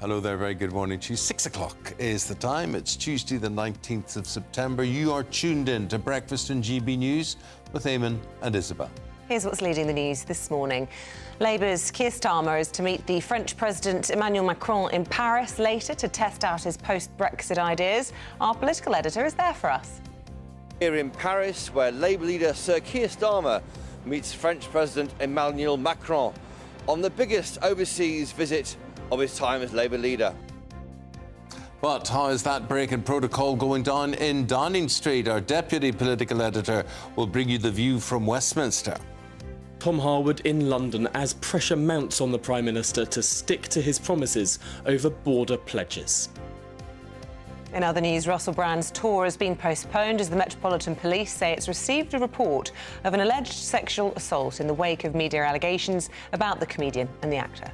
Hello there, very good morning to you. 6 o'clock is the time. It's Tuesday the 19th of September. You are tuned in to Breakfast in GB News with Eamonn and Isabel. Here's what's leading the news this morning. Labour's Keir Starmer is to meet the French President Emmanuel Macron in Paris later to test out his post-Brexit ideas. Our political editor is there for us. Here in Paris, where Labour leader Sir Keir Starmer meets French President Emmanuel Macron on the biggest overseas visit of his time as Labour leader. But how is that break in protocol going down in Downing Street? Our deputy political editor will bring you the view from Westminster. Tom Harwood in London as pressure mounts on the Prime Minister to stick to his promises over border pledges. In other news, Russell Brand's tour has been postponed as the Metropolitan Police say it's received a report of an alleged sexual assault in the wake of media allegations about the comedian and the actor.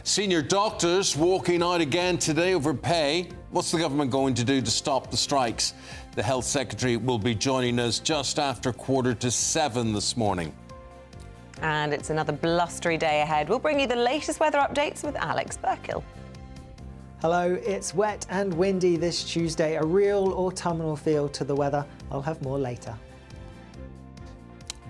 Senior doctors walking out again today over pay. What's the government going to do to stop the strikes? The Health Secretary will be joining us just after 6:45 this morning. And it's another blustery day ahead. We'll bring you the latest weather updates with Alex Burkill. Hello, it's wet and windy this Tuesday, a real autumnal feel to the weather. I'll have more later.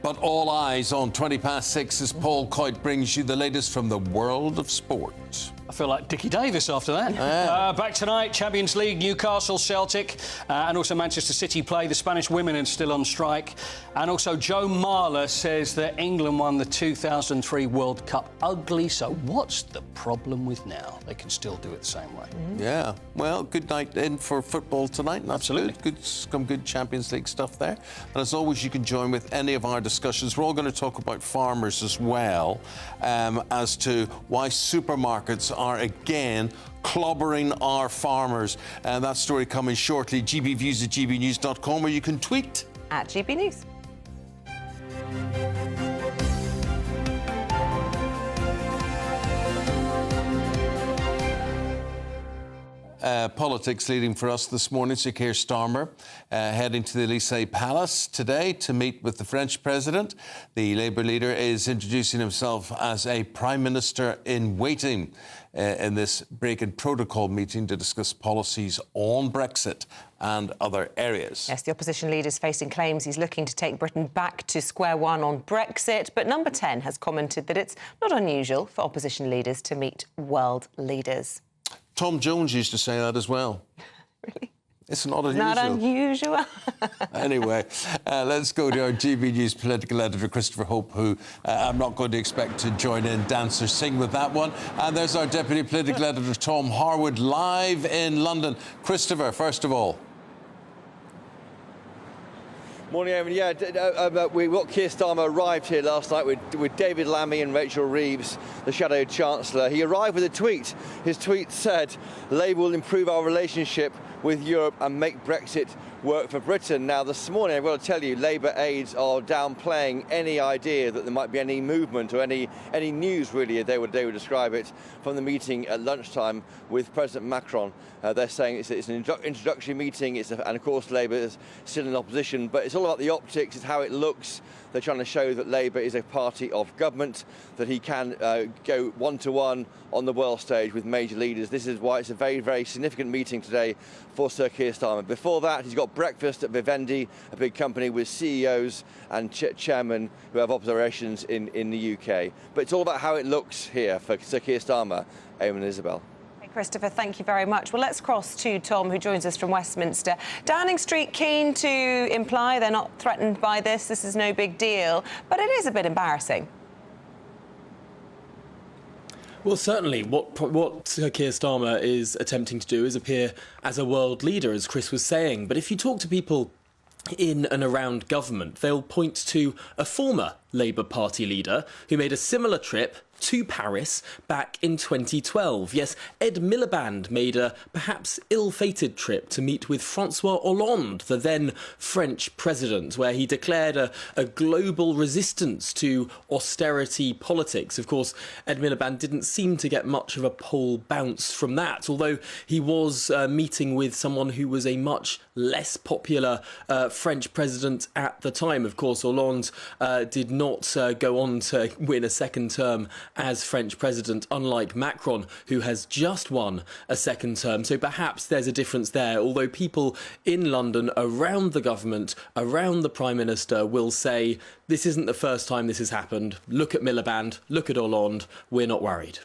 But all eyes on 6:20 as Paul Coyte brings you the latest from the world of sport. I feel like Dickie Davis after that. Back tonight, Champions League, Newcastle, Celtic, and also Manchester City play. The Spanish women are still on strike. And also Joe Marler says that England won the 2003 World Cup ugly, so what's the problem with now? They can still do it the same way. Yeah, well, good night in for football tonight. And Absolutely. Some good Champions League stuff there. And as always, you can join with any of our discussions. We're all going to talk about farmers as well, as to why supermarkets are again clobbering our farmers. And that story coming shortly. GBviews at gbnews.com, where you can tweet At GB News. Politics leading for us this morning. Sir Keir Starmer heading to the Elysee Palace today to meet with the French President. The Labour leader is introducing himself as a Prime Minister in waiting in this break-in protocol meeting to discuss policies on Brexit and other areas. Yes, the opposition leader is facing claims he's looking to take Britain back to square one on Brexit. But Number 10 has commented that it's not unusual for opposition leaders to meet world leaders. Tom Jones used to say that as well. Really? It's not unusual. Not unusual. Anyway, let's go to our GB News political editor, Christopher Hope, who I'm not going to expect to join in, dance or sing with that one. And there's our deputy political editor, Tom Harwood, live in London. Christopher, first of all. Morning, Eamonn. Yeah, Keir Starmer arrived here last night with David Lammy and Rachel Reeves, the Shadow Chancellor. He arrived with a tweet. His tweet said, "Labour will improve our relationship with Europe and make Brexit work for Britain." Now, this morning, I've got to tell you, Labour aides are downplaying any idea that there might be any movement or any news, really, they would describe it, from the meeting at lunchtime with President Macron. They're saying it's an introductory meeting, and of course Labour is still in opposition, but it's all about the optics, it's how it looks. They're trying to show that Labour is a party of government, that he can go one-to-one on the world stage with major leaders. This is why it's a very, very significant meeting today for Sir Keir Starmer. Before that, he's got breakfast at Vivendi, a big company with CEOs and chairmen who have operations in the UK. But it's all about how it looks here for Sir Keir Starmer. Eamonn and Isabel. Christopher, thank you very much. Well, let's cross to Tom, who joins us from Westminster. Downing Street keen to imply they're not threatened by this. This is no big deal, but it is a bit embarrassing. Well, certainly, what Sir Keir Starmer is attempting to do is appear as a world leader, as Chris was saying. But if you talk to people in and around government, they'll point to a former Labour Party leader who made a similar trip to Paris back in 2012. Yes, Ed Miliband made a perhaps ill-fated trip to meet with Francois Hollande, the then French president, where he declared a global resistance to austerity politics. Of course, Ed Miliband didn't seem to get much of a poll bounce from that, although he was meeting with someone who was a much less popular French president at the time. Of course, Hollande did not go on to win a second term as French president, unlike Macron, who has just won a second term. So perhaps there's a difference there, although people in London, around the government, around the Prime Minister, will say this isn't the first time this has happened. Look at Miliband, look at Hollande, we're not worried.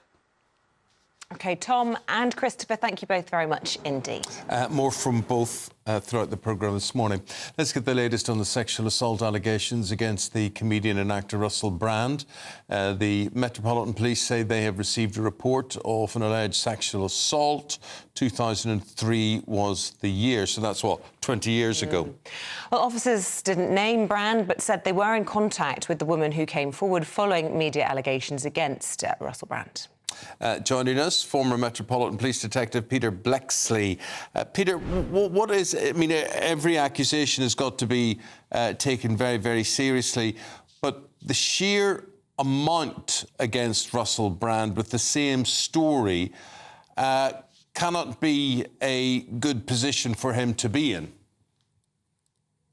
OK, Tom and Christopher, thank you both very much indeed. More from both throughout the programme this morning. Let's get the latest on the sexual assault allegations against the comedian and actor Russell Brand. The Metropolitan Police say they have received a report of an alleged sexual assault. 2003 was the year, so that's what, 20 years ago. Well, officers didn't name Brand, but said they were in contact with the woman who came forward following media allegations against Russell Brand. Joining us, former Metropolitan Police Detective Peter Blexley. Peter, what is... I mean, every accusation has got to be taken very, very seriously, but the sheer amount against Russell Brand with the same story cannot be a good position for him to be in.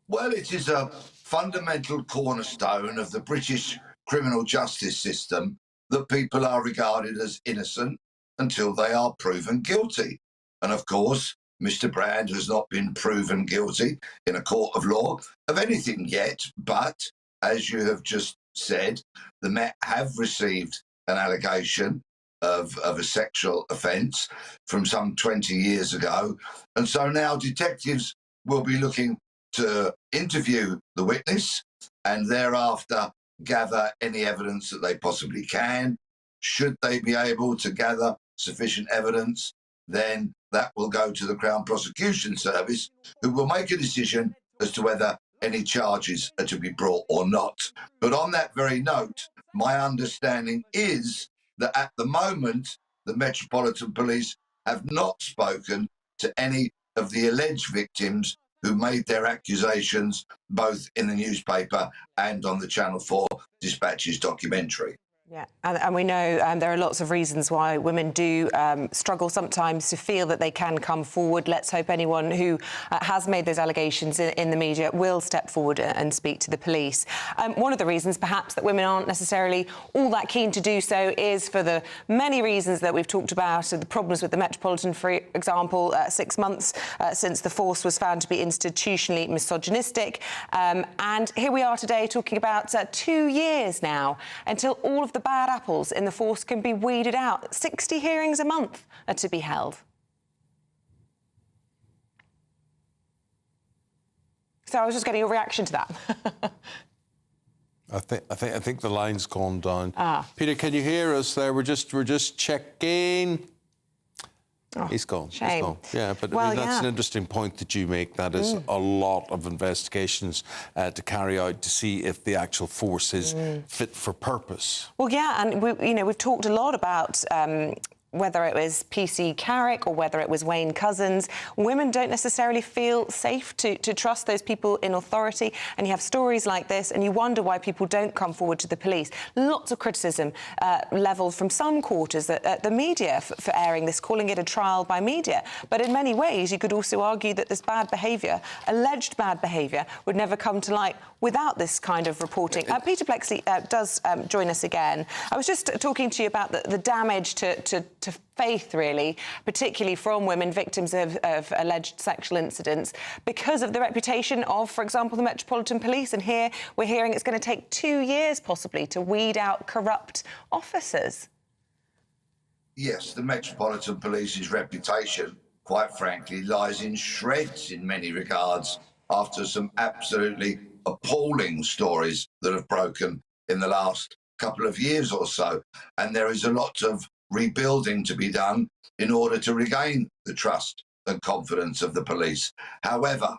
Well, it is a fundamental cornerstone of the British criminal justice system that people are regarded as innocent until they are proven guilty. And of course, Mr. Brand has not been proven guilty in a court of law of anything yet. But as you have just said, the Met have received an allegation of a sexual offence from some 20 years ago. And so now detectives will be looking to interview the witness and thereafter gather any evidence that they possibly can. Should they be able to gather sufficient evidence, then that will go to the Crown Prosecution Service, who will make a decision as to whether any charges are to be brought or not. But on that very note, my understanding is that at the moment, the Metropolitan Police have not spoken to any of the alleged victims who made their accusations both in the newspaper and on the Channel 4 Dispatches documentary. Yeah, and we know there are lots of reasons why women do struggle sometimes to feel that they can come forward. Let's hope anyone who has made those allegations in the media will step forward and speak to the police. One of the reasons, perhaps, that women aren't necessarily all that keen to do so is for the many reasons that we've talked about, the problems with the Metropolitan, for example, 6 months since the force was found to be institutionally misogynistic. And here we are today talking about 2 years now until all of the bad apples in the force can be weeded out. 60 hearings a month are to be held. So I was just getting a reaction to that. I think the line's gone down. Peter, can you hear us there? We're just checking. Oh, he's gone. Shame. He's gone. Yeah, but well, I mean, that's an interesting point that you make. That is a lot of investigations to carry out to see if the actual force is fit for purpose. Well, yeah, and we've talked a lot about whether it was PC Carrick or whether it was Wayne Couzens. Women don't necessarily feel safe to trust those people in authority, and you have stories like this and you wonder why people don't come forward to the police. Lots of criticism levelled from some quarters at the media for airing this, calling it a trial by media. But in many ways, you could also argue that this bad behaviour, alleged bad behaviour, would never come to light without this kind of reporting. Peter Blexley does join us again. I was just talking to you about the damage to faith, really, particularly from women victims of alleged sexual incidents, because of the reputation of, for example, the Metropolitan Police. And here we're hearing it's going to take 2 years, possibly, to weed out corrupt officers. Yes, the Metropolitan Police's reputation, quite frankly, lies in shreds in many regards after some absolutely appalling stories that have broken in the last couple of years or so. And there is a lot of rebuilding to be done in order to regain the trust and confidence of the police. However,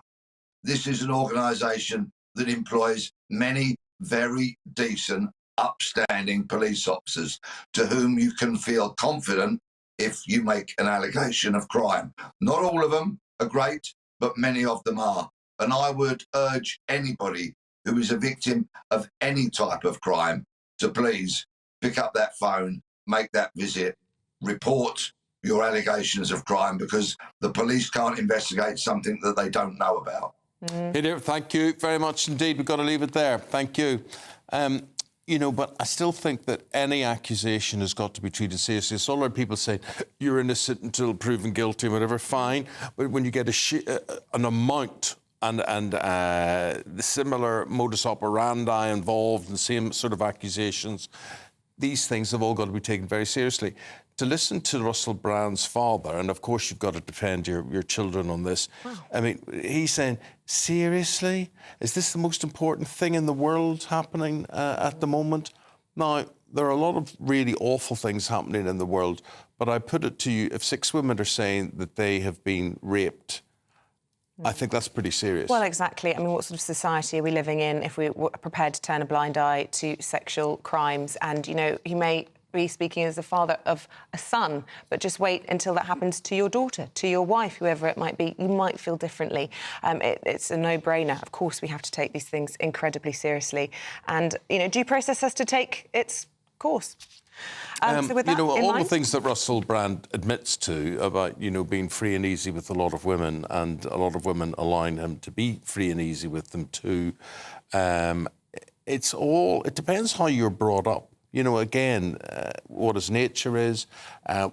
this is an organisation that employs many very decent, upstanding police officers to whom you can feel confident if you make an allegation of crime. Not all of them are great, but many of them are. And I would urge anybody who is a victim of any type of crime to please pick up that phone, make that visit, report your allegations of crime, because the police can't investigate something that they don't know about. Peter, thank you very much indeed. We've got to leave it there. Thank you. You know, but I still think that any accusation has got to be treated seriously. So a lot of people say, you're innocent until proven guilty, whatever, fine. But when you get an amount and the similar modus operandi involved and the same sort of accusations, these things have all got to be taken very seriously. To listen to Russell Brand's father, and of course you've got to defend your children on this. Wow. I mean, he's saying, seriously? Is this the most important thing in the world happening at the moment? Now, there are a lot of really awful things happening in the world, but I put it to you, if 6 women are saying that they have been raped, I think that's pretty serious. Well, exactly. I mean, what sort of society are we living in if we're prepared to turn a blind eye to sexual crimes? And, you know, you may be speaking as a father of a son, but just wait until that happens to your daughter, to your wife, whoever it might be. You might feel differently. It's a no-brainer. Of course, we have to take these things incredibly seriously. And, you know, due process has to take its course. So with that all the things that Russell Brand admits to about, you know, being free and easy with a lot of women and a lot of women allowing him to be free and easy with them too, it depends how you're brought up. You know, again, what his nature is,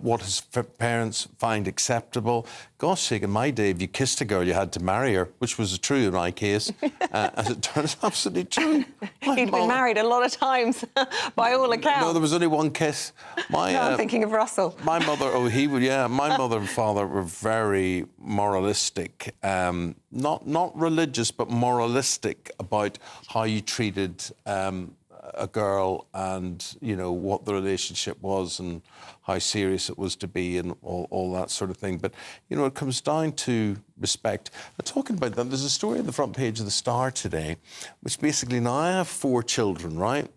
what his parents find acceptable. Gosh sake, in my day, if you kissed a girl, you had to marry her, which was true in my case. As it turns out, absolutely true. He'd been married a lot of times, by all accounts. No, there was only one kiss. I'm thinking of Russell. My mother, my mother and father were very moralistic. Not religious, but moralistic about how you treated a girl and, you know, what the relationship was and how serious it was to be and all that sort of thing. But, you know, it comes down to respect. And talking about that, there's a story on the front page of the Star today, which basically, now I have 4 children, right?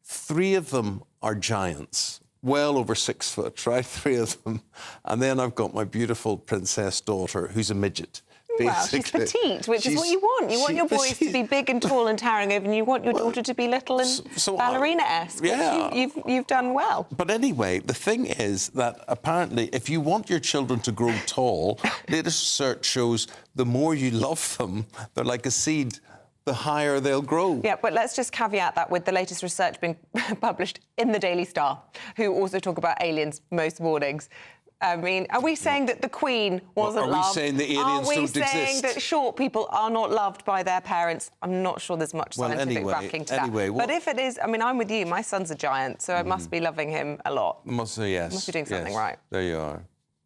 3 of them are giants, well over 6 foot, right? 3 of them. And then I've got my beautiful princess daughter, who's a midget. Well, she's petite, which is what you want. You want your boys to be big and tall and towering over, and you want your daughter to be little and ballerina-esque. Yeah. You've done well. But anyway, the thing is that apparently if you want your children to grow tall, latest research shows the more you love them, they're like a seed, the higher they'll grow. Yeah, but let's just caveat that with the latest research being published in the Daily Star, who also talk about aliens most mornings. I mean, are we saying that the Queen wasn't loved? Are we saying that aliens don't exist? Are we saying that short people are not loved by their parents? I'm not sure there's much scientific backing to that. But if it is, I mean, I'm with you. My son's a giant, so I must be loving him a lot. Yes. Must be doing something right. There you are.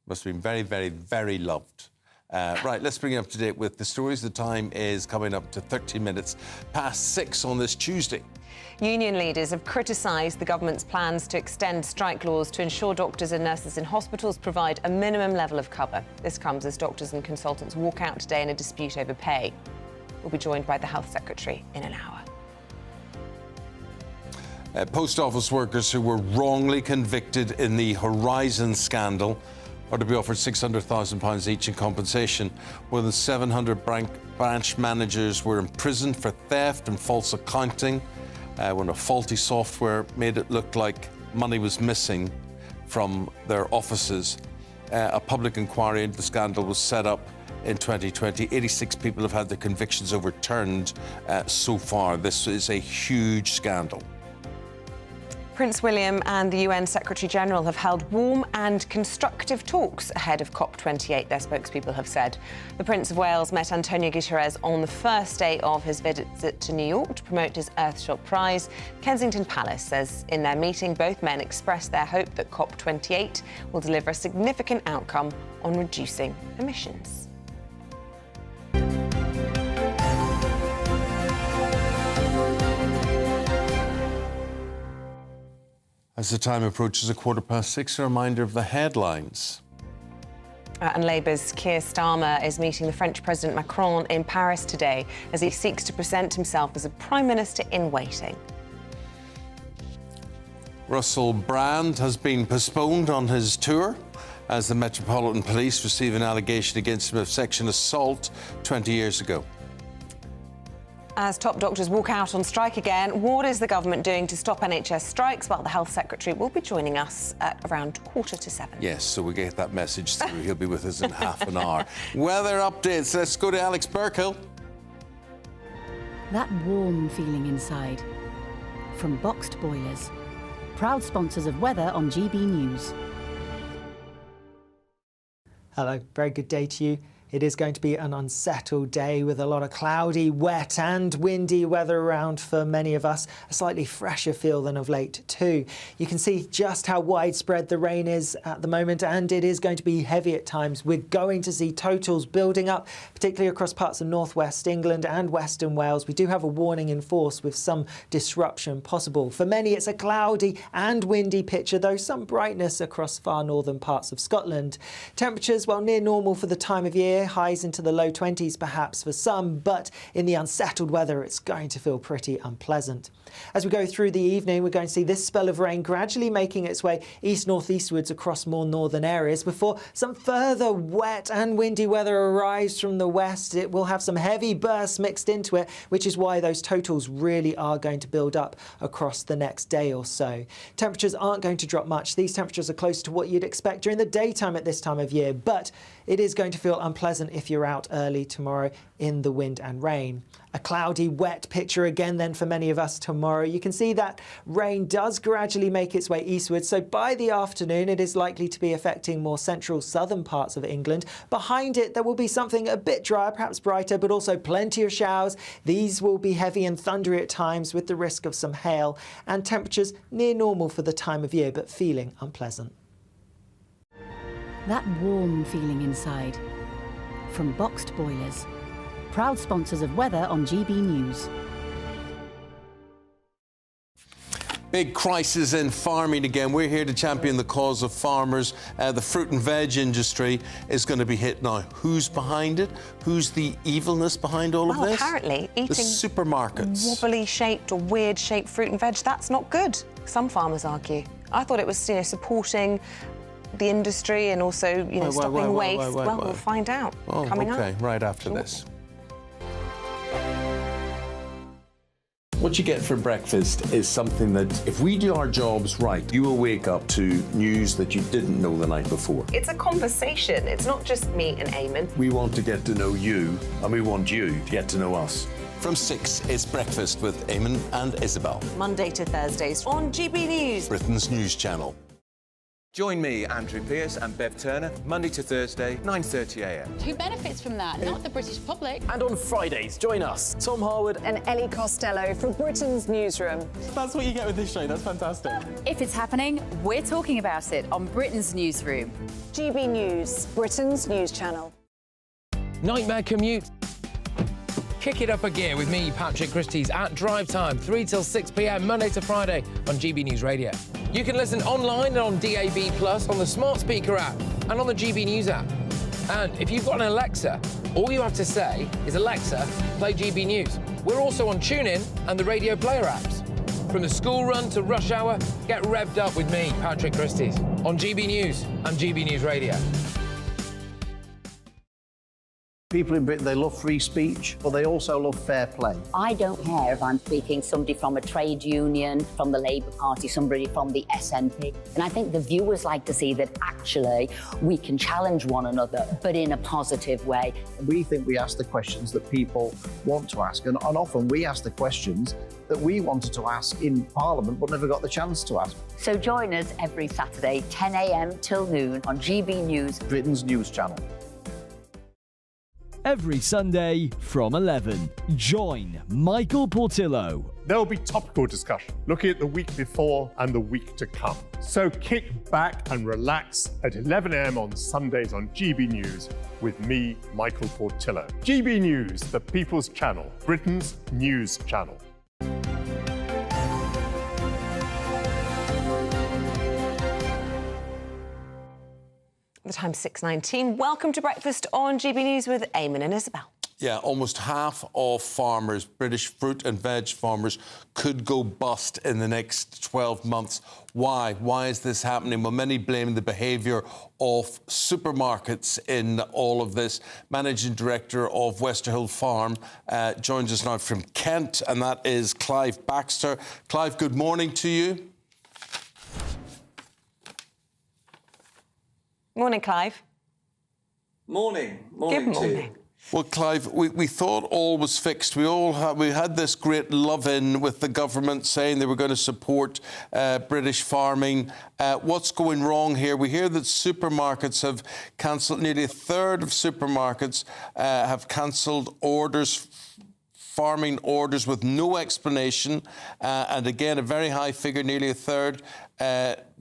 Must have been very, very, very loved. Right, let's bring you up to date with the stories. The time is coming up to 30 minutes past 6 on this Tuesday. Union leaders have criticised the government's plans to extend strike laws to ensure doctors and nurses in hospitals provide a minimum level of cover. This comes as doctors and consultants walk out today in a dispute over pay. We'll be joined by the Health Secretary in an hour. Post office workers who were wrongly convicted in the Horizon scandal are to be offered £600,000 each in compensation. More than 700 branch managers were imprisoned for theft and false accounting when a faulty software made it look like money was missing from their offices. A public inquiry into the scandal was set up in 2020. 86 people have had their convictions overturned so far. This is a huge scandal. Prince William and the UN Secretary-General have held warm and constructive talks ahead of COP28, their spokespeople have said. The Prince of Wales met Antonio Guterres on the first day of his visit to New York to promote his Earthshot prize. Kensington Palace says in their meeting, both men expressed their hope that COP28 will deliver a significant outcome on reducing emissions. As the time approaches 6:15, a reminder of the headlines. And Labour's Keir Starmer is meeting the French President Macron in Paris today as he seeks to present himself as a Prime Minister in waiting. Russell Brand has been postponed on his tour as the Metropolitan Police receive an allegation against him of sexual assault 20 years ago. As top doctors walk out on strike again, what is the government doing to stop NHS strikes? Well, the Health Secretary will be joining us at around 7:15. Yes, so we get that message through. He'll be with us in half an hour. Weather updates. Let's go to Alex Burkhill. That warm feeling inside. From boxed boilers. Proud sponsors of weather on GB News. Hello, very good day to you. It is going to be an unsettled day with a lot of cloudy, wet and windy weather around for many of us. A slightly fresher feel than of late too. You can see just how widespread the rain is at the moment, and it is going to be heavy at times. We're going to see totals building up, particularly across parts of northwest England and western Wales. We do have a warning in force with some disruption possible. For many, it's a cloudy and windy picture, though some brightness across far northern parts of Scotland. Temperatures, well, near normal for the time of year. Highs into the low 20s perhaps for some, but in the unsettled weather it's going to feel pretty unpleasant. As we go through the evening, we're going to see this spell of rain gradually making its way east-northeastwards across more northern areas before some further wet and windy weather arrives from the west. It will have some heavy bursts mixed into it, which is why those totals really are going to build up across the next day or so. Temperatures aren't going to drop much. These temperatures are close to what you'd expect during the daytime at this time of year, but it is going to feel unpleasant if you're out early tomorrow in the wind and rain. A cloudy, wet picture again then for many of us tomorrow. You can see that rain does gradually make its way eastward, so by the afternoon it is likely to be affecting more central southern parts of England. Behind it there will be something a bit drier, perhaps brighter, but also plenty of showers. These will be heavy and thundery at times with the risk of some hail, and temperatures near normal for the time of year but feeling unpleasant. That warm feeling inside. From boxed boilers. Proud sponsors of weather on GB News. Big crisis in farming again. We're here to champion the cause of farmers. The fruit and veg industry is going to be hit now. Who's behind it? Who's the evilness behind all of this? Apparently eating the supermarkets. Wobbly-shaped or weird-shaped fruit and veg, that's not good, some farmers argue. I thought it was, supporting the industry and also, stopping waste. Well, we'll find out coming up. Okay, right after this. What you get for breakfast is something that, if we do our jobs right, you will wake up to news that you didn't know the night before. It's a conversation. It's not just me and Eamonn. We want to get to know you, and we want you to get to know us. From 6, it's Breakfast with Eamonn and Isabel. Monday to Thursdays on GB News, Britain's news channel. Join me, Andrew Pearce and Bev Turner, Monday to Thursday, 9:30 a.m. Who benefits from that? Not the British public. And on Fridays, join us, Tom Harwood and Ellie Costello from Britain's Newsroom. That's what you get with this show. That's fantastic. If it's happening, we're talking about it on Britain's Newsroom. GB News, Britain's news channel. Nightmare commute. Kick it up a gear with me, Patrick Christie's, at Drive Time, 3 till 6 p.m, Monday to Friday on GB News Radio. You can listen online and on DAB+, on the smart speaker app, and on the GB News app. And if you've got an Alexa, all you have to say is, Alexa, play GB News. We're also on TuneIn and the Radio Player apps. From the school run to rush hour, get revved up with me, Patrick Christie's, on GB News and GB News Radio. People in Britain, they love free speech, but they also love fair play. I don't care if I'm speaking somebody from a trade union, from the Labour Party, somebody from the SNP. And I think the viewers like to see that actually we can challenge one another, but in a positive way. We think we ask the questions that people want to ask, and often we ask the questions that we wanted to ask in Parliament but never got the chance to ask. So join us every Saturday, 10 a.m. till noon on GB News, Britain's news channel. Every Sunday from 11, join Michael Portillo. There will be topical discussion, looking at the week before and the week to come. So kick back and relax at 11 a.m. on Sundays on GB News with me, Michael Portillo. GB News, the People's Channel, Britain's news channel. The time's 6:19. Welcome to Breakfast on GB News with Eamonn and Isabel. Yeah, almost half of farmers, British fruit and veg farmers, could go bust in the next 12 months. Why? Why is this happening? Well, many blame the behaviour of supermarkets in all of this. Managing Director of Westerhill Farm joins us now from Kent, and that is Clive Baxter. Clive, good morning to you. Morning, Clive. Morning. Good morning. Well, Clive, we thought all was fixed. We had this great love-in with the government saying they were going to support British farming. What's going wrong here? We hear that supermarkets have cancelled, nearly a third of supermarkets have cancelled orders, farming orders with no explanation. And again, a very high figure, nearly a third,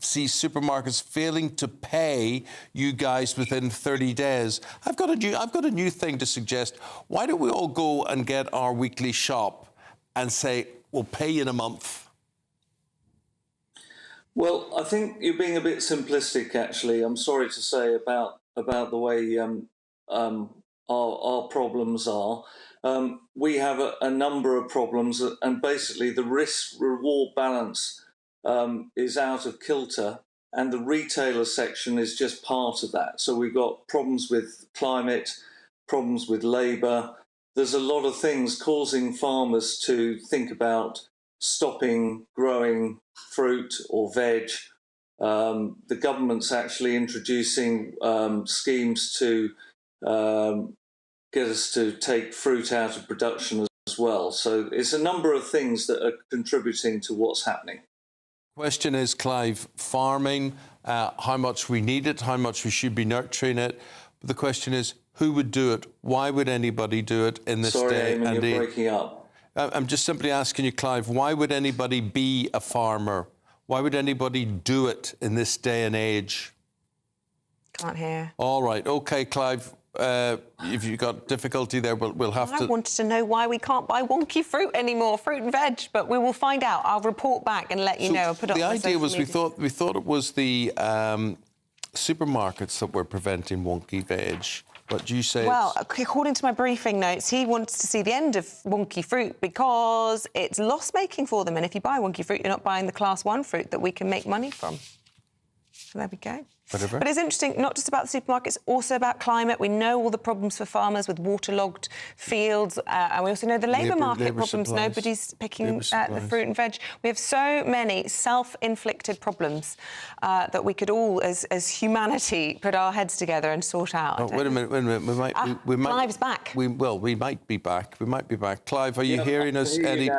sees supermarkets failing to pay you guys within 30 days. I've got a new thing to suggest. Why don't we all go and get our weekly shop and say, we'll pay you in a month? Well, I think you're being a bit simplistic, actually. I'm sorry to say about the way our problems are. We have a number of problems, and basically the risk-reward balance is out of kilter, and the retailer section is just part of that. So we've got problems with climate, problems with labour. There's a lot of things causing farmers to think about stopping growing fruit or veg. The government's actually introducing schemes to get us to take fruit out of production as well. So it's a number of things that are contributing to what's happening. Question is, Clive, farming, how much we need it, how much we should be nurturing it. But the question is, who would do it? Why would anybody do it in this day Eamonn, and age? you're breaking up. I'm just simply asking you, Clive, why would anybody be a farmer? Why would anybody do it in this day and age? Can't hear. All right. OK, Clive, if you've got difficulty there, we'll have to... I wanted to know why we can't buy wonky fruit anymore, fruit and veg, but we will find out. I'll report back and let you know. I'll put it on my social media. The idea was we thought it was the supermarkets that were preventing wonky veg. But do you say... Well, according to my briefing notes, he wants to see the end of wonky fruit because it's loss-making for them. And if you buy wonky fruit, you're not buying the Class 1 fruit that we can make money from. So there we go. Whatever. But it's interesting, not just about the supermarkets, also about climate. We know all the problems for farmers with waterlogged fields, and we also know the labour market problems. Supplies. Nobody's picking the fruit and veg. We have so many self-inflicted problems that we could all, as humanity, put our heads together and sort out. Oh, wait a minute. We might. Clive's back. We might be back. We might be back. Clive, are you hearing us? Eddie?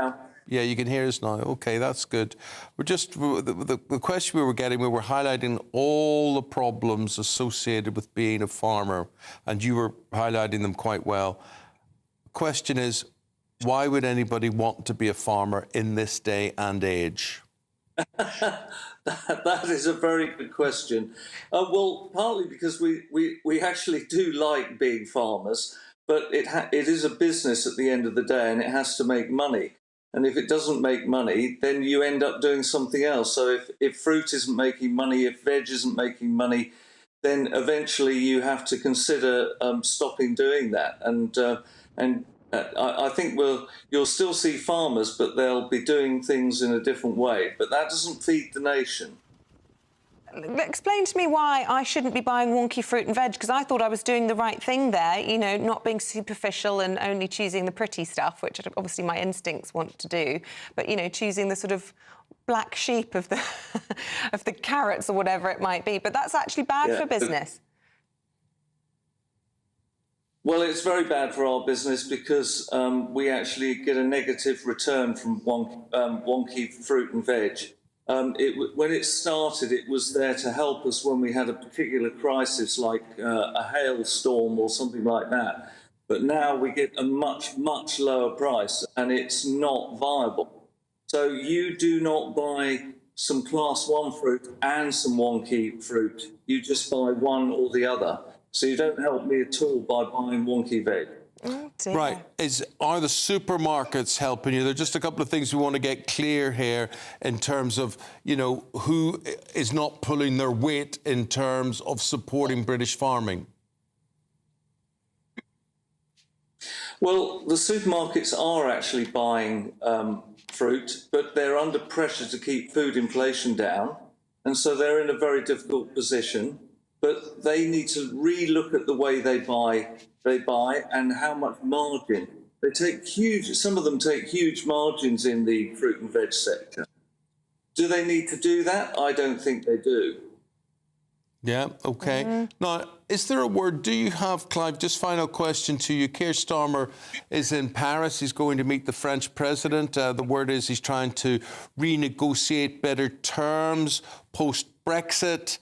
Yeah, you can hear us now. OK, that's good. We're just... The question we were getting, we were highlighting all the problems associated with being a farmer, and you were highlighting them quite well. The question is, why would anybody want to be a farmer in this day and age? That is a very good question. Well, partly because we actually do like being farmers, but it is a business at the end of the day, and it has to make money. And if it doesn't make money, then you end up doing something else. So if fruit isn't making money, if veg isn't making money, then eventually you have to consider stopping doing that. And I think you'll still see farmers, but they'll be doing things in a different way. But that doesn't feed the nation. Explain to me why I shouldn't be buying wonky fruit and veg, because I thought I was doing the right thing there, you know, not being superficial and only choosing the pretty stuff, which obviously my instincts want to do, but, you know, choosing the sort of black sheep of the of the carrots or whatever it might be. But that's actually bad for business. Well, it's very bad for our business because we actually get a negative return from wonky fruit and veg. When it started, it was there to help us when we had a particular crisis, like a hailstorm or something like that. But now we get a much, much lower price, and it's not viable. So you do not buy some Class 1 fruit and some wonky fruit. You just buy one or the other. So you don't help me at all by buying wonky veg. Oh, dear. Right. Are the supermarkets helping you? There are just a couple of things we want to get clear here in terms of, you know, who is not pulling their weight in terms of supporting British farming. Well, the supermarkets are actually buying fruit, but they're under pressure to keep food inflation down, and so they're in a very difficult position. But they need to re-look at the way they buy and how much margin. They take some of them take huge margins in the fruit and veg sector. Do they need to do that? I don't think they do. Yeah, OK. Now, is there a word, do you have, Clive, just final question to you. Keir Starmer is in Paris. He's going to meet the French president. The word is he's trying to renegotiate better terms post-Brexit.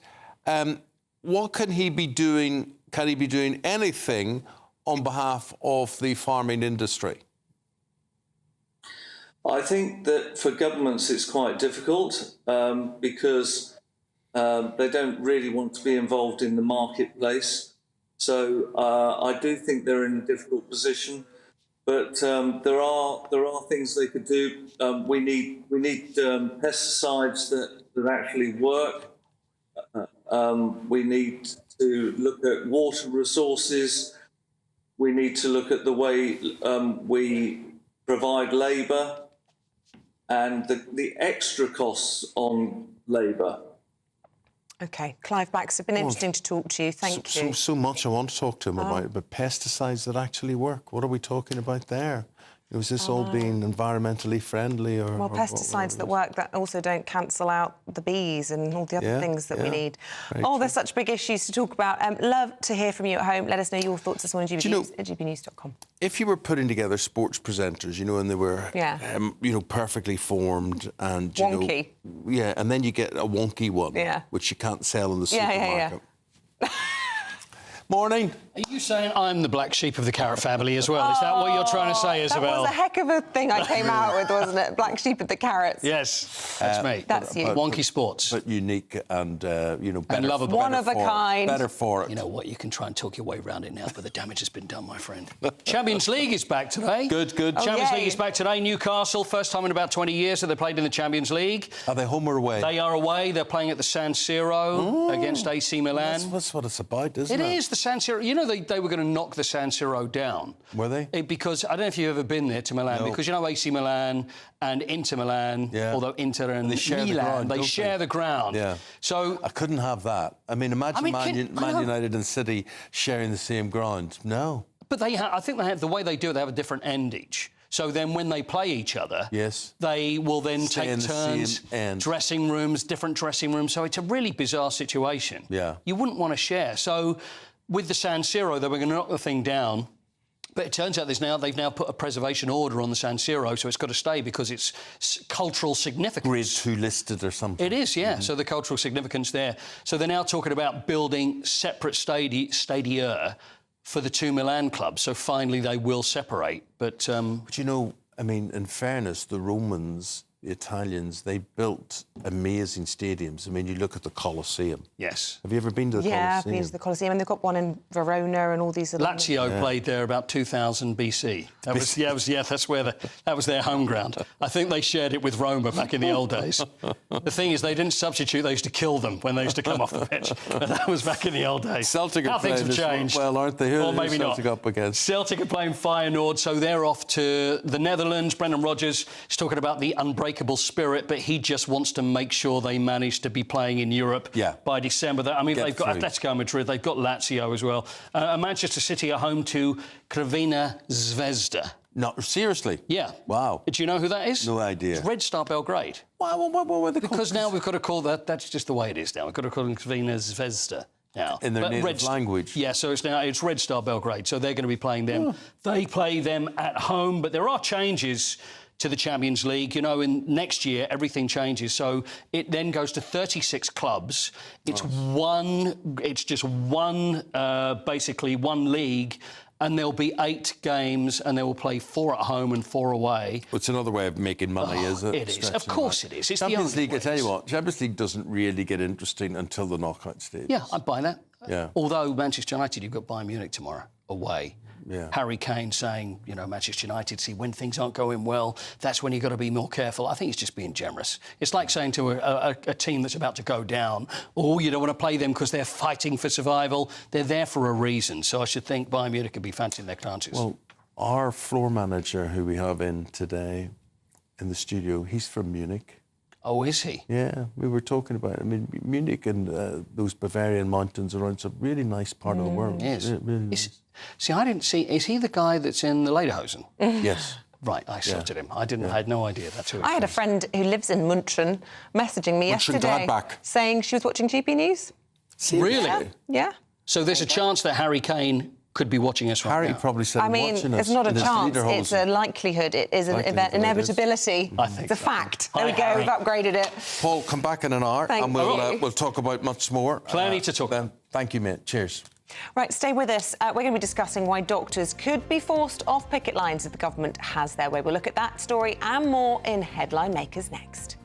What can he be doing? Can he be doing anything on behalf of the farming industry? I think that for governments it's quite difficult because they don't really want to be involved in the marketplace. So I do think they're in a difficult position. But there are things they could do. We need pesticides that actually work. We need to look at water resources. We need to look at the way we provide labour and the extra costs on labour. OK. Clive Baxter, it's been interesting to talk to you. Thank you. So much I want to talk to him about, but pesticides that actually work. What are we talking about there? Is this all being environmentally friendly? Or pesticides that work that also don't cancel out the bees and all the other things that we need. There's such big issues to talk about. Love to hear from you at home. Let us know your thoughts this morning, GBNews at gbnews.com. If you were putting together sports presenters, and they were, perfectly formed and, wonky. And then you get a wonky one, which you can't sell in the supermarket. Morning. Are you saying I'm the black sheep of the carrot family as well? Is that what you're trying to say, Isabel? That was a heck of a thing I came out with, wasn't it? Black sheep of the carrots. Yes, that's me. That's you. Wonky sports. But unique and, better. And lovable. One of a kind. Better for it. You know what? You can try and talk your way around it now, but the damage has been done, my friend. Champions League is back today. Good. Champions League is back today. Newcastle, first time in about 20 years that they played in the Champions League. Are they home or away? They are away. They're playing at the San Siro against AC Milan. That's what it's about, isn't it? It is, the San Siro. You know, they were going to knock the San Siro down. Were they? Because I don't know if you've ever been there to Milan, because AC Milan and Inter Milan, although Inter and Milan, they share the ground. Yeah. So I couldn't have that. I mean, imagine Man United and City sharing the same ground. No. But I think they have the way they do it. They have a different end each. So then when they play each other, they will then take turns, dressing rooms, different dressing rooms. So it's a really bizarre situation. Yeah. You wouldn't want to share. So with the San Siro, they were going to knock the thing down. But it turns out they've now put a preservation order on the San Siro, so it's got to stay because it's cultural significance. Grid 2 listed or something. It is, yeah. So the cultural significance there. So they're now talking about building separate stadia for the two Milan clubs. So finally they will separate. But I mean, in fairness, the Romans, the Italians, they built amazing stadiums. I mean, you look at the Colosseum. Yes. Have you ever been to the Colosseum? Yeah, I've been to the Colosseum, and they've got one in Verona and all these other... Lazio played there about 2000 BC. That was their home ground. I think they shared it with Roma back in the old days. The thing is, they didn't substitute, they used to kill them when they used to come off the pitch. But that was back in the old days. Celtic are things have changed. Well, aren't they? Who or maybe Celtic not. Up against? Celtic are playing Feyenoord, so they're off to the Netherlands. Brendan Rodgers is talking about the unbreakable spirit, but he just wants to make sure they manage to be playing in Europe by December. I mean, they've got Atletico Madrid, they've got Lazio as well. Manchester City are home to Crvena Zvezda. No, seriously? Yeah. Wow. Do you know who that is? No idea. It's Red Star Belgrade. What were they called? Because now we've got to call that's just the way it is now. We've got to call them Crvena Zvezda now. In their native language? Yeah, so it's Red Star Belgrade, so they're going to be playing them. They play them at home, but there are changes to the Champions League. You know, in next year, everything changes. So it then goes to 36 clubs. It's just basically one league, and there'll be 8 games, and they will play 4 at home and 4 away. It's another way of making money, is it? It is. Of course it is. It's Champions the League, I tell you what, Champions League doesn't really get interesting until the knockout stage. Yeah, I'd buy that. Yeah. Although Manchester United, you've got Bayern Munich tomorrow, away. Yeah. Harry Kane saying, Manchester United, see, when things aren't going well, that's when you've got to be more careful. I think he's just being generous. It's like saying to a team that's about to go down, you don't want to play them because they're fighting for survival. They're there for a reason. So I should think Bayern Munich could be fancying their chances. Well, our floor manager, who we have in today in the studio, he's from Munich. Oh, is he? Yeah, we were talking about it. I mean, Munich and those Bavarian mountains around, it's a really nice part of the world. It is. Really nice. See, I didn't see... Is he the guy that's in the Lederhosen? Yes. Right, I sorted him. I had no idea. That's who it I had a friend who lives in München messaging me yesterday saying she was watching GB News. Really? Yeah. So there's a chance that Harry Kane could be watching us right now. Harry probably said watching us. It's not a in his chance, leaderhosen. it's a likelihood. It is an inevitability. I think it's a so. fact. There we go, we've upgraded it. Paul, come back in an hour and we'll talk about much more. Plenty to talk about. Thank you, mate. Cheers. Right, stay with us. We're going to be discussing why doctors could be forced off picket lines if the government has their way. We'll look at that story and more in Headline Makers next.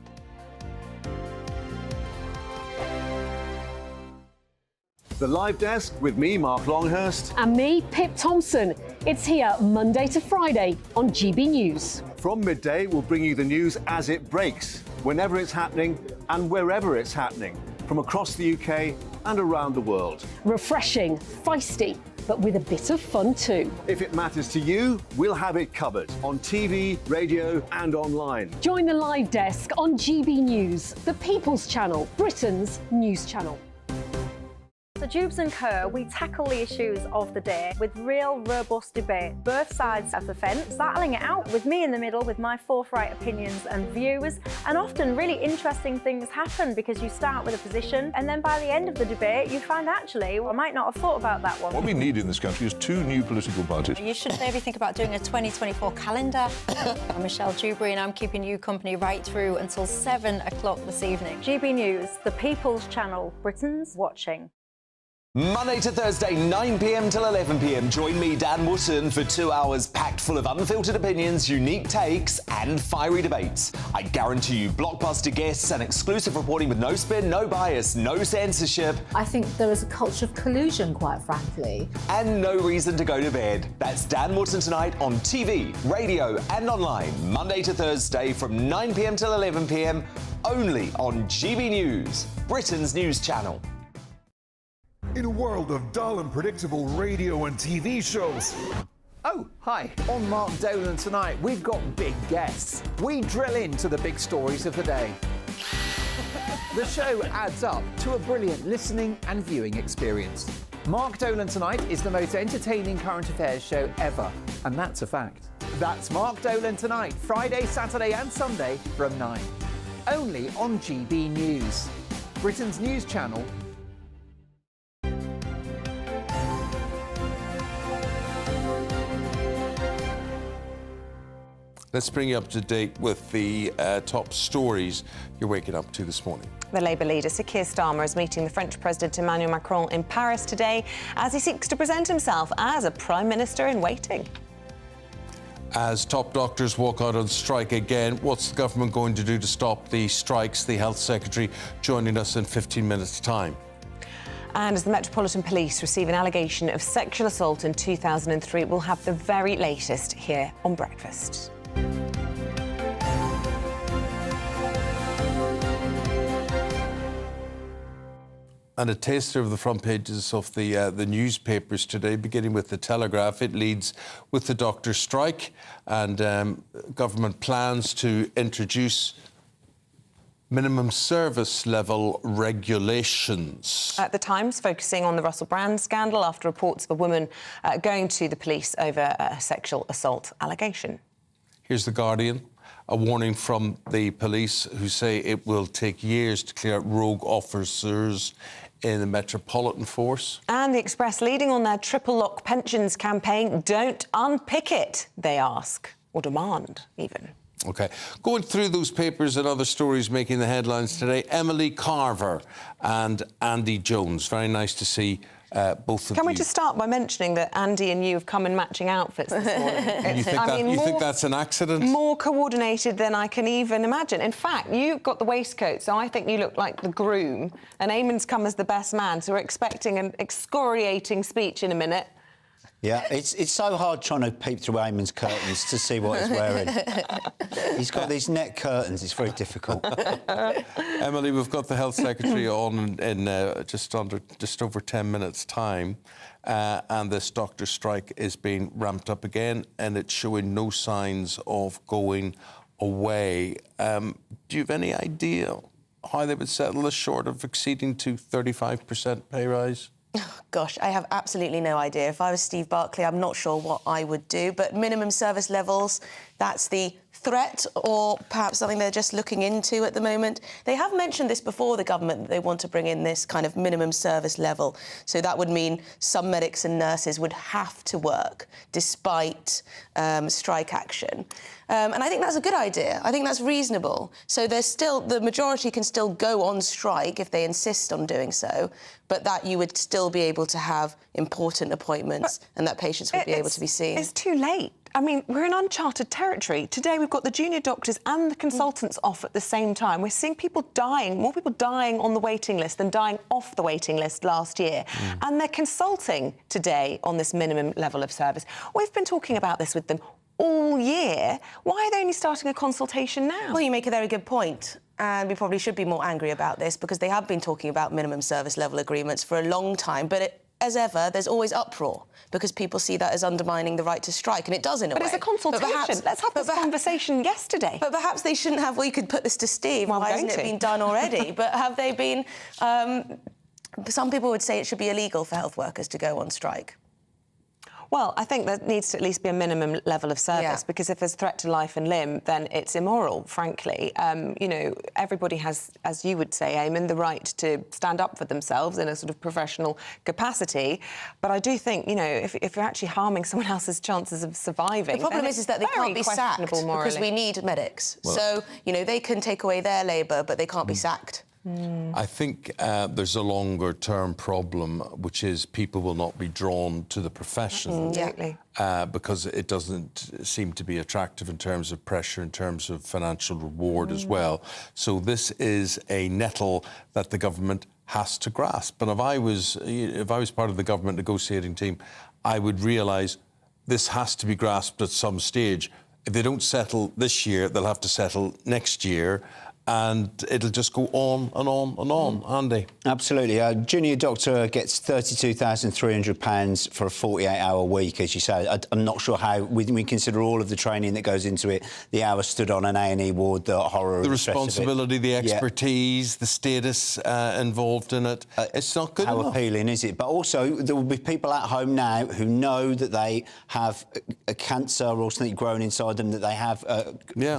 The Live Desk with me, Mark Longhurst. And me, Pip Thompson. It's here Monday to Friday on GB News. From midday, we'll bring you the news as it breaks, whenever it's happening and wherever it's happening, from across the UK and around the world. Refreshing, feisty, but with a bit of fun too. If it matters to you, we'll have it covered on TV, radio and online. Join the Live Desk on GB News, the People's Channel, Britain's news channel. So Jubes and Kerr, we tackle the issues of the day with real robust debate, both sides of the fence, battling it out with me in the middle with my forthright opinions and views, and often really interesting things happen because you start with a position and then by the end of the debate you find actually, well, I might not have thought about that one. What we need in this country is 2 new political parties. You should maybe think about doing a 2024 calendar. I'm Michelle Dewberry and I'm keeping you company right through until 7 o'clock this evening. GB News, the People's Channel, Britain's watching. Monday to Thursday, 9 p.m. till 11 p.m. Join me, Dan Wootton, for 2 hours packed full of unfiltered opinions, unique takes and fiery debates. I guarantee you blockbuster guests and exclusive reporting with no spin, no bias, no censorship. I think there is a culture of collusion, quite frankly. And no reason to go to bed. That's Dan Wootton tonight on TV, radio and online. Monday to Thursday from 9 p.m. till 11 p.m. only on GB News, Britain's news channel. In a world of dull and predictable radio and TV shows. Oh, hi. On Mark Dolan tonight, we've got big guests. We drill into the big stories of the day. The show adds up to a brilliant listening and viewing experience. Mark Dolan Tonight is the most entertaining current affairs show ever, and that's a fact. That's Mark Dolan Tonight, Friday, Saturday and Sunday from 9. Only on GB News, Britain's news channel. Let's bring you up to date with the top stories you're waking up to this morning. The Labour leader, Sir Keir Starmer, is meeting the French President Emmanuel Macron in Paris today as he seeks to present himself as a Prime Minister in waiting. As top doctors walk out on strike again, what's the government going to do to stop the strikes? The Health Secretary joining us in 15 minutes' time. And as the Metropolitan Police receive an allegation of sexual assault in 2003, we'll have the very latest here on Breakfast. And a taster of the front pages of the newspapers today, beginning with the Telegraph. It leads with the doctor strike and government plans to introduce minimum service level regulations. At the Times, focusing on the Russell Brand scandal after reports of a woman going to the police over a sexual assault allegation. Here's the Guardian. A warning from the police who say it will take years to clear out rogue officers in the Metropolitan Force. And the Express leading on their triple lock pensions campaign. Don't unpick it, they ask, or demand even. OK. Going through those papers and other stories making the headlines today, Emily Carver and Andy Jones. Very nice to see both of you. Can we just start by mentioning that Andy and you have come in matching outfits this morning? You think that's an accident? More coordinated than I can even imagine. In fact, you got the waistcoat, so I think you look like the groom, and Eamonn's come as the best man, so we're expecting an excoriating speech in a minute. Yeah, it's so hard trying to peep through Eamonn's curtains to see what he's wearing. He's got these net curtains, it's very difficult. Emily, we've got the Health Secretary on in just over 10 minutes' time, and this doctor strike is being ramped up again, and it's showing no signs of going away. Do you have any idea how they would settle this short of exceeding to 35% pay rise? Oh, gosh, I have absolutely no idea. If I was Steve Barclay, I'm not sure what I would do. But minimum service levels, that's the threat or perhaps something they're just looking into at the moment. They have mentioned this before, the government, that they want to bring in this kind of minimum service level. So that would mean some medics and nurses would have to work despite strike action. And I think that's a good idea. I think that's reasonable. So there's still, the majority can still go on strike if they insist on doing so, but that you would still be able to have important appointments and that patients would be able to be seen. It's too late. I mean, we're in uncharted territory. Today we've got the junior doctors and the consultants off at the same time. We're seeing people dying, more people dying on the waiting list than dying off the waiting list last year. And they're consulting today on this minimum level of service. We've been talking about this with them all year. Why are they only starting a consultation now? Well, you make a very good point. And we probably should be more angry about this because they have been talking about minimum service level agreements for a long time. But as ever, there's always uproar because people see that as undermining the right to strike, and it does in a way. But it's a consultation. Let's have this conversation yesterday. But perhaps they shouldn't have... Well, you could put this to Steve. Why hasn't it been done already? But have they been... some people would say it should be illegal for health workers to go on strike. Well, I think there needs to at least be a minimum level of service because if there's threat to life and limb, then it's immoral, frankly. You know, everybody has, as you would say, Eamonn, the right to stand up for themselves in a sort of professional capacity. But I do think, you know, if you're actually harming someone else's chances of surviving... The problem is that they can't be sacked because we need medics. Well, so, you know, they can take away their labour, but they can't be sacked. I think there's a longer-term problem, which is people will not be drawn to the profession because it doesn't seem to be attractive in terms of pressure, in terms of financial reward as well. So this is a nettle that the government has to grasp. And if I was part of the government negotiating team, I would realise this has to be grasped at some stage. If they don't settle this year, they'll have to settle next year. And it'll just go on and on and on. Andy? Absolutely. A junior doctor gets £32,300 for a 48-hour week, as you say. I'm not sure how, when we consider all of the training that goes into it, the hours stood on an A&E ward, the horror the of the stress responsibility, of it. the expertise, the status involved in it. It's not good How enough. appealing is it? But also, there will be people at home now who know that they have a cancer or something growing inside them, that they have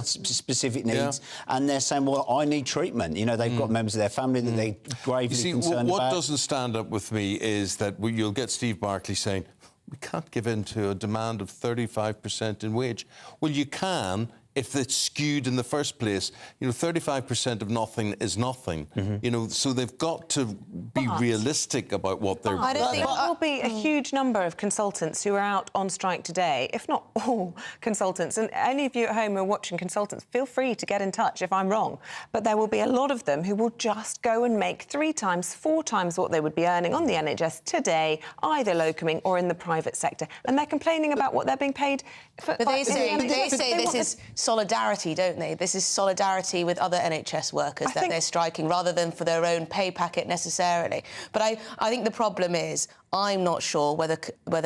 specific needs, and they're saying, well, I need treatment. You know, they've got members of their family that they're gravely concerned what about. doesn't stand up with me is that you'll get Steve Barclay saying, we can't give in to a demand of 35% in wage. Well, you can if it's skewed in the first place. You know, 35% of nothing is nothing. You know, so they've got to be realistic about what they're... I don't think there will be a huge number of consultants who are out on strike today, if not all consultants. And any of you at home who are watching consultants, feel free to get in touch if I'm wrong. But there will be a lot of them who will just go and make 3 times, 4 times what they would be earning on the NHS today, either locuming or in the private sector. And they're complaining about what they're being paid for. But they say this is solidarity, don't they? This is solidarity with other NHS workers that they're striking rather than for their own pay packet necessarily. But I think the problem is I'm not sure whether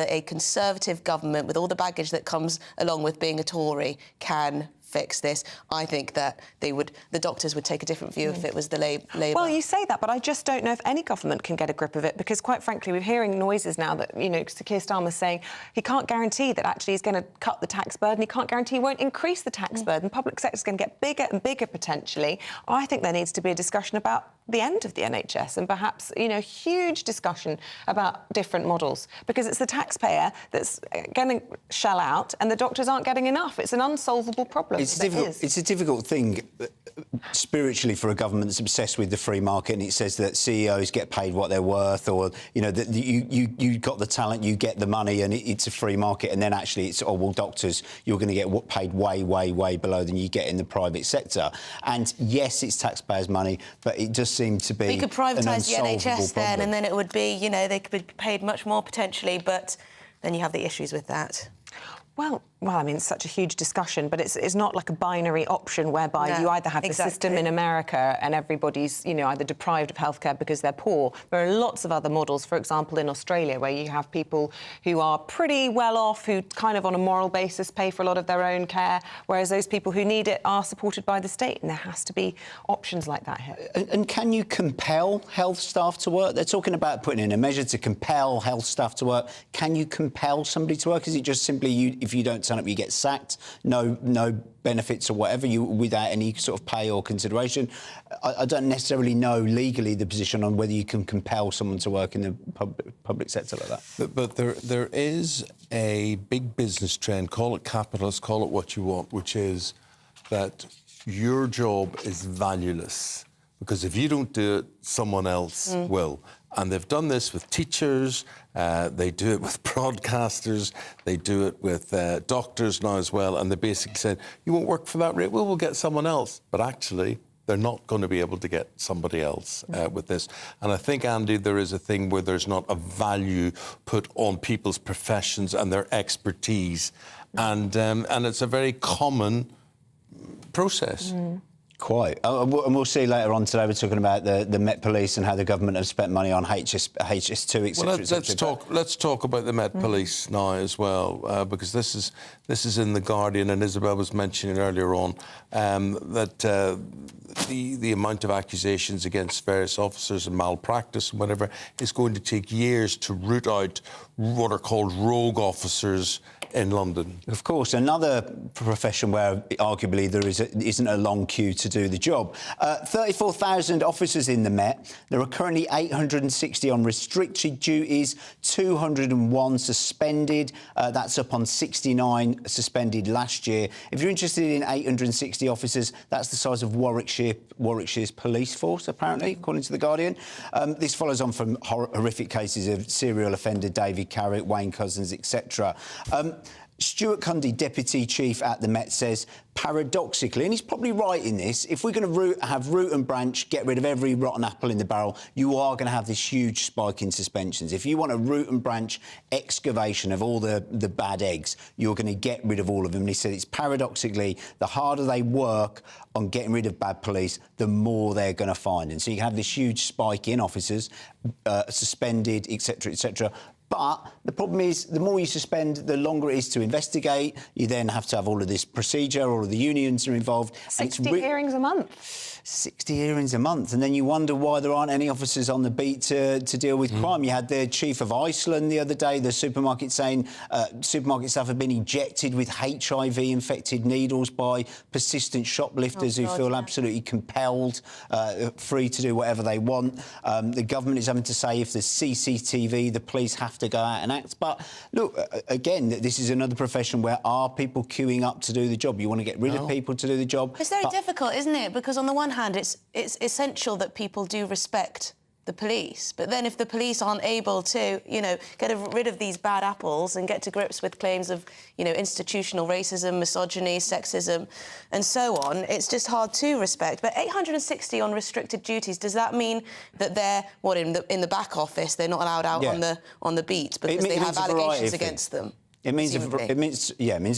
a Conservative government, with all the baggage that comes along with being a Tory, can fix this. I think that the doctors would take a different view if it was the Labour. Well, you say that, but I just don't know if any government can get a grip of it because, quite frankly, we're hearing noises now that, you know, Keir Starmer's saying he can't guarantee that actually he's going to cut the tax burden. He can't guarantee he won't increase the tax burden. Public sector's going to get bigger and bigger, potentially. I think there needs to be a discussion about the end of the NHS and perhaps, you know, huge discussion about different models because it's the taxpayer that's going to shell out and the doctors aren't getting enough. It's an unsolvable problem. It's a difficult thing spiritually for a government that's obsessed with the free market and it says that CEOs get paid what they're worth, or, you know, that you got the talent, you get the money and it's a free market, and then actually it's, oh, well, doctors, you're going to get paid way, way, way below than you get in the private sector. And yes, it's taxpayers' money, but it just seems to be you could privatise the NHS problem. then, and then it would be, you know, they could be paid much more potentially, but then you have the issues with that. Well, I mean, it's such a huge discussion, but it's not like a binary option whereby you either have the system in America and everybody's, you know, either deprived of healthcare because they're poor. There are lots of other models, for example, in Australia, where you have people who are pretty well off, who kind of on a moral basis pay for a lot of their own care, whereas those people who need it are supported by the state, and there has to be options like that here. And can you compel health staff to work? They're talking about putting in a measure to compel health staff to work. Can you compel somebody to work? Is it just simply if you don't turn up, you get sacked, no benefits or whatever, you without any sort of pay or consideration. I don't necessarily know legally the position on whether you can compel someone to work in the public sector like that. But there is a big business trend, call it capitalist, call it what you want, which is that your job is valueless. Because if you don't do it, someone else will. And they've done this with teachers, they do it with broadcasters, they do it with doctors now as well, and they basically said, you won't work for that rate, we'll get someone else. But actually, they're not going to be able to get somebody else with this. And I think, Andy, there is a thing where there's not a value put on people's professions and their expertise. And it's a very common process. Quite. And we'll see later on today, we're talking about the Met Police and how the government have spent money on HS2, etc. Well, let's talk about the Met Police now as well, because this is in The Guardian, and Isabel was mentioning earlier on that the amount of accusations against various officers and malpractice and whatever is going to take years to root out what are called rogue officers in London. Of course, another profession where arguably there isn't a long queue to do the job. 34,000 officers in the Met. There are currently 860 on restricted duties, 201 suspended. That's up on 69 suspended last year. If you're interested in 860 officers, that's the size of Warwickshire's police force, apparently, according to The Guardian. This follows on from horrific cases of serial offender David Carrick, Wayne Couzens, etc. Stuart Cundy, Deputy Chief at the Met, says, paradoxically, and he's probably right in this, if we're going to have root and branch, get rid of every rotten apple in the barrel, you are going to have this huge spike in suspensions. If you want a root and branch excavation of all the bad eggs, you're going to get rid of all of them. And he said it's paradoxically, the harder they work on getting rid of bad police, the more they're going to find. And so you can have this huge spike in officers, suspended, etc., etc. But the problem is, the more you suspend, the longer it is to investigate. You then have to have all of this procedure, all of the unions are involved. 60 hearings a month. 60 hearings a month, and then you wonder why there aren't any officers on the beat to deal with crime. You had the chief of Iceland the other day, the supermarket, saying supermarket staff have been injected with HIV-infected needles by persistent shoplifters who feel absolutely compelled, free to do whatever they want. The government is having to say if there's CCTV, the police have to go out and act. But look, again, this is another profession where are people queuing up to do the job? You want to get rid of people to do the job. It's very difficult, isn't it? Because on the one hand, it's essential that people do respect the police, but then if the police aren't able to, get rid of these bad apples and get to grips with claims of, institutional racism, misogyny, sexism, and so on, it's just hard to respect. But 860 on restricted duties, does that mean that they're in the back office? They're not allowed out on the beat because they have allegations against them? It means a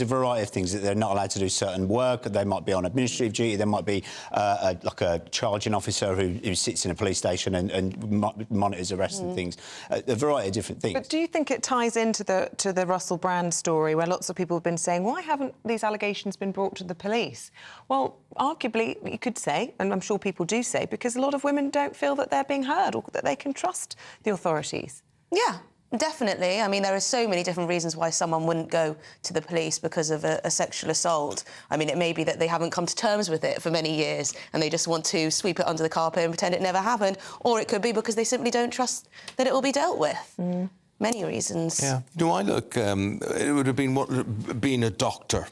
variety of things, that they're not allowed to do certain work. They might be on administrative duty. There might be like a charging officer who sits in a police station and monitors arrests and things. A variety of different things. But do you think it ties into the Russell Brand story, where lots of people have been saying, why haven't these allegations been brought to the police? Well, arguably, you could say, and I'm sure people do say, because a lot of women don't feel that they're being heard or that they can trust the authorities. Yeah. Definitely. I mean, there are so many different reasons why someone wouldn't go to the police because of a sexual assault. I mean, it may be that they haven't come to terms with it for many years and they just want to sweep it under the carpet and pretend it never happened. Or it could be because they simply don't trust that it will be dealt with. Many reasons. Yeah. I look, it would have been being a doctor,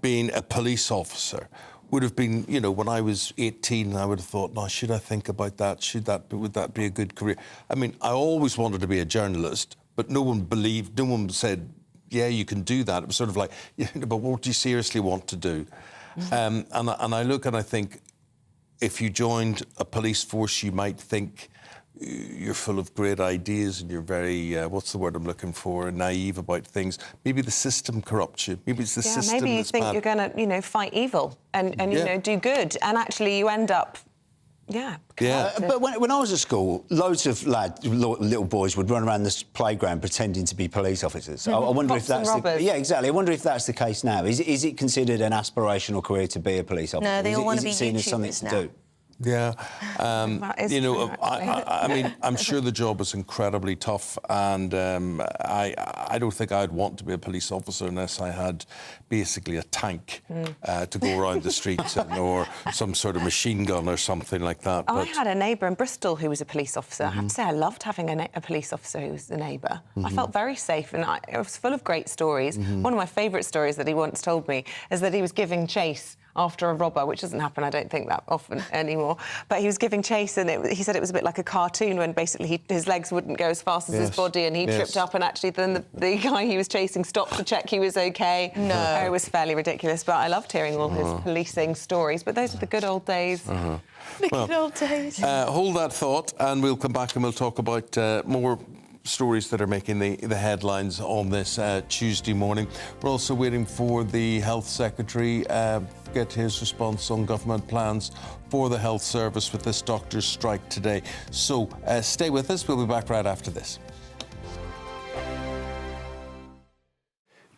being a police officer, would have been, when I was 18, I would have thought, now, should I think about that? Would that be a good career? I mean, I always wanted to be a journalist, but no one said, yeah, you can do that. It was sort of like, but what do you seriously want to do? And I look and I think, if you joined a police force, you might think you're full of great ideas and you're very, what's the word I'm looking for, naive about things. Maybe the system corrupts you. Maybe it's the system maybe you that's think bad. you're going to, fight evil and do good, and actually you end up, but when I was at school, loads of little boys would run around this playground pretending to be police officers. I wonder if that's exactly. I wonder if that's the case now. Is it considered an aspirational career to be a police officer? No, they all want to be seen as something YouTubers to now. do? Yeah, That is you know, true, actually. I mean, I'm sure the job is incredibly tough, and I don't think I'd want to be a police officer unless I had basically a tank to go around the streets in, or some sort of machine gun or something like that. I had a neighbour in Bristol who was a police officer. I have to say, I loved having a police officer who was a neighbour. I felt very safe, and it was full of great stories. One of my favourite stories that he once told me is that he was giving chase after a robber, which doesn't happen, I don't think, that often anymore. But he was giving chase, and he said it was a bit like a cartoon when basically his legs wouldn't go as fast as his body, and he tripped up, and actually then the guy he was chasing stopped to check he was OK. No. It was fairly ridiculous, but I loved hearing all his policing stories. But those are the good old days. The good old days. Hold that thought, and we'll come back and we'll talk about more stories that are making the headlines on this Tuesday morning. We're also waiting for the Health Secretary get his response on government plans for the health service with this doctor's strike today. So stay with us. We'll be back right after this.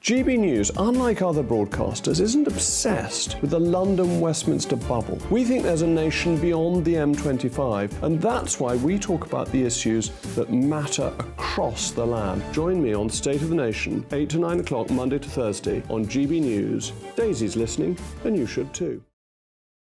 GB News, unlike other broadcasters, isn't obsessed with the London-Westminster bubble. We think there's a nation beyond the M25, and that's why we talk about the issues that matter across the land. Join me on State of the Nation, 8 to 9 o'clock, Monday to Thursday, on GB News. Daisy's listening, and you should too.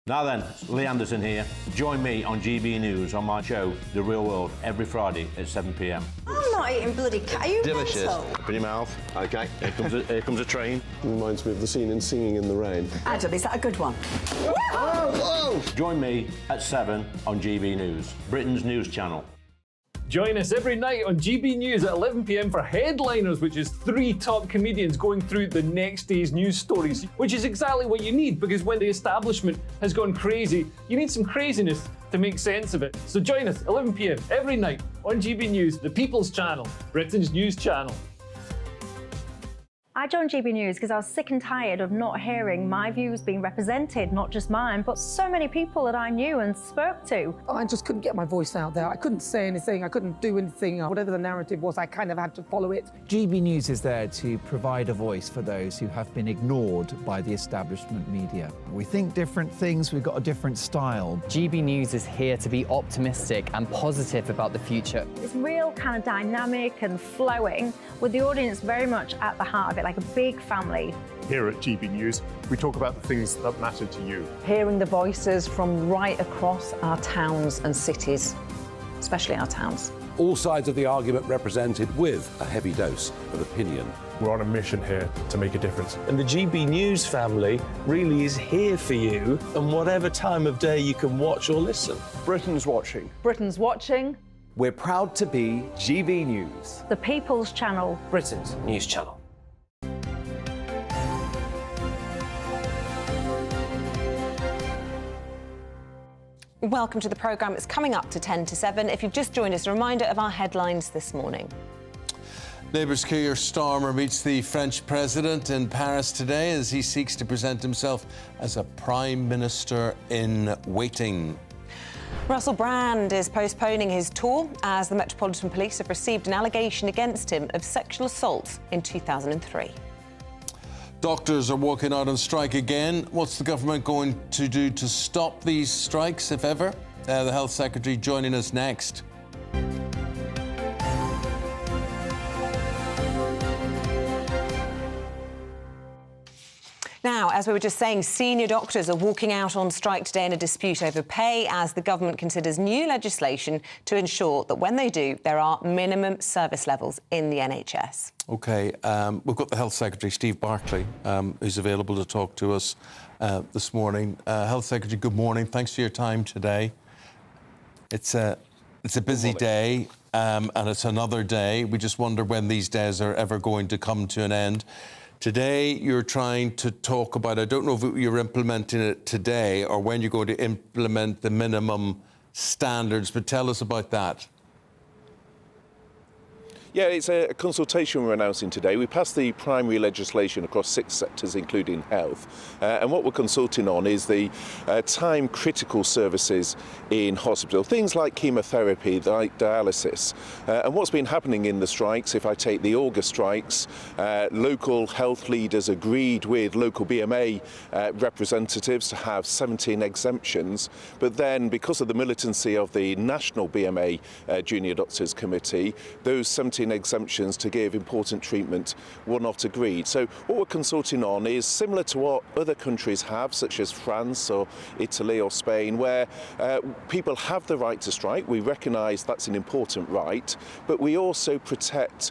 Now then, Lee Anderson here. Join me on GB News on my show, The Real World, every Friday at 7 p.m. I'm not eating bloody cat. Are you Delicious. mental? Open your mouth. OK, here comes a train. Reminds me of the scene in Singing in the Rain. Adam, is that a good one? Whoa! Join me at 7 on GB News, Britain's news channel. Join us every night on GB News at 11 p.m. for Headliners, which is 3 top comedians going through the next day's news stories, which is exactly what you need, because when the establishment has gone crazy, you need some craziness to make sense of it. So join us 11 p.m. every night on GB News, the People's Channel, Britain's news channel. I joined GB News because I was sick and tired of not hearing my views being represented, not just mine, but so many people that I knew and spoke to. I just couldn't get my voice out there. I couldn't say anything. I couldn't do anything. Whatever the narrative was, I kind of had to follow it. GB News is there to provide a voice for those who have been ignored by the establishment media. We think different things, we've got a different style. GB News is here to be optimistic and positive about the future. It's real kind of dynamic and flowing, with the audience very much at the heart of it, like a big family. Here at GB News, we talk about the things that matter to you. Hearing the voices from right across our towns and cities, especially our towns. All sides of the argument represented with a heavy dose of opinion. We're on a mission here to make a difference. And the GB News family really is here for you, and whatever time of day you can watch or listen. Britain's watching. Britain's watching. We're proud to be GB News, The People's Channel, Britain's news channel. Welcome to the programme. It's coming up to 10 to 7. If you've just joined us, a reminder of our headlines this morning. Labour's Keir Starmer meets the French president in Paris today as he seeks to present himself as a prime minister in waiting. Russell Brand is postponing his tour as the Metropolitan Police have received an allegation against him of sexual assault in 2003. Doctors are walking out on strike again. What's the government going to do to stop these strikes, if ever? The Health Secretary joining us next. Now, as we were just saying, senior doctors are walking out on strike today in a dispute over pay as the government considers new legislation to ensure that when they do, there are minimum service levels in the NHS. OK, we've got the Health Secretary, Steve Barclay, who's available to talk to us this morning. Health Secretary, good morning. Thanks for your time today. It's a busy day, and it's another day. We just wonder when these days are ever going to come to an end. Today, you're trying to talk about, I don't know if you're implementing it today or when you're going to implement the minimum standards, but tell us about that. Yeah, it's a consultation we're announcing today. We passed the primary legislation across 6 sectors, including health. And what we're consulting on is the time-critical services in hospital, things like chemotherapy, like dialysis. And what's been happening in the strikes, if I take the August strikes, local health leaders agreed with local BMA representatives to have 17 exemptions. But then, because of the militancy of the National BMA Junior Doctors Committee, those 17 exemptions to give important treatment were not agreed. So what we're consulting on is similar to what other countries have, such as France or Italy or Spain, where people have the right to strike. We recognise that's an important right, but we also protect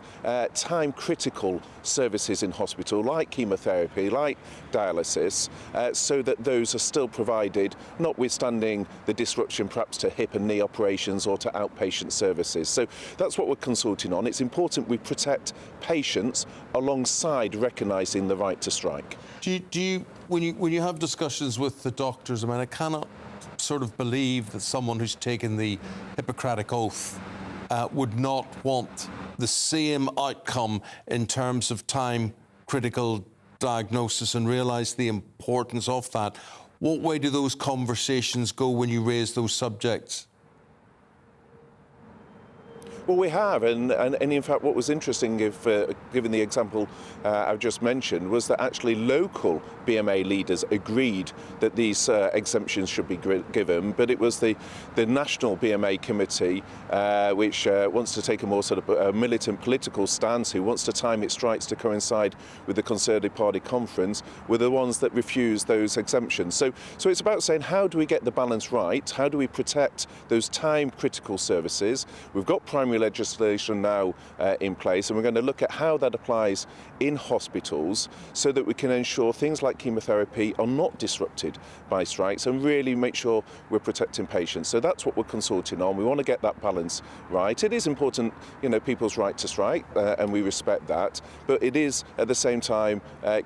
time-critical services in hospital, like chemotherapy, like dialysis, so that those are still provided, notwithstanding the disruption perhaps to hip and knee operations or to outpatient services. So that's what we're consulting on. It's important we protect patients alongside recognising the right to strike. Do you when you have discussions with the doctors, I mean, I cannot sort of believe that someone who's taken the Hippocratic Oath would not want the same outcome in terms of time-critical diagnosis and realise the importance of that. What way do those conversations go when you raise those subjects? Well, we have, and in fact what was interesting, if given the example I've just mentioned, was that actually local BMA leaders agreed that these exemptions should be given, but it was the National BMA Committee, which wants to take a more sort of militant political stance, who wants to time its strikes to coincide with the Conservative Party conference, were the ones that refused those exemptions. So it's about saying, how do we get the balance right? How do we protect those time-critical services? We've got primary legislation now in place, and we're going to look at how that applies in hospitals so that we can ensure things like chemotherapy are not disrupted by strikes and really make sure we're protecting patients. So that's what we're consulting on. We want to get that balance right. It is important, you know, people's right to strike, and we respect that, but it is at the same time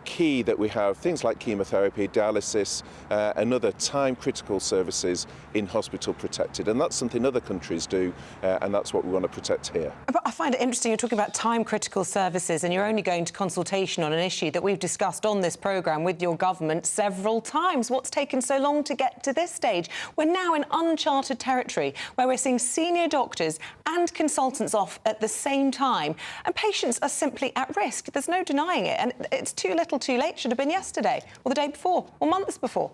key that we have things like chemotherapy, dialysis, and other time-critical services in hospital protected, and that's something other countries do, and that's what we want to protect here. But I find it interesting, you're talking about time-critical services and you're only going to consultation on an issue that we've discussed on this programme with your government several times. What's taken so long to get to this stage? We're now in uncharted territory where we're seeing senior doctors and consultants off at the same time, and patients are simply at risk. There's no denying it, and it's too little too late. Should have been yesterday or the day before or months before.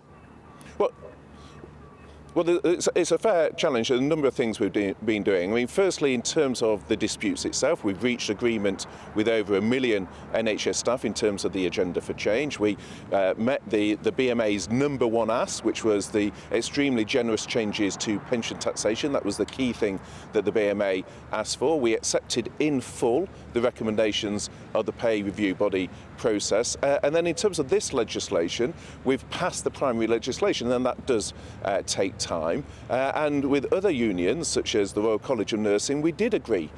Well, it's a fair challenge. A number of things we've been doing. I mean, firstly, in terms of the disputes itself, we've reached agreement with over 1 million NHS staff in terms of the agenda for change. We met the BMA's #1 ask, which was the extremely generous changes to pension taxation. That was the key thing that the BMA asked for. We accepted in full the recommendations of the pay review body process. And then in terms of this legislation, we've passed the primary legislation, and that does take time. And with other unions, such as the Royal College of Nursing, we did agree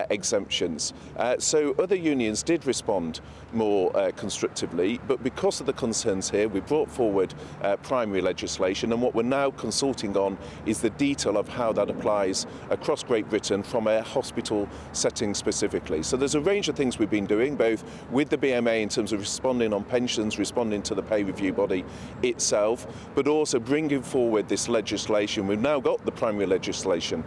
exemptions. So other unions did respond more constructively, but because of the concerns here, we brought forward primary legislation, and what we're now consulting on is the detail of how that applies across Great Britain from a hospital setting specifically. So there's a range of things we've been doing, both with the BMA in terms of responding on pensions, responding to the pay review body itself, but also bringing forward this legislation. We've now got the primary legislation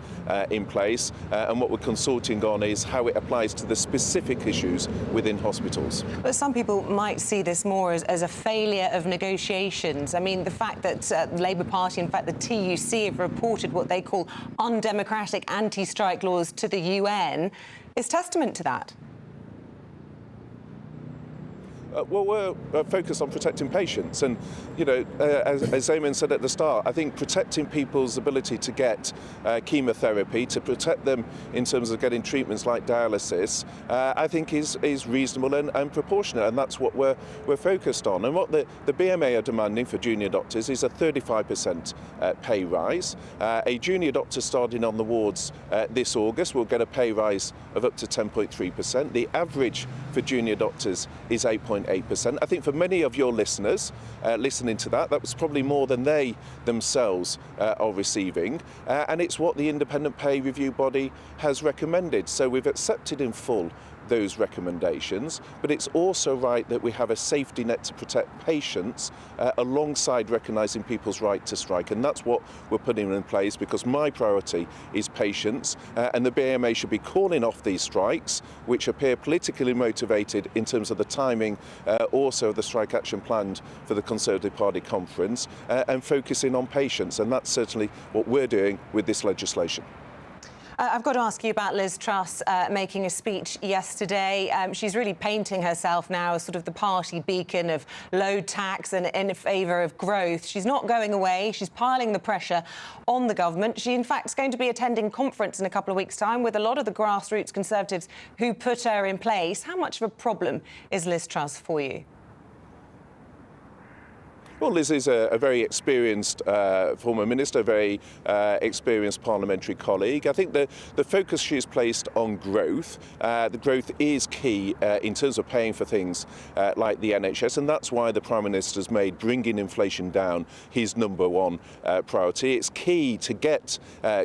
in place, and what we're consulting on is how it applies to the specific issues within hospitals. But some people might see this more as a failure of negotiations. I mean, the fact that the Labour Party, in fact the TUC, have reported what they call undemocratic anti-strike laws to the UN is testament to that. Well, we're focused on protecting patients, and you know, as Eamonn said at the start, I think protecting people's ability to get chemotherapy, to protect them in terms of getting treatments like dialysis, I think is reasonable and proportionate, and that's what we're focused on. And what the BMA are demanding for junior doctors is a 35% pay rise. A junior doctor starting on the wards this August will get a pay rise of up to 10.3%. The average for junior doctors is 8.8%. 0.8%. I think for many of your listeners listening to that was probably more than they themselves are receiving. And it's what the independent pay review body has recommended. So we've accepted in full those recommendations, but it's also right that we have a safety net to protect patients alongside recognising people's right to strike, and that's what we're putting in place, because my priority is patients, and the BMA should be calling off these strikes, which appear politically motivated in terms of the timing, also the strike action planned for the Conservative Party conference, and focusing on patients, and that's certainly what we're doing with this legislation. I've got to ask you about Liz Truss making a speech yesterday. She's really painting herself now as sort of the party beacon of low tax and in favour of growth. She's not going away. She's piling the pressure on the government. She, in fact, is going to be attending conference in a couple of weeks' time with a lot of the grassroots Conservatives who put her in place. How much of a problem is Liz Truss for you? Well, Liz is a very experienced former minister, a very experienced parliamentary colleague. I think the focus she has placed on growth, the growth is key in terms of paying for things like the NHS, and that's why the Prime Minister's made bringing inflation down his #1 priority. It's key to get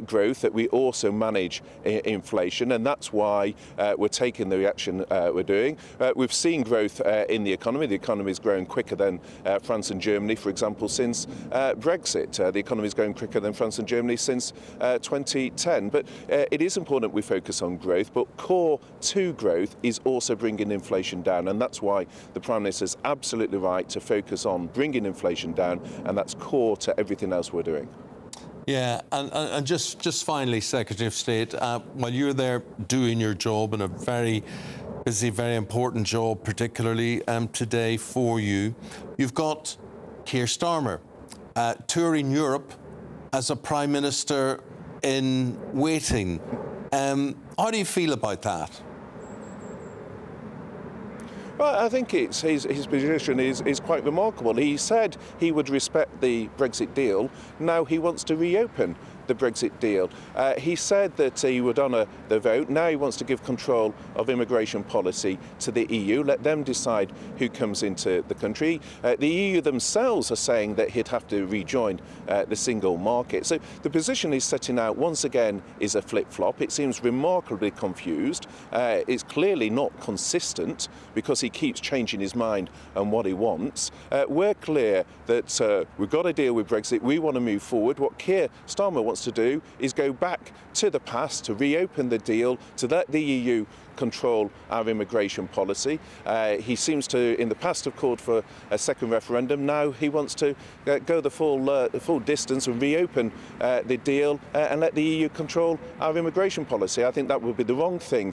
growth that we also manage inflation, and that's why we're taking the action we're doing. We've seen growth in the economy. The economy is growing quicker than France and Germany, for example, since Brexit. The economy is growing quicker than France and Germany since 2010. But it is important we focus on growth, but core to growth is also bringing inflation down, and that's why the Prime Minister is absolutely right to focus on bringing inflation down, and that's core to everything else we're doing. Yeah, and just finally, Secretary of State, while you're there doing your job, and a very busy, very important job, particularly today for you, you've got Keir Starmer touring Europe as a Prime Minister in waiting. How do you feel about that? Well, I think his position is quite remarkable. He said he would respect the Brexit deal. Now he wants to reopen the Brexit deal. He said that he would honour the vote. Now he wants to give control of immigration policy to the EU, let them decide who comes into the country. The EU themselves are saying that he'd have to rejoin the single market. So the position he's setting out once again is a flip-flop. It seems remarkably confused. It's clearly not consistent because he keeps changing his mind on what he wants. We're clear that we've got to deal with Brexit. We want to move forward. What Keir Starmer wants to do is go back to the past, to reopen the deal, to let the EU control our immigration policy. He seems to, in the past, have called for a second referendum. Now he wants to go the full distance and reopen the deal and let the EU control our immigration policy. I think that would be the wrong thing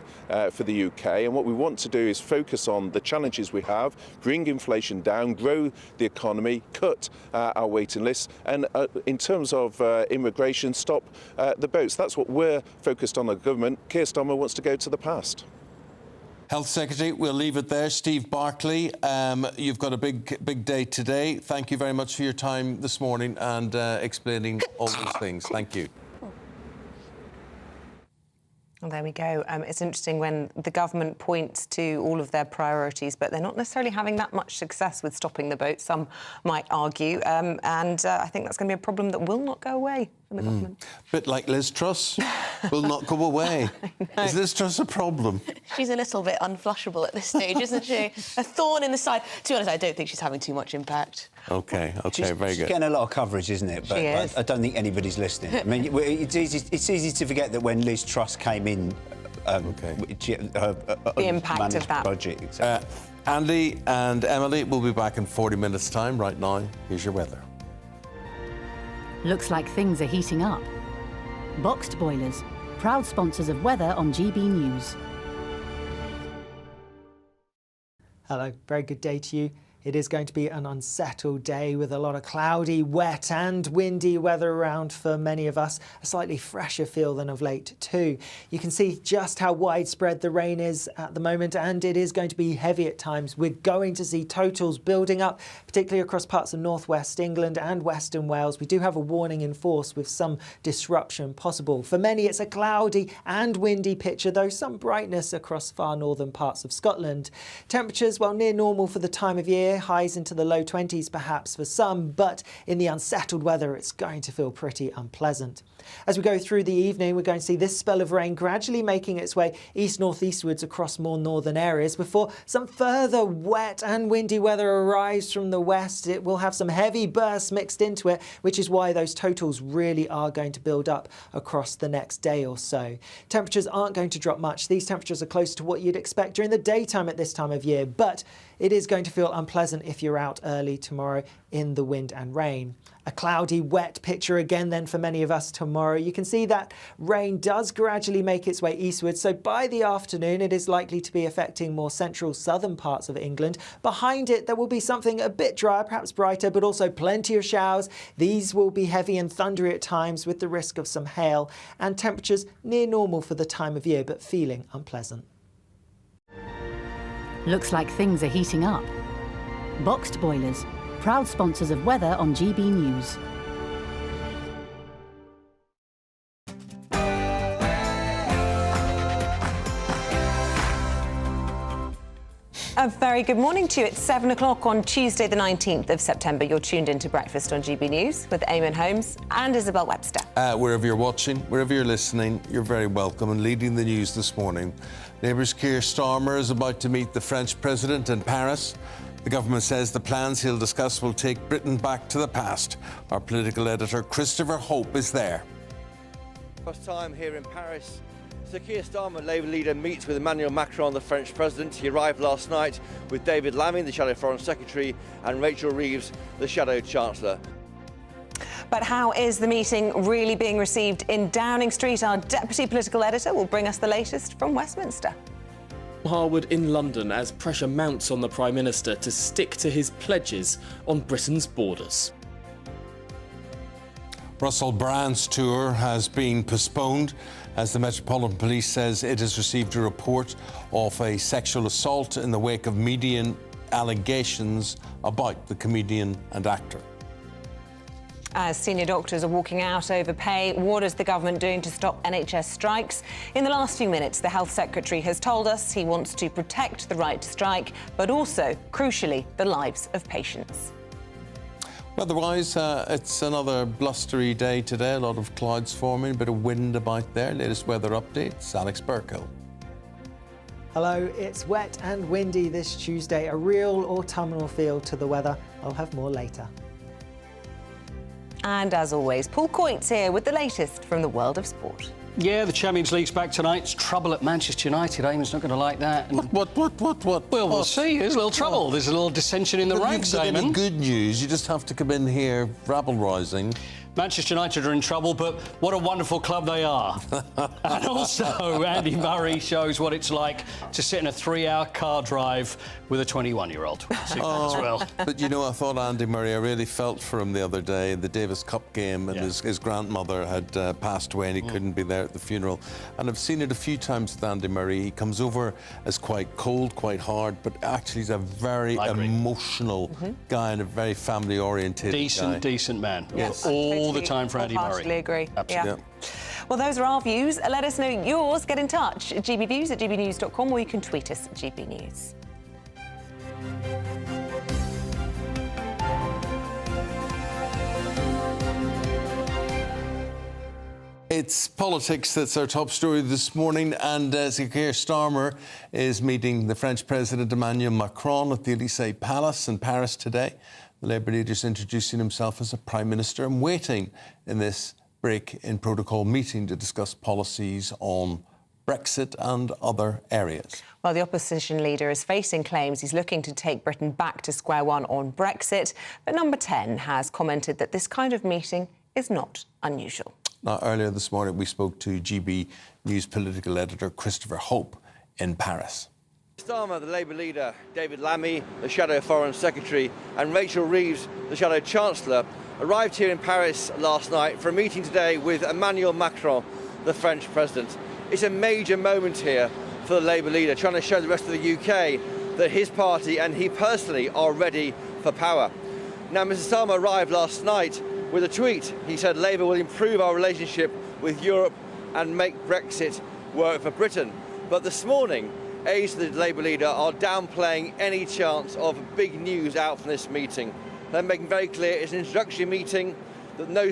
for the UK. And what we want to do is focus on the challenges we have, bring inflation down, grow the economy, cut our waiting lists, and in terms of immigration, stop the boats. That's what we're focused on, the government. Keir Starmer wants to go to the past. Health Secretary, we'll leave it there. Steve Barclay, you've got a big day today. Thank you very much for your time this morning and explaining all these things. Thank you. Well, there we go. It's interesting when the government points to all of their priorities, but they're not necessarily having that much success with stopping the boat, some might argue. And I think that's going to be a problem that will not go away from the government. Bit like Liz Truss, will not go away. Is Liz Truss a problem? She's a little bit unflushable at this stage, isn't she? A thorn in the side. To be honest, I don't think she's having too much impact. OK, very good. She's getting a lot of coverage, isn't it? But I don't think anybody's listening. I mean, it's easy to forget that when Liz Truss came in, the impact of that budget. Andy and Emily will be back in 40 minutes' time. Right now, here's your weather. Looks like things are heating up. Boxed boilers, proud sponsors of weather on GB News. Hello, very good day to you. It is going to be an unsettled day with a lot of cloudy, wet and windy weather around for many of us. A slightly fresher feel than of late too. You can see just how widespread the rain is at the moment, and it is going to be heavy at times. We're going to see totals building up, particularly across parts of northwest England and western Wales. We do have a warning in force with some disruption possible. For many, it's a cloudy and windy picture, though some brightness across far northern parts of Scotland. Temperatures, well, near normal for the time of year, highs into the low 20s perhaps for some, but in the unsettled weather, it's going to feel pretty unpleasant. As we go through the evening, we're going to see this spell of rain gradually making its way east-northeastwards across more northern areas before some further wet and windy weather arrives from the west. It will have some heavy bursts mixed into it, which is why those totals really are going to build up across the next day or so. Temperatures aren't going to drop much. These temperatures are close to what you'd expect during the daytime at this time of year, but it is going to feel unpleasant if you're out early tomorrow in the wind and rain. A cloudy, wet picture again then for many of us tomorrow. You can see that rain does gradually make its way eastward, so by the afternoon it is likely to be affecting more central southern parts of England. Behind it there will be something a bit drier, perhaps brighter, but also plenty of showers. These will be heavy and thundery at times with the risk of some hail, and temperatures near normal for the time of year but feeling unpleasant. Looks like things are heating up. Boxed boilers, proud sponsors of weather on GB News. A very good morning to you. It's 7 o'clock on Tuesday, the 19th of September. You're tuned into Breakfast on GB News with Eamonn, Holmes and Isabel Webster. Wherever you're watching, wherever you're listening, you're very welcome. And leading the news this morning, Labour's Keir Starmer is about to meet the French president in Paris. The government says the plans he'll discuss will take Britain back to the past. Our political editor, Christopher Hope, is there. First time here in Paris. Sir Keir Starmer, Labour leader, meets with Emmanuel Macron, the French president. He arrived last night with David Lammy, the Shadow Foreign Secretary, and Rachel Reeves, the Shadow Chancellor. But how is the meeting really being received in Downing Street? Our deputy political editor will bring us the latest from Westminster. Harwood in London as pressure mounts on the Prime Minister to stick to his pledges on Britain's borders. Russell Brand's tour has been postponed as the Metropolitan Police says it has received a report of a sexual assault in the wake of media allegations about the comedian and actor. As senior doctors are walking out over pay, what is the government doing to stop NHS strikes? In the last few minutes, the Health Secretary has told us he wants to protect the right to strike, but also, crucially, the lives of patients. Otherwise, it's another blustery day today. A lot of clouds forming, a bit of wind about there. Latest weather updates, Alex Burkill. Hello, it's wet and windy this Tuesday. A real autumnal feel to the weather. I'll have more later. And as always, Paul Coyte's here with the latest from the world of sport. Yeah, the Champions League's back tonight. It's trouble at Manchester United. Eamon's not going to like that. And What? well, we'll see. There's a little trouble. There's a little dissension in the ranks, Eamon. Good news. You just have to come in here rabble-rousing. Manchester United are in trouble, but what a wonderful club they are. And also, Andy Murray shows what it's like to sit in a 3-hour car drive with a 21-year-old. As well. But you know, I thought Andy Murray, I really felt for him the other day, the Davis Cup game, and his grandmother had passed away and he couldn't be there at the funeral. And I've seen it a few times with Andy Murray. He comes over as quite cold, quite hard, but actually he's a very emotional guy and a very family-oriented guy. Decent man. Yes. All the time for Andy Murray. Partially agree. Absolutely. Yeah. Well, those are our views. Let us know yours. Get in touch at gbviews@gbnews.com, or you can tweet us at GB News. It's politics that's our top story this morning, and Sir Keir Starmer is meeting the French President Emmanuel Macron at the Elysee Palace in Paris today. The Labour leader is introducing himself as a Prime Minister and waiting in this break in protocol meeting to discuss policies on Brexit and other areas. Well, the opposition leader is facing claims he's looking to take Britain back to square one on Brexit, but Number 10 has commented that this kind of meeting is not unusual. Now, earlier this morning, we spoke to GB News political editor Christopher Hope in Paris. Starmer, the Labour leader, David Lammy, the Shadow Foreign Secretary, and Rachel Reeves, the Shadow Chancellor, arrived here in Paris last night for a meeting today with Emmanuel Macron, the French president. It's a major moment here for the Labour leader, trying to show the rest of the UK that his party and he personally are ready for power. Now, Mr Starmer arrived last night with a tweet. He said Labour will improve our relationship with Europe and make Brexit work for Britain. But this morning, aides to the Labour leader are downplaying any chance of big news out from this meeting. They're making very clear it's an introductory meeting, that no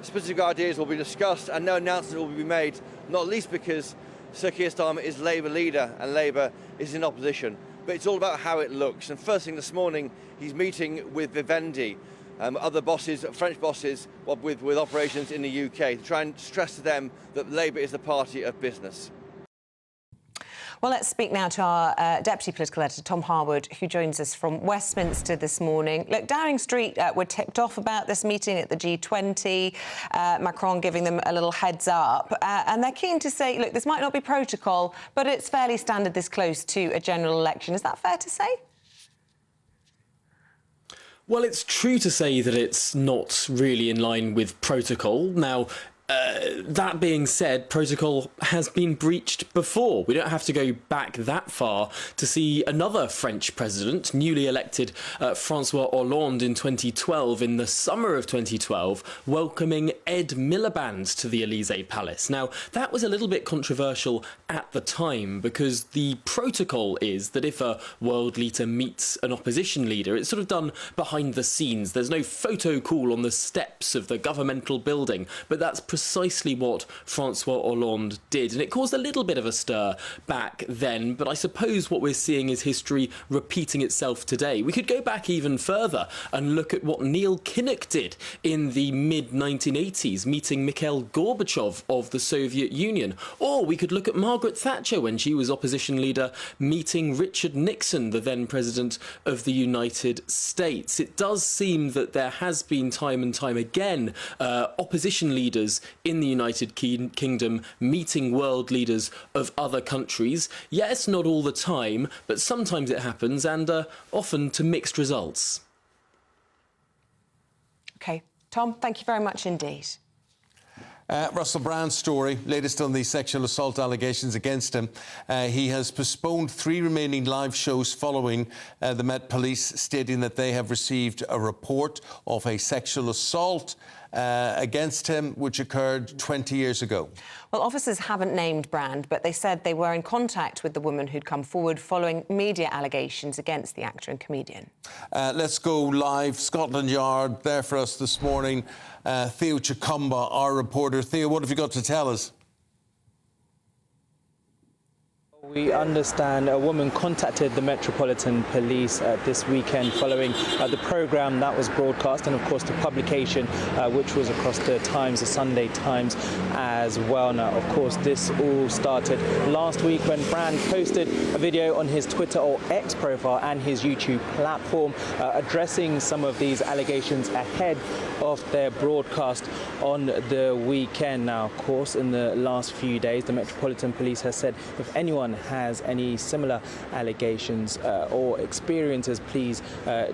specific ideas will be discussed and no announcement will be made, not least because Sir Keir Starmer is Labour leader and Labour is in opposition. But it's all about how it looks. And first thing this morning, he's meeting with Vivendi, other bosses, French bosses with operations in the UK, to try and stress to them that Labour is the party of business. Well, let's speak now to our Deputy Political Editor, Tom Harwood, who joins us from Westminster this morning. Look, Downing Street were tipped off about this meeting at the G20, Macron giving them a little heads up, and they're keen to say, look, this might not be protocol, but it's fairly standard this close to a general election. Is that fair to say? Well, it's true to say that it's not really in line with protocol. Now, that being said, protocol has been breached before. We don't have to go back that far to see another French president, newly elected Francois Hollande in 2012, in the summer of 2012, welcoming Ed Miliband to the Elysee Palace. Now, that was a little bit controversial at the time because the protocol is that if a world leader meets an opposition leader, it's sort of done behind the scenes. There's no photo call on the steps of the governmental building, but that's precisely what Francois Hollande did, and it caused a little bit of a stir back then, but I suppose what we're seeing is history repeating itself today. We could go back even further and look at what Neil Kinnock did in the mid-1980s, meeting Mikhail Gorbachev of the Soviet Union, or we could look at Margaret Thatcher when she was opposition leader, meeting Richard Nixon, the then president of the United States. It does seem that there has been time and time again opposition leaders in the United Kingdom meeting world leaders of other countries. Yes, not all the time, but sometimes it happens, and often to mixed results. OK. Tom, thank you very much indeed. Russell Brand's story, latest on the sexual assault allegations against him. He has postponed 3 remaining live shows following the Met Police stating that they have received a report of a sexual assault against him, which occurred 20 years ago. Well, officers haven't named Brand, but they said they were in contact with the woman who'd come forward following media allegations against the actor and comedian. Let's go live. Scotland Yard there for us this morning. Theo Chikumba, our reporter. Theo, what have you got to tell us? We understand a woman contacted the Metropolitan Police this weekend following the programme that was broadcast and, of course, the publication which was across the Times, the Sunday Times as well. Now, of course, this all started last week when Brand posted a video on his Twitter or X profile and his YouTube platform addressing some of these allegations ahead of their broadcast on the weekend. Now, of course, in the last few days, the Metropolitan Police has said if anyone has any similar allegations or experiences, please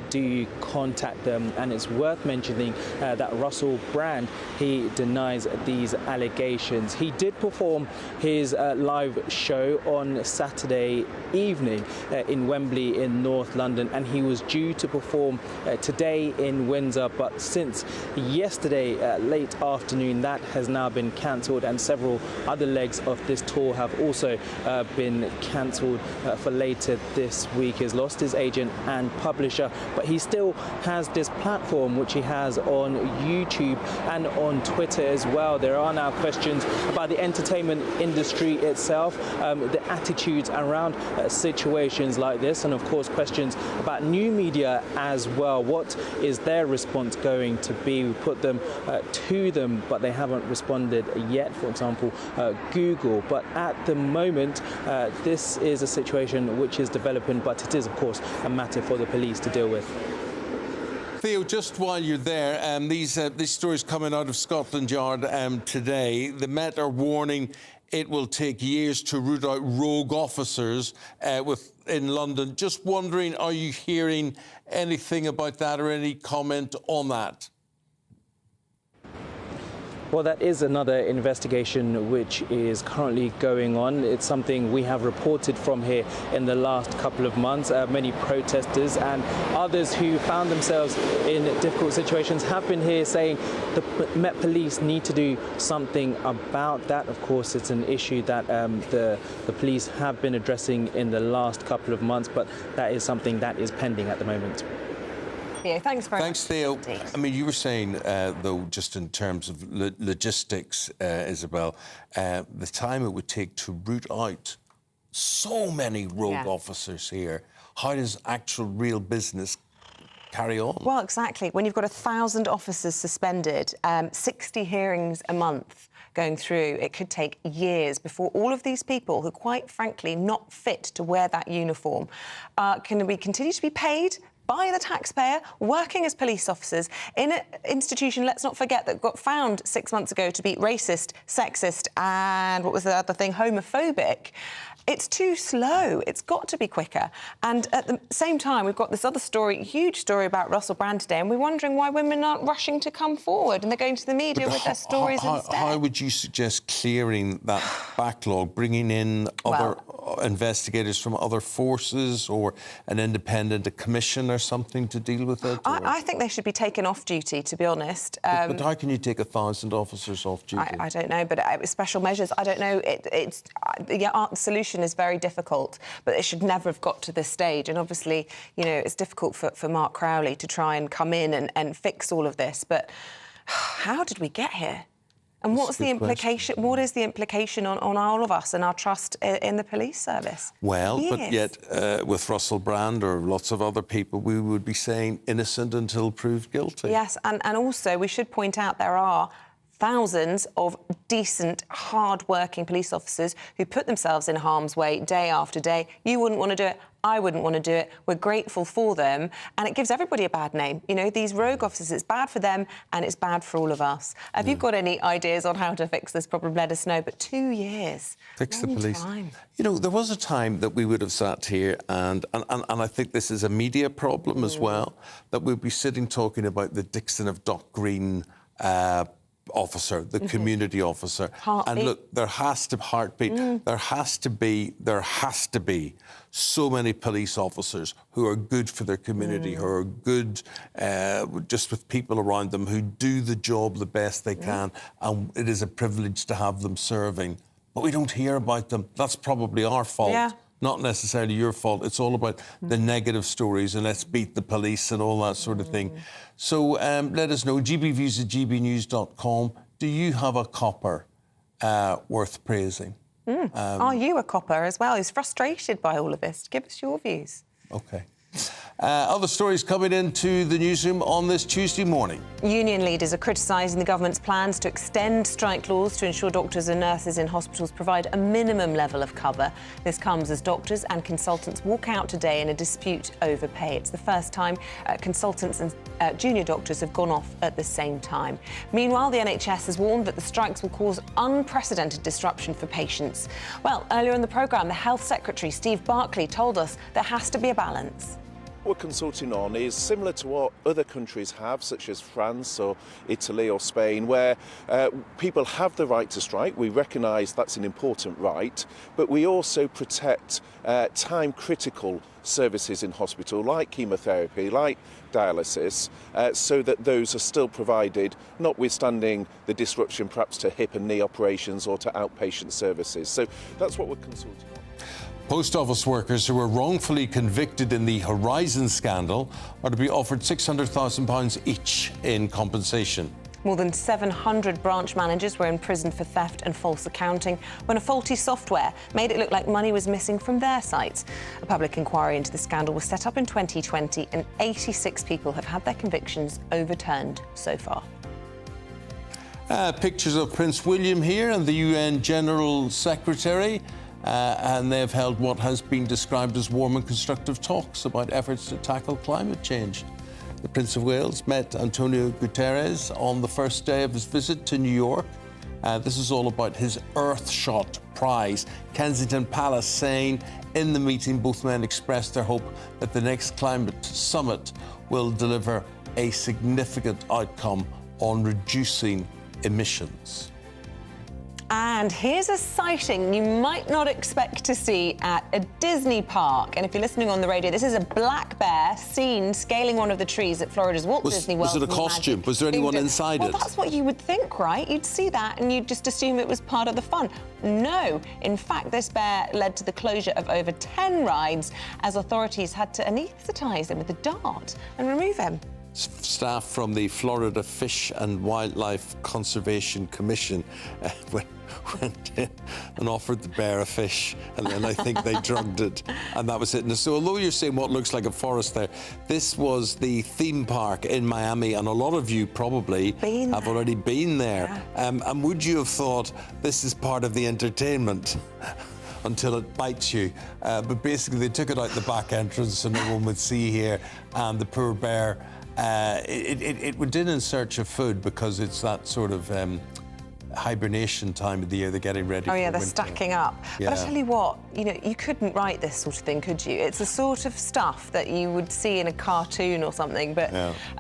do contact them. And it's worth mentioning that Russell Brand, he denies these allegations. He did perform his live show on Saturday evening in Wembley in North London, and he was due to perform today in Windsor, but since yesterday late afternoon that has now been cancelled, and several other legs of this tour have also been cancelled for later this week. He's lost his agent and publisher, but he still has this platform which he has on YouTube and on Twitter as well. There are now questions about the entertainment industry itself, the attitudes around situations like this, and of course questions about new media as well. What is their response going to be? We put them to them, but they haven't responded yet, for example Google. But at the moment this is a situation which is developing, but it is of course a matter for the police to deal with. Theo, just while you're there, these stories coming out of Scotland Yard today, the Met are warning it will take years to root out rogue officers in London. Just wondering, are you hearing anything about that or any comment on that? Well, that is another investigation which is currently going on. It's something we have reported from here in the last couple of months. Many protesters and others who found themselves in difficult situations have been here saying the Met Police need to do something about that. Of course, it's an issue that the police have been addressing in the last couple of months, but that is something that is pending at the moment. Theo, thanks very much. Thanks, Theo. I mean, you were saying, though, just in terms of logistics, Isabel, the time it would take to root out so many rogue officers here. How does actual real business carry on? Well, exactly. When you've got 1,000 officers suspended, 60 hearings a month going through, it could take years before all of these people who, quite frankly, not fit to wear that uniform, can we continue to be paid by the taxpayer, working as police officers in an institution, let's not forget, that got found 6 months ago to be racist, sexist and, what was the other thing, homophobic. It's too slow. It's got to be quicker. And at the same time, we've got this other story, huge story about Russell Brand today, and we're wondering why women aren't rushing to come forward and they're going to the media with their stories instead. How would you suggest clearing that backlog, bringing in other investigators from other forces or an independent commission or something to deal with it? I think they should be taken off duty, to be honest. But how can you take 1,000 officers off duty? I don't know, but special measures, I don't know. The solution is very difficult, but it should never have got to this stage. And obviously, you know, it's difficult for Mark Crowley to try and come in and fix all of this. But how did we get here? And what's the implication? What is the implication on all of us and our trust in the police service? Well, but yet with Russell Brand or lots of other people, we would be saying innocent until proved guilty. Yes, and also we should point out there are thousands of decent, hard-working police officers who put themselves in harm's way day after day. You wouldn't want to do it. I wouldn't want to do it. We're grateful for them. And it gives everybody a bad name. You know, these rogue officers, it's bad for them and it's bad for all of us. Have you got any ideas on how to fix this problem? Let us know. But 2 years. Fix the police. You know, there was a time that we would have sat here and I think this is a media problem as well, that we'd be sitting talking about the Dixon of Dock Green officer, the community officer. Heartbeat. And look, there has to there has to be so many police officers who are good for their community, who are good just with people around them, who do the job the best they can, and it is a privilege to have them serving. But we don't hear about them. That's probably our fault. Yeah. Not necessarily your fault. It's all about the negative stories and let's beat the police and all that sort of thing. So let us know, gbviews@gbnews.com. Do you have a copper worth praising? Are you a copper as well who's frustrated by all of this? Give us your views. OK. Other stories coming into the newsroom on this Tuesday morning. Union leaders are criticising the government's plans to extend strike laws to ensure doctors and nurses in hospitals provide a minimum level of cover. This comes as doctors and consultants walk out today in a dispute over pay. It's the first time consultants and junior doctors have gone off at the same time. Meanwhile, the NHS has warned that the strikes will cause unprecedented disruption for patients. Well, earlier in the programme, the Health Secretary, Steve Barclay, told us there has to be a balance. What we're consulting on is similar to what other countries have, such as France or Italy or Spain, where people have the right to strike. We recognise that's an important right, but we also protect time-critical services in hospital, like chemotherapy, like dialysis, so that those are still provided, notwithstanding the disruption perhaps to hip and knee operations or to outpatient services. So that's what we're consulting on. Post office workers who were wrongfully convicted in the Horizon scandal are to be offered £600,000 each in compensation. More than 700 branch managers were imprisoned for theft and false accounting when a faulty software made it look like money was missing from their sites. A public inquiry into the scandal was set up in 2020 and 86 people have had their convictions overturned so far. Pictures of Prince William here and the UN General Secretary. And they've held what has been described as warm and constructive talks about efforts to tackle climate change. The Prince of Wales met Antonio Guterres on the first day of his visit to New York. This is all about his Earthshot prize. Kensington Palace saying in the meeting both men expressed their hope that the next climate summit will deliver a significant outcome on reducing emissions. And here's a sighting you might not expect to see at a Disney park. And if you're listening on the radio, this is a black bear seen scaling one of the trees at Florida's Walt Disney World. Was it a costume? Was there anyone inside it? Well, that's what you would think, right? You'd see that and you'd just assume it was part of the fun. No. In fact, this bear led to the closure of over 10 rides as authorities had to anaesthetise him with a dart and remove him. Staff from the Florida Fish and Wildlife Conservation Commission went in and offered the bear a fish, and then I think they drugged it, and that was it. And so although you're saying what looks like a forest there, this was the theme park in Miami, and a lot of you probably have already been there. Yeah. And would you have thought this is part of the entertainment? Until it bites you. But basically they took it out the back entrance so no one would see here, and the poor bear, it went in search of food because it's that sort of hibernation time of the year. They're getting ready for winter. Oh yeah, they're stacking up. Yeah. But I tell you what, you know, you couldn't write this sort of thing, could you? It's the sort of stuff that you would see in a cartoon or something, but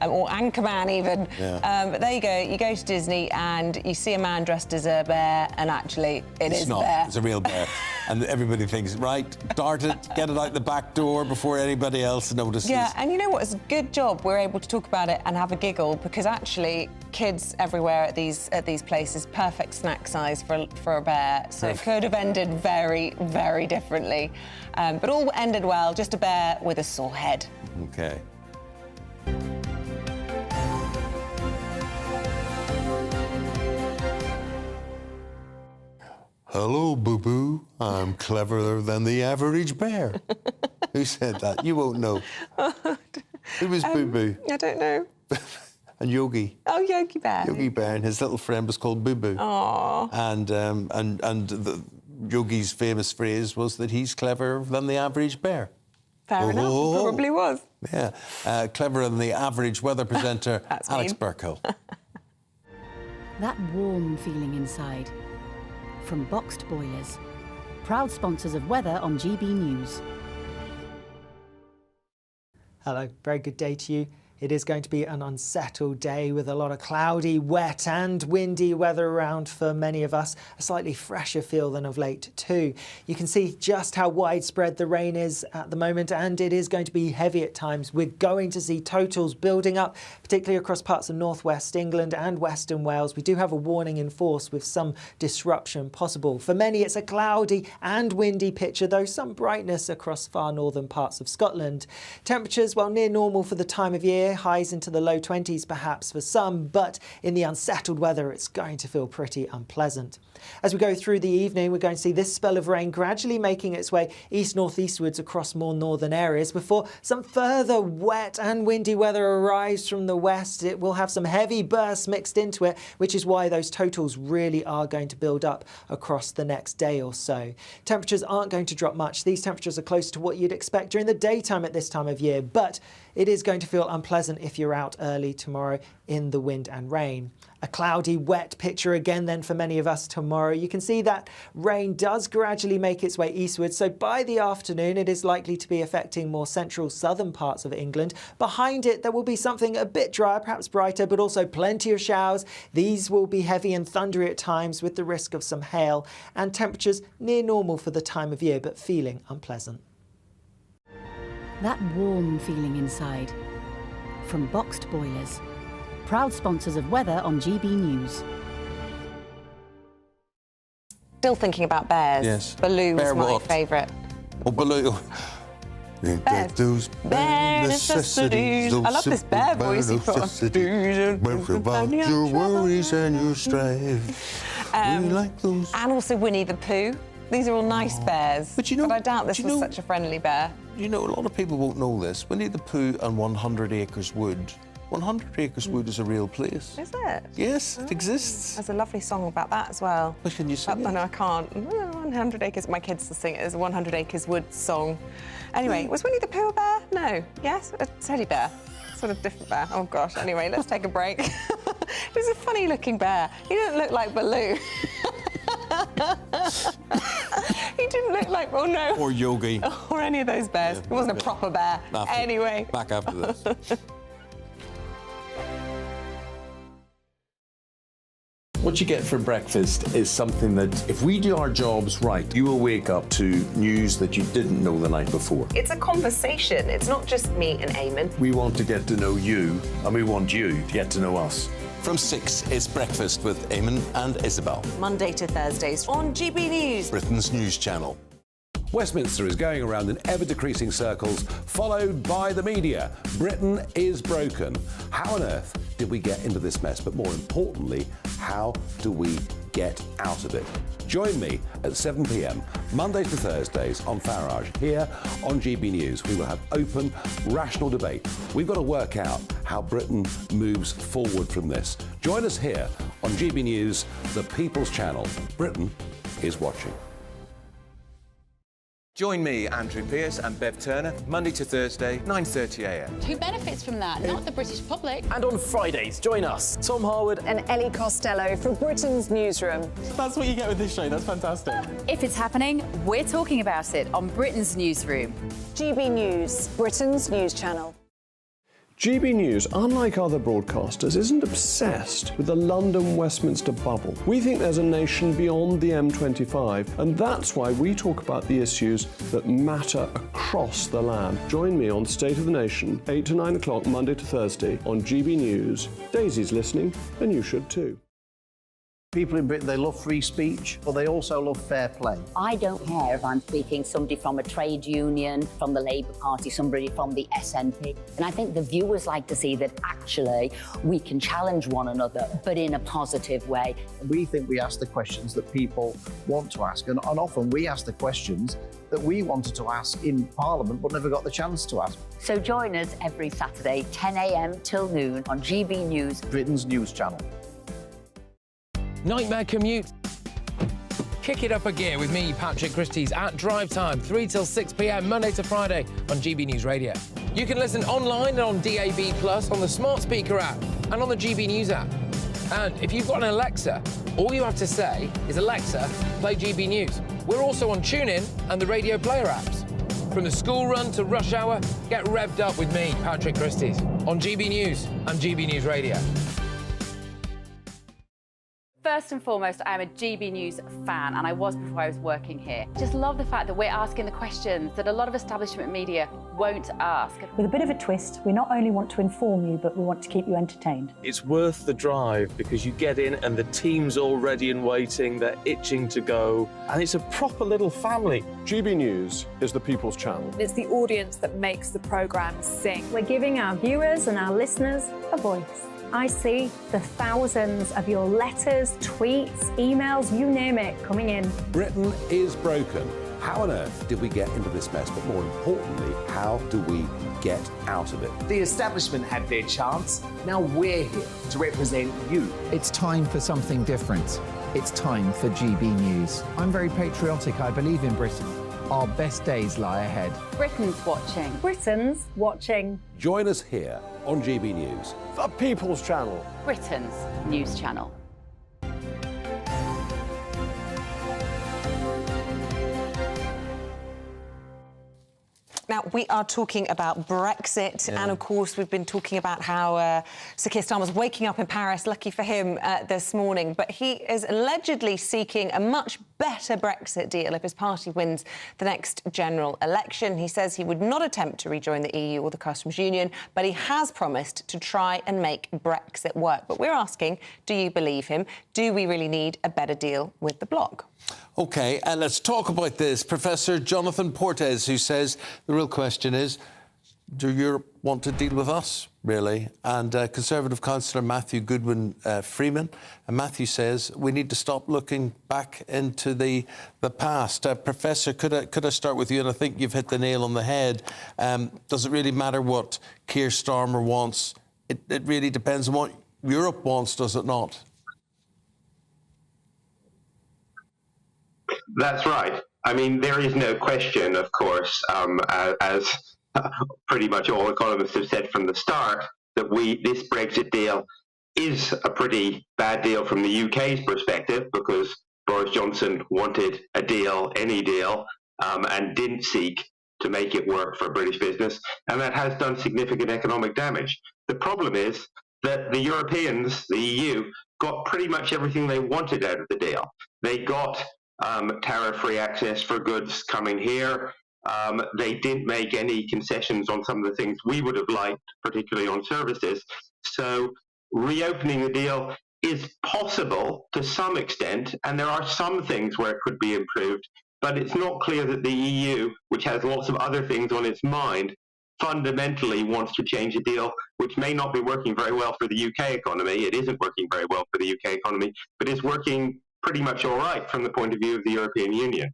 or Anchorman even. Yeah. But there you go. You go to Disney and you see a man dressed as a bear, and actually It's not. It's a real bear. And everybody thinks, right, dart it, get it out the back door before anybody else notices. Yeah, and you know what? It's a good job we're able to talk about it and have a giggle, because actually kids everywhere at these places, perfect snack size for a bear. So it could have ended very, very differently. But all ended well, just a bear with a sore head. Okay. Hello, boo-boo. I'm cleverer than the average bear. Who said that? You won't know. Who was Boo-boo? I don't know. And Yogi. Oh, Yogi Bear. Yogi Bear, and his little friend was called Boo-boo. Aww. And Yogi's famous phrase was that he's cleverer than the average bear. Fair enough, he probably was. Yeah, cleverer than the average weather presenter, Alex Burkle. That warm feeling inside. From Boxed Boilers, proud sponsors of weather on GB News. Hello, very good day to you. It is going to be an unsettled day with a lot of cloudy, wet and windy weather around for many of us. A slightly fresher feel than of late too. You can see just how widespread the rain is at the moment, and it is going to be heavy at times. We're going to see totals building up, particularly across parts of northwest England and western Wales. We do have a warning in force with some disruption possible. For many, it's a cloudy and windy picture, though some brightness across far northern parts of Scotland. Temperatures, well, near normal for the time of year. Highs into the low 20s perhaps for some, but in the unsettled weather it's going to feel pretty unpleasant. As we go through the evening, we're going to see this spell of rain gradually making its way east-northeastwards across more northern areas before some further wet and windy weather arrives from the west. It will have some heavy bursts mixed into it, which is why those totals really are going to build up across the next day or so. Temperatures aren't going to drop much. These temperatures are close to what you'd expect during the daytime at this time of year, but it is going to feel unpleasant if you're out early tomorrow in the wind and rain. A cloudy, wet picture again then for many of us tomorrow. You can see that rain does gradually make its way eastward, so by the afternoon it is likely to be affecting more central southern parts of England. Behind it there will be something a bit drier, perhaps brighter, but also plenty of showers. These will be heavy and thundery at times with the risk of some hail, and temperatures near normal for the time of year but feeling unpleasant. That warm feeling inside. From Boxed Boilers, proud sponsors of weather on GB News. Still thinking about bears. Yes. Baloo was Bear my what? favourite. Oh, Baloo. Get those Bare necessities. I love this bear voice you've got. Worry about your worries and your strife. We like those. And also Winnie the Pooh. These are all nice bears. But I doubt this was such a friendly bear. You know, a lot of people won't know this. Winnie the Pooh and 100 Acres Wood. 100 Acres Wood is a real place. Is it? Yes, it exists. There's a lovely song about that as well. Well, can you sing it? No, I can't. 100 Acres. My kids will sing it as a 100 Acres Wood song. Anyway, was Winnie the Pooh a bear? No. Yes? A teddy bear. Sort of different bear. Oh, gosh. Anyway, let's take a break. He's a funny-looking bear. He didn't look like Baloo. He didn't look like, oh no. Or Yogi. Or any of those bears. He wasn't a proper bear. Anyway. Back after this. What you get for breakfast is something that, if we do our jobs right, you will wake up to news that you didn't know the night before. It's a conversation. It's not just me and Eamonn. We want to get to know you, and we want you to get to know us. From 6, it's Breakfast with Eamonn and Isabel. Monday to Thursdays on GB News. Britain's news channel. Westminster is going around in ever-decreasing circles, followed by the media. Britain is broken. How on earth did we get into this mess? But more importantly, how do we get out of it? Join me at 7 p.m, Mondays to Thursdays on Farage, here on GB News. We will have open, rational debate. We've got to work out how Britain moves forward from this. Join us here on GB News, the People's Channel. Britain is watching. Join me, Andrew Pearce and Bev Turner, Monday to Thursday, 9:30 a.m. Who benefits from that? Not the British public. And on Fridays, join us, Tom Harwood and Ellie Costello from Britain's Newsroom. That's what you get with this show. That's fantastic. If it's happening, we're talking about it on Britain's Newsroom. GB News, Britain's news channel. GB News, unlike other broadcasters, isn't obsessed with the London-Westminster bubble. We think there's a nation beyond the M25, and that's why we talk about the issues that matter across the land. Join me on State of the Nation, 8 to 9 o'clock, Monday to Thursday, on GB News. Daisy's listening, and you should too. People in Britain, they love free speech, but they also love fair play. I don't care if I'm speaking somebody from a trade union, from the Labour Party, somebody from the SNP. And I think the viewers like to see that actually we can challenge one another, but in a positive way. We think we ask the questions that people want to ask, and often we ask the questions that we wanted to ask in Parliament but never got the chance to ask. So join us every Saturday, 10 a.m. till noon on GB News, Britain's news channel. Nightmare commute. Kick it up a gear with me, Patrick Christie's at Drive Time, 3 till 6 p.m, Monday to Friday on GB News Radio. You can listen online and on DAB+, on the smart speaker app and on the GB News app. And if you've got an Alexa, all you have to say is, Alexa, play GB News. We're also on TuneIn and the Radio Player apps. From the school run to rush hour, get revved up with me, Patrick Christie's, on GB News and GB News Radio. First and foremost, I'm a GB News fan, and I was before I was working here. Just love the fact that we're asking the questions that a lot of establishment media won't ask. With a bit of a twist, we not only want to inform you, but we want to keep you entertained. It's worth the drive because you get in and the team's all ready and waiting, they're itching to go, and it's a proper little family. GB News is the People's Channel. It's the audience that makes the programme sing. We're giving our viewers and our listeners a voice. I see the thousands of your letters, tweets, emails, you name it, coming in. Britain is broken. How on earth did we get into this mess? But more importantly, how do we get out of it? The establishment had their chance. Now we're here to represent you. It's time for something different. It's time for GB News. I'm very patriotic. I believe in Britain. Our best days lie ahead. Britain's watching. Britain's watching. Join us here on GB News. The People's Channel. Britain's news channel. Now, we are talking about Brexit, and of course, we've been talking about how Sir Keir Starmer's waking up in Paris, lucky for him, this morning. But he is allegedly seeking a much better Brexit deal if his party wins the next general election. He says he would not attempt to rejoin the EU or the customs union, but he has promised to try and make Brexit work. But we're asking, do you believe him? Do we really need a better deal with the bloc? OK, and let's talk about this. Professor Jonathan Portes, who says the real question is, do Europe want to deal with us, really? And Conservative councillor Matthew Goodwin Freeman. And Matthew says we need to stop looking back into the past. Professor, could I start with you? And I think you've hit the nail on the head. Does it really matter what Keir Starmer wants? It really depends on what Europe wants, does it not? That's right. I mean, there is no question, of course, as pretty much all economists have said from the start, that this Brexit deal is a pretty bad deal from the UK's perspective, because Boris Johnson wanted a deal, any deal, and didn't seek to make it work for British business, and that has done significant economic damage. The problem is that the Europeans, the EU, got pretty much everything they wanted out of the deal. They got tariff-free access for goods coming here. They didn't make any concessions on some of the things we would have liked, particularly on services. So reopening the deal is possible to some extent, and there are some things where it could be improved, but it's not clear that the EU, which has lots of other things on its mind, fundamentally wants to change a deal which may not be working very well for the UK economy. It isn't working very well for the UK economy, but is working pretty much all right from the point of view of the European Union.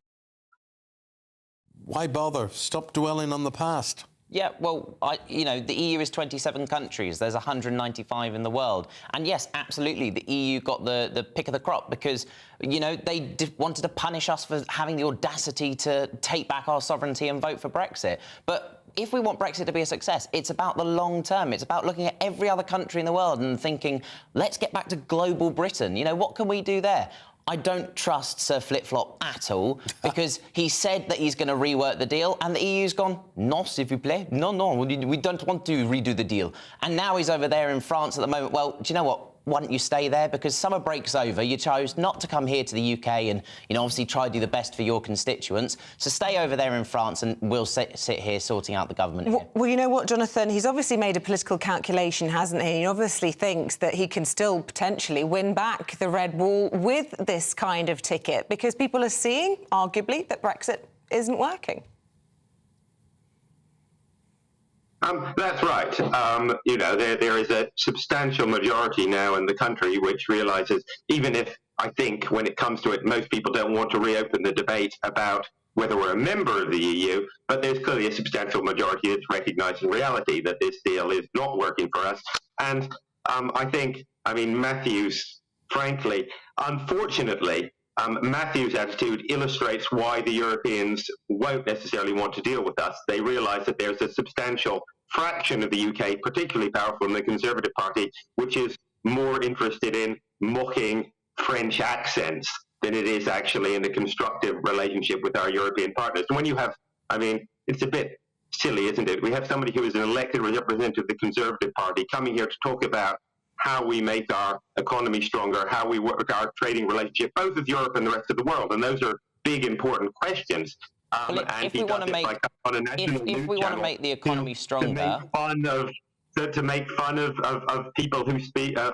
Why bother? Stop dwelling on the past. Yeah, well, the EU is 27 countries. There's 195 in the world. And yes, absolutely, the EU got the pick of the crop because, they wanted to punish us for having the audacity to take back our sovereignty and vote for Brexit. But if we want Brexit to be a success, it's about the long term. It's about looking at every other country in the world and thinking, let's get back to global Britain. What can we do there? I don't trust Sir Flip-Flop at all, because he said that he's going to rework the deal, and the EU's gone, non, s'il vous plaît. No, we don't want to redo the deal. And now he's over there in France at the moment. Well, do you know what? Why don't you stay there? Because summer break's over. You chose not to come here to the UK and, obviously try to do the best for your constituents. So stay over there in France and we'll sit here sorting out the government here. Well, you know what, Jonathan? He's obviously made a political calculation, hasn't he? He obviously thinks that he can still potentially win back the Red Wall with this kind of ticket, because people are seeing, arguably, that Brexit isn't working. That's right. There is a substantial majority now in the country which realises, even if I think when it comes to it, most people don't want to reopen the debate about whether we're a member of the EU, but there's clearly a substantial majority that's recognising reality that this deal is not working for us. And Matthew's, frankly, unfortunately, Matthew's attitude illustrates why the Europeans won't necessarily want to deal with us. They realise that there's a substantial fraction of the UK, particularly powerful in the Conservative Party, which is more interested in mocking French accents than it is actually in a constructive relationship with our European partners. And when you have, it's a bit silly, isn't it? We have somebody who is an elected representative of the Conservative Party coming here to talk about how we make our economy stronger, how we work our trading relationship, both with Europe and the rest of the world. And those are big, important questions. If we want to make the economy stronger, to make fun of people who speak of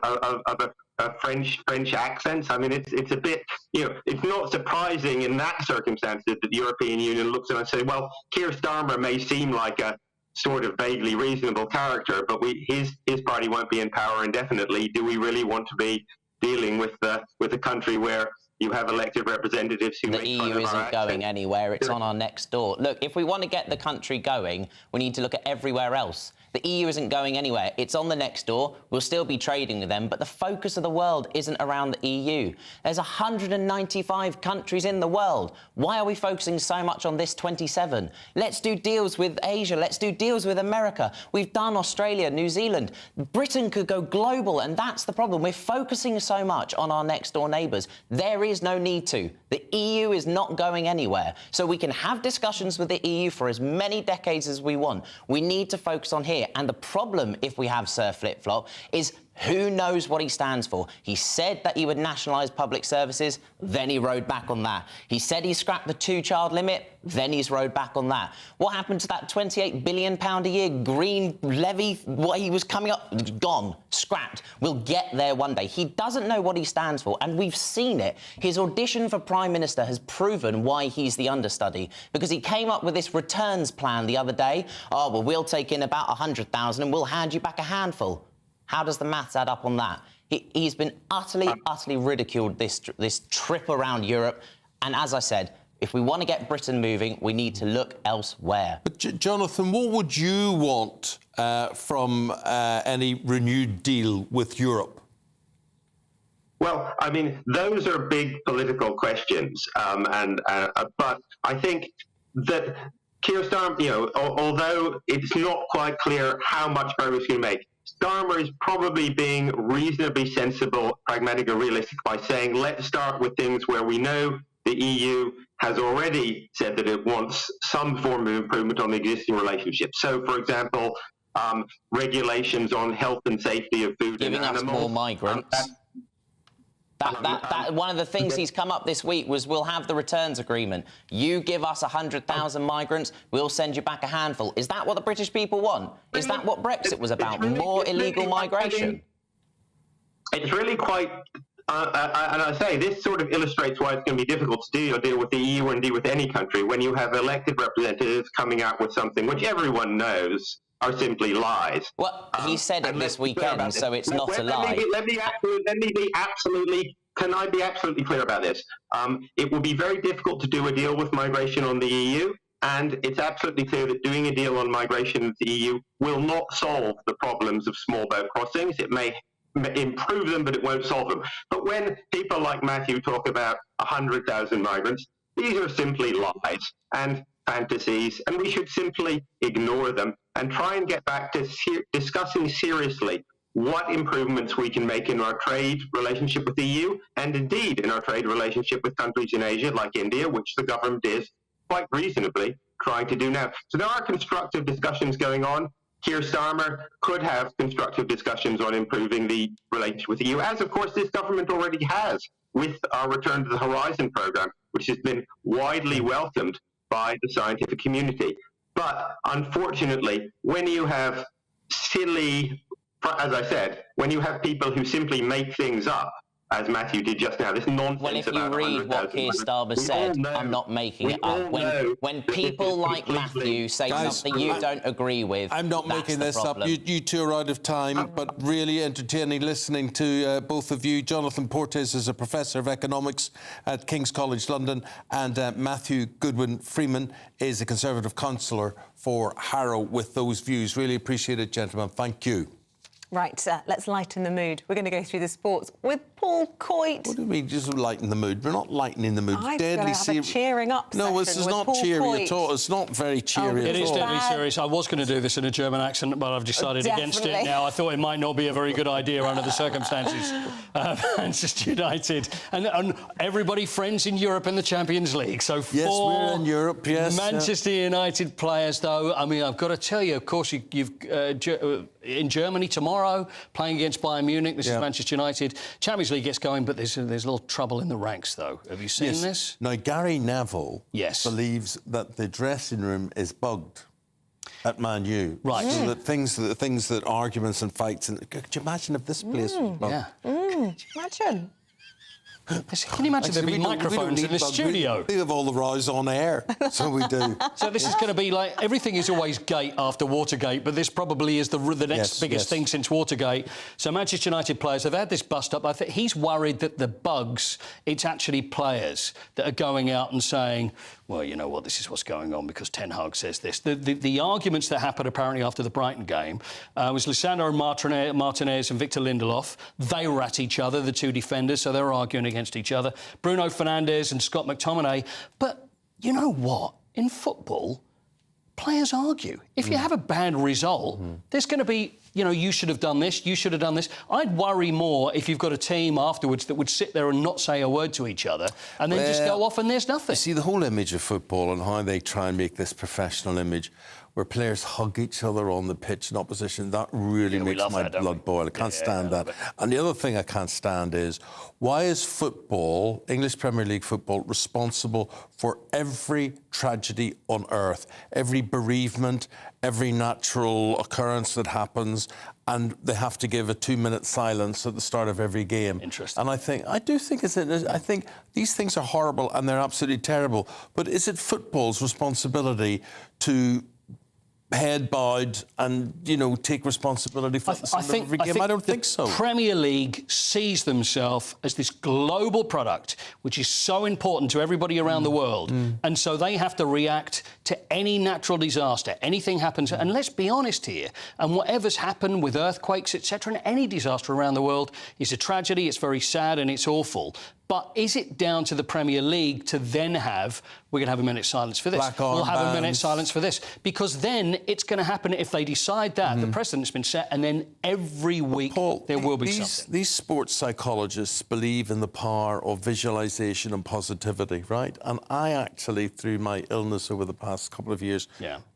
French accents. It's a bit, it's not surprising in that circumstances that the European Union looks at it and says, well, Keir Starmer may seem like a sort of vaguely reasonable character, but his party won't be in power indefinitely. Do we really want to be dealing with a country where you have elected representatives who the EU isn't going anywhere? It's on our next door. Look, if we want to get the country going, we need to look at everywhere else. The EU isn't going anywhere. It's on the next door. We'll still be trading with them, but the focus of the world isn't around the EU. There's 195 countries in the world. Why are we focusing so much on this 27? Let's do deals with Asia. Let's do deals with America. We've done Australia, New Zealand. Britain could go global, and that's the problem. We're focusing so much on our next door neighbours. There is no need to. The EU is not going anywhere. So we can have discussions with the EU for as many decades as we want. We need to focus on here. And the problem, if we have Sir Flip-Flop, is who knows what he stands for. He said that he would nationalise public services, then he rode back on that. He said he scrapped the two-child limit, then he's rode back on that. What happened to that £28 billion a year green levy? What he was coming up, gone, scrapped. We'll get there one day. He doesn't know what he stands for, and we've seen it. His audition for Prime Minister has proven why he's the understudy, because he came up with this returns plan the other day. Oh, well, we'll take in about 100,000 and we'll hand you back a handful. How does the maths add up on that? He's been utterly ridiculed this trip around Europe. And as I said, if we want to get Britain moving, we need to look elsewhere. But Jonathan, what would you want from any renewed deal with Europe? Well, those are big political questions, but I think that Keir Starmer, although it's not quite clear how much progress he's going to make, Starmer is probably being reasonably sensible, pragmatic and realistic by saying, let's start with things where we know the EU has already said that it wants some form of improvement on the existing relationship. So, for example, regulations on health and safety of food and animals. Giving us more migrants. One of the things he's come up this week was we'll have the returns agreement. You give us 100,000 migrants, we'll send you back a handful. Is that what the British people want? Is that what Brexit was about? More illegal migration? It's really quite... and I say this sort of illustrates why it's going to be difficult to deal with the EU or indeed with any country when you have elected representatives coming out with something which everyone knows are simply lies. Well, he said it this weekend, so it's not a lie. Let me be absolutely... Can I be absolutely clear about this? It will be very difficult to do a deal with migration on the EU, and it's absolutely clear that doing a deal on migration with the EU will not solve the problems of small boat crossings. It may improve them, but it won't solve them. But when people like Matthew talk about 100,000 migrants, these are simply lies and fantasies, and we should simply ignore them and try and get back to discussing seriously what improvements we can make in our trade relationship with the EU, and indeed in our trade relationship with countries in Asia like India, which the government is quite reasonably trying to do now. So there are constructive discussions going on. Keir Starmer could have constructive discussions on improving the relationship with the EU, as of course this government already has with our Return to the Horizon programme, which has been widely welcomed by the scientific community. But unfortunately, when you have silly, as I said, when you have people who simply make things up, as Matthew did just now, this nonsense. Well, if you read what Keir Starmer said, I'm not making it up. When people like Matthew say something you don't agree with, I'm not making this up. You two are out of time, but really entertaining listening to both of you. Jonathan Portes is a professor of economics at King's College London, and Matthew Goodwin-Freeman is a Conservative councillor for Harrow with those views. Really appreciate it, gentlemen. Thank you. Right, let's lighten the mood. We're going to go through the sports with Paul Coit. What do you mean, just lighten the mood? We're not lightening the mood. I'm going to have a cheering up No, this is not cheery at all. It's not very cheery at all. It is deadly serious. I was going to do this in a German accent, but I've decided against it now. I thought it might not be a very good idea under the circumstances. Manchester United and everybody friends in Europe in the Champions League. So yes, four we're in Europe, yes. Manchester United players, though, I mean, I've got to tell you, of course, you've in Germany tomorrow, playing against Bayern Munich. This is Manchester United. Champions League gets going, but there's a little trouble in the ranks, though. Have you seen this? Now, Gary Neville believes that the dressing room is bugged at Man U. Right. So that arguments and fights... Could you imagine if this place was bugged? Imagine. Can you imagine there'd be microphones in the studio? We have all the rows on air, so we do. So this is going to be like... Everything is always gate after Watergate, but this probably is the next biggest thing since Watergate. So Manchester United players have had this bust-up. I think he's worried that the bugs, it's actually players that are going out and saying, well, you know what, this is what's going on because Ten Hag says this. The arguments that happened apparently after the Brighton game was Lisandro Martinez and Victor Lindelof. They were at each other, the two defenders, so they were arguing against each other. Bruno Fernandes and Scott McTominay. But you know what? In football, players argue. If you have a bad result, there's going to be, you know, you should have done this, you should have done this. I'd worry more if you've got a team afterwards that would sit there and not say a word to each other and then just go off and there's nothing. You see, the whole image of football and how they try and make this professional image where players hug each other on the pitch in opposition, that really makes my blood boil. I can't stand that. And the other thing I can't stand is, why is football, English Premier League football, responsible for every tragedy on earth, every bereavement, every natural occurrence that happens, and they have to give a 2-minute silence at the start of every game? Interesting. And I think these things are horrible and they're absolutely terrible. But is it football's responsibility to head bowed and, you know, take responsibility for every game? I don't think so. The Premier League sees themselves as this global product, which is so important to everybody around the world. And so they have to react to any natural disaster. Anything happens, and let's be honest here, and whatever's happened with earthquakes, etc., and any disaster around the world is a tragedy, it's very sad and it's awful. But is it down to the Premier League to then have, we're going to have a minute's silence for this, we'll have a minute's silence for this? Because then it's going to happen if they decide that. The precedent's been set, and then every week there will be something. These sports psychologists believe in the power of visualisation and positivity, right? And I actually, through my illness over the past couple of years,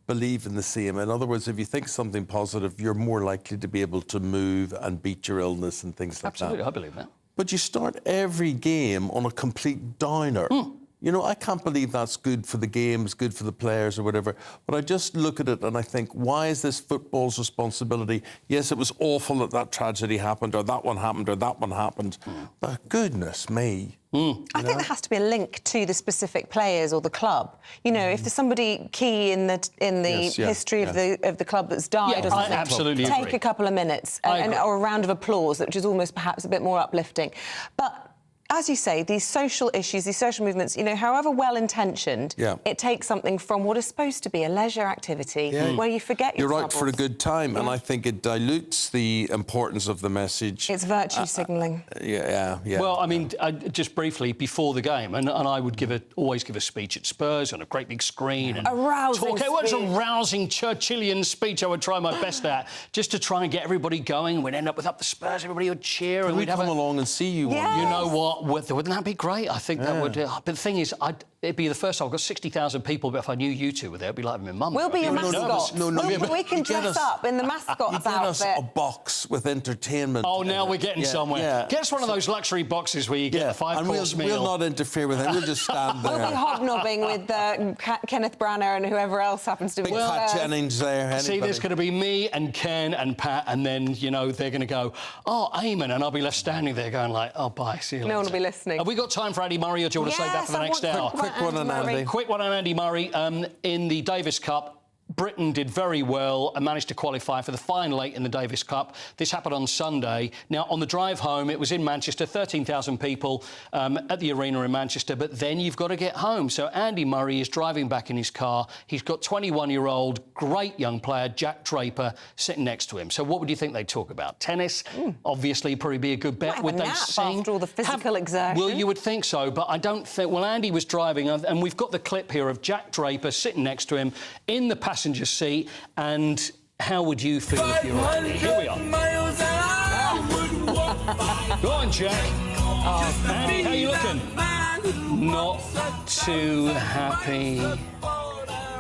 believe in the same. In other words, if you think something positive, you're more likely to be able to move and beat your illness and things like that. Absolutely, I believe that. But you start every game on a complete downer. You know, I can't believe that's good for the games, good for the players or whatever. But I just look at it and I think, why is this football's responsibility? Yes, it was awful that that tragedy happened, or that one happened, or that one happened. But goodness me. I think there has to be a link to the specific players or the club. You know, if there's somebody key in the history of the club that's died, or something, I absolutely take agree. a couple of minutes or a round of applause, which is almost perhaps a bit more uplifting. But as you say, these social issues, these social movements, you know, however well-intentioned, it takes something from what is supposed to be a leisure activity where you forget your troubles. You're right, for a good time, and I think it dilutes the importance of the message. It's virtue signalling. Well, I mean, just briefly, before the game, and I would always give a speech at Spurs on a great big screen. And a rousing It was a rousing Churchillian speech I would try my best at, just to try and get everybody going. We'd end up with Up the Spurs, everybody would cheer. And we'd come along and see you. You know what? Wouldn't that be great? I think that would. But the thing is, it'd be the first time. I've got 60,000 people, but if I knew you two were there, it'd be like my mum. We'll be your mascots. We can dress up in the mascot's outfit. Get us a box with entertainment. Oh, now we're getting somewhere. Get us one of those luxury boxes where you get the five-course meal. We'll not interfere with it. We'll just stand there. We'll be hobnobbing with Kenneth Branagh and whoever else happens to be there. Pat Jennings there. See, there's going to be me and Ken and Pat, and then, you know, they're going to go, oh, Eamonn, and I'll be left standing there going like, oh, bye, see you later. No one will be listening. Have we got time for Andy Murray, or do you want to save that for the next hour? Quick one on Andy. Quick one on Andy Murray. In the Davis Cup, Britain did very well and managed to qualify for the final 8 in the Davis Cup. This happened on Sunday. Now, on the drive home, it was in Manchester, 13,000 people at the arena in Manchester, but then you've got to get home. So Andy Murray is driving back in his car. He's got 21-year-old, great young player, Jack Draper, sitting next to him. So what would you think they'd talk about? Tennis? Obviously, probably be a good bet. Would they sing? After all the physical exertion. Well, you would think so, but I don't think... Well, Andy was driving, and we've got the clip here of Jack Draper sitting next to him in the passenger seat, and how would you feel if you were Andy? Here we are. Go on, Jack. Andy, how you looking? Not too happy.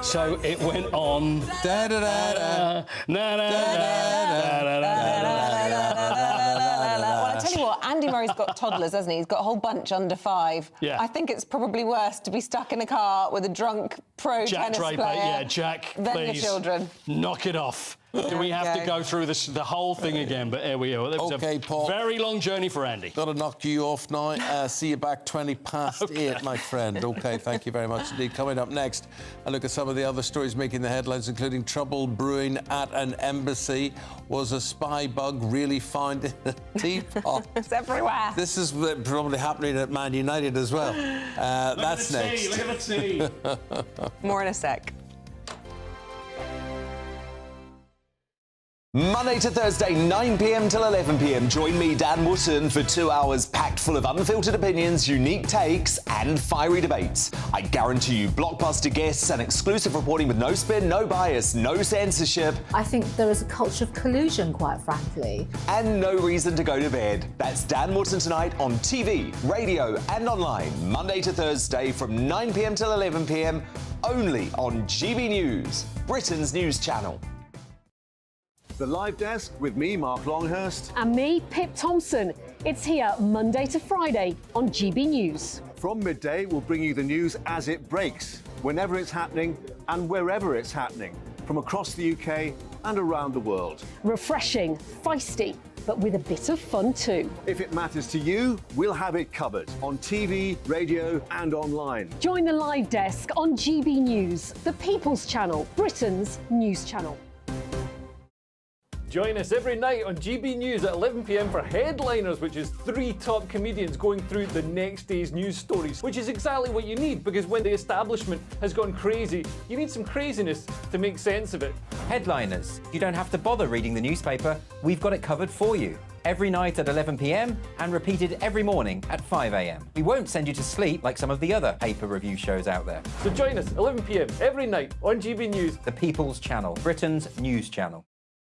So it went on. Da da da da. Na na na na. Well, I tell you what, Andy Murray's got toddlers, hasn't he? He's got a whole bunch under 5. Yeah. I think it's probably worse to be stuck in a car with a drunk pro tennis Draper, player Jack, than please, the children. knock it off. Do we have to go through the whole thing again? But here we are. It was a Paul. Very long journey for Andy. Got to knock you off now. See you back 20 past 8, my friend. OK, thank you very much indeed. Coming up next, a look at some of the other stories making the headlines, including trouble brewing at an embassy. Was a spy bug really found in a teapot? It's everywhere. This is probably happening at Man United as well. That's next. Look at the tea. More in a sec. Monday to Thursday, 9 p.m. till 11 p.m. Join me, Dan Wootton, for 2 hours packed full of unfiltered opinions, unique takes, and fiery debates. I guarantee you blockbuster guests and exclusive reporting with no spin, no bias, no censorship. I think there is a culture of collusion, quite frankly. And no reason to go to bed. That's Dan Wootton tonight on TV, radio, and online. Monday to Thursday from 9 p.m. till 11 p.m. only on GB News, Britain's news channel. The Live Desk with me, Mark Longhurst. And me, Pip Thompson. It's here Monday to Friday on GB News. From midday, we'll bring you the news as it breaks, whenever it's happening and wherever it's happening, from across the UK and around the world. Refreshing, feisty, but with a bit of fun too. If it matters to you, we'll have it covered on TV, radio and online. Join the Live Desk on GB News, the People's Channel, Britain's news channel. Join us every night on GB News at 11 p.m. for Headliners, which is 3 top comedians going through the next day's news stories, which is exactly what you need, because when the establishment has gone crazy, you need some craziness to make sense of it. Headliners. You don't have to bother reading the newspaper. We've got it covered for you. every night at 11 p.m. and repeated every morning at 5 a.m. We won't send you to sleep like some of the other paper review shows out there. So join us 11 p.m. every night on GB News. The People's Channel, Britain's news channel.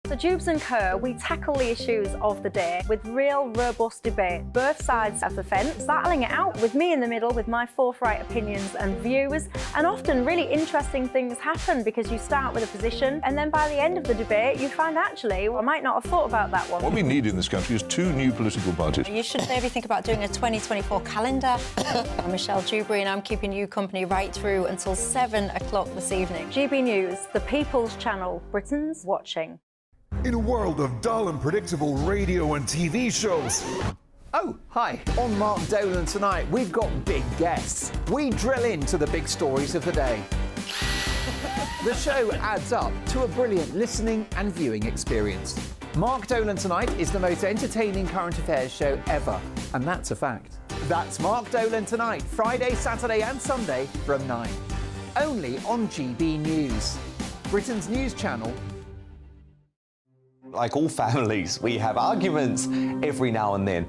So Jubes and Kerr, we tackle the issues of the day with real robust debate, both sides of the fence, battling it out with me in the middle with my forthright opinions and views. And often really interesting things happen because you start with a position and then by the end of the debate you find actually, well, I might not have thought about that one. What we need in this country is 2 new political parties. You should maybe think about doing a 2024 calendar. I'm Michelle Dewberry and I'm keeping you company right through until 7 o'clock this evening. GB News, the People's Channel, Britain's watching. In a world of dull and predictable radio and TV shows. Oh, hi. On Mark Dolan tonight, we've got big guests. We drill into the big stories of the day. The show adds up to a brilliant listening and viewing experience. Mark Dolan Tonight is the most entertaining current affairs show ever, and that's a fact. That's Mark Dolan Tonight, Friday, Saturday and Sunday from 9. Only on GB News, Britain's news channel. Like all families, we have arguments every now and then,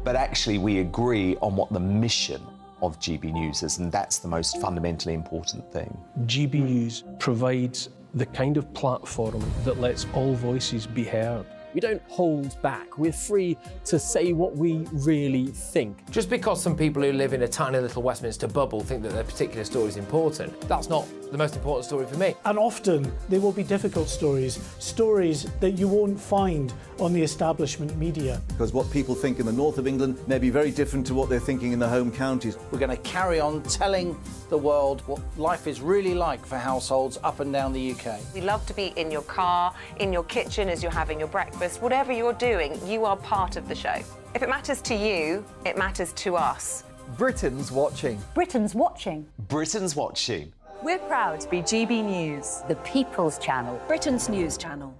but actually we agree on what the mission of GB News is, and that's the most fundamentally important thing. GB News provides the kind of platform that lets all voices be heard. We don't hold back. We're free to say what we really think. Just because some people who live in a tiny little Westminster bubble think that their particular story is important, that's not the most important story for me. And often they will be difficult stories, stories that you won't find on the establishment media. Because what people think in the north of England may be very different to what they're thinking in the home counties. We're going to carry on telling the world what life is really like for households up and down the UK. We love to be in your car, in your kitchen as you're having your breakfast. Whatever you're doing, you are part of the show. If it matters to you, it matters to us. Britain's watching. Britain's watching. Britain's watching. We're proud to be GB News, The People's Channel. Britain's news channel.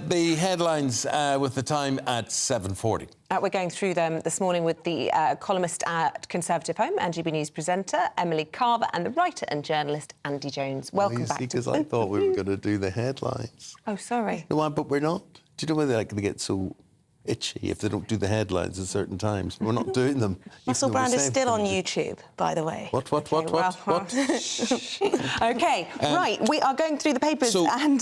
The headlines with the time at 7:40. We're going through them this morning with the columnist at Conservative Home and GB News presenter Emily Carver and the writer and journalist Andy Jones. Welcome back. Because I thought we were going to do the headlines. Oh, sorry. No, but we're not. Do you know why they're going to get so itchy if they don't do the headlines at certain times? We're not doing them. Russell Brand is still on YouTube, by the way. What? OK, right, we are going through the papers so and...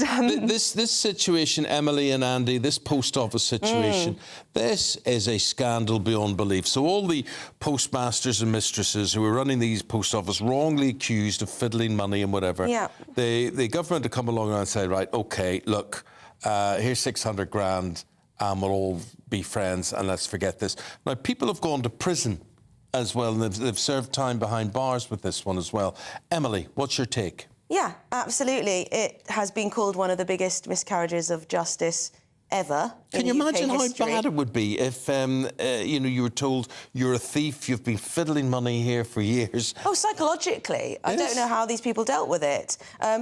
This situation, Emily and Andy, this post office situation, this is a scandal beyond belief. So all the postmasters and mistresses who are running these post office wrongly accused of fiddling money and whatever, the government to come along and say, right, OK, look, here's 600 grand, and we'll all be friends and let's forget this. Now, people have gone to prison as well, and they've served time behind bars with this one as well. Emily, what's your take? Yeah, absolutely. It has been called one of the biggest miscarriages of justice ever. Can you imagine how bad it would be if, you were told you're a thief, you've been fiddling money here for years? Oh, psychologically. I don't know how these people dealt with it.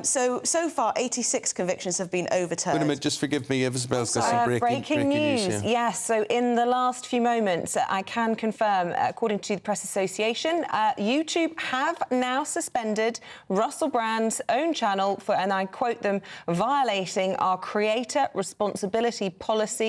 So far, 86 convictions have been overturned. Wait a minute, just forgive me, Isabel's got some breaking news. Yes, so in the last few moments, I can confirm, according to the Press Association, YouTube have now suspended Russell Brand's own channel for, and I quote them, violating our creator responsibility policy.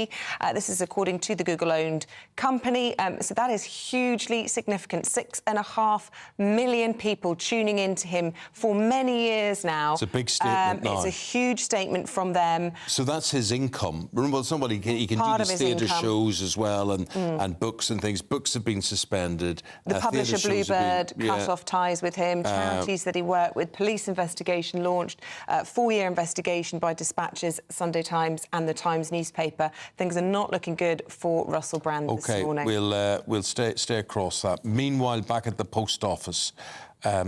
This is according to the Google-owned company. So that is hugely significant. 6.5 million people tuning into him for many years now. It's a big statement now. It's a huge statement from them. So that's his income. Well, somebody he can do these theatre shows as well and books and things. Books have been suspended. The publisher Bluebird cut off ties with him. Charities that he worked with. Police investigation launched. 4-year investigation by Dispatches, Sunday Times and the Times newspaper. Things are not looking good for Russell Brand this morning. We'll stay across that. Meanwhile, back at the post office,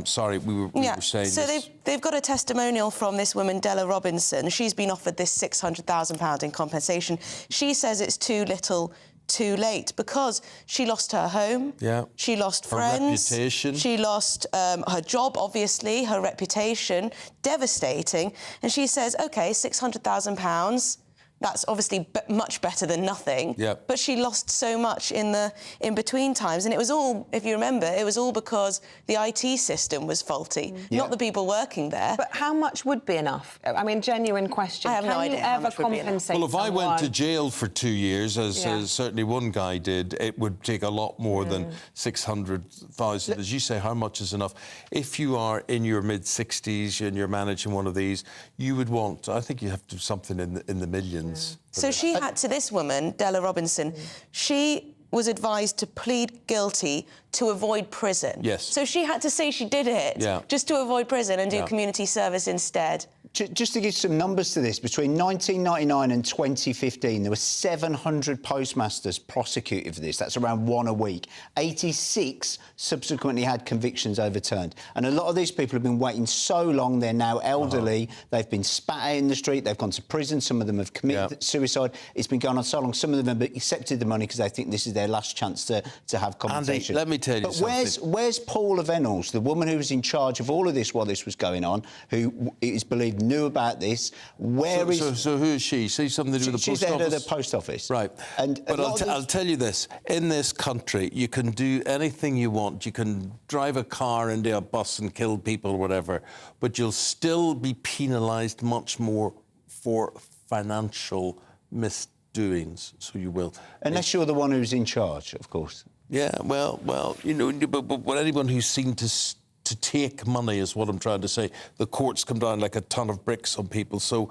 sorry, we were saying. So they've got a testimonial from this woman, Della Robinson. She's been offered this £600,000 in compensation. She says it's too little, too late, because she lost her home. She lost friends. Her reputation. She lost her job, obviously, her reputation. Devastating. And she says, OK, £600,000. That's obviously much better than nothing. Yep. But she lost so much in the in-between times. And it was all, if you remember, it was all because the IT system was faulty, not the people working there. But how much would be enough? I mean, genuine question. I have no idea how much would be enough. Compensate Well, if I went to jail for 2 years, as certainly one guy did, it would take a lot more than 600,000. As you say, how much is enough? If you are in your mid-60s and you're managing one of these, you would want, I think you have to do something in the millions. So she had to, this woman, Della Robinson, she was advised to plead guilty to avoid prison. Yes. So she had to say she did it just to avoid prison and do community service instead. Just to give some numbers to this, between 1999 and 2015, there were 700 postmasters prosecuted for this. That's around 1 a week. 86 subsequently had convictions overturned. And a lot of these people have been waiting so long, they're now elderly, they've been spat out in the street, they've gone to prison, some of them have committed suicide. It's been going on so long. Some of them have accepted the money because they think this is their last chance to have compensation. Andy, let me tell you something. But where's Paula Venables, the woman who was in charge of all of this while this was going on, who is believed knew about this? So who is she? Say something to do with the post office? She's the head of the post office. Right. But I'll tell you this. In this country, you can do anything you want. You can drive a car into a bus and kill people or whatever, but you'll still be penalised much more for financial misdoings. So you will. Unless you're the one who's in charge, of course. Yeah, well, you know, but anyone who's seen to take money is what I'm trying to say. The courts come down like a ton of bricks on people. So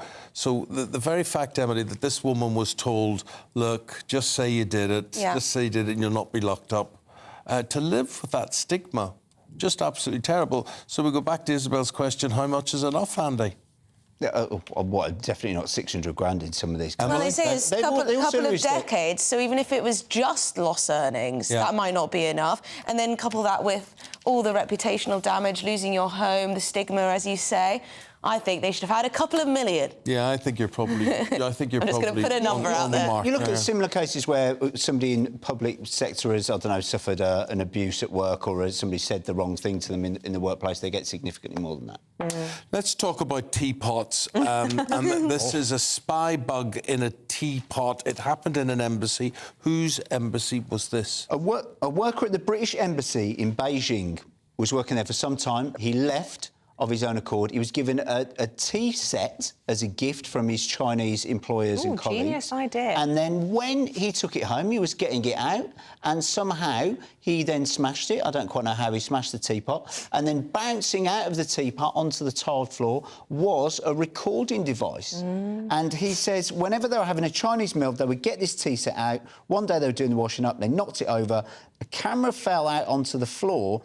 the very fact, Emily, that this woman was told, look, just say you did it, just say you did it and you'll not be locked up. To live with that stigma, just absolutely terrible. So we go back to Isabel's question, how much is enough, Andy? Definitely not 600 grand in some of these. Well, they say it's a couple of decades, so even if it was just lost earnings, that might not be enough. And then couple that with all the reputational damage, losing your home, the stigma, as you say. I think they should have had a couple of million. Yeah, I think you're probably... I'm just going to put a number out there. You look at similar cases where somebody in public sector has, I don't know, suffered an abuse at work or somebody said the wrong thing to them in the workplace, they get significantly more than that. Let's talk about teapots. And this is a spy bug in a teapot. It happened in an embassy. Whose embassy was this? A worker at the British Embassy in Beijing was working there for some time. He left of his own accord. He was given a tea set as a gift from his Chinese employers and colleagues. Genius idea. And then when he took it home, he was getting it out, and somehow he then smashed it. I don't quite know how he smashed the teapot. And then bouncing out of the teapot onto the tiled floor was a recording device. And he says whenever they were having a Chinese meal, they would get this tea set out. One day they were doing the washing up, they knocked it over, a camera fell out onto the floor.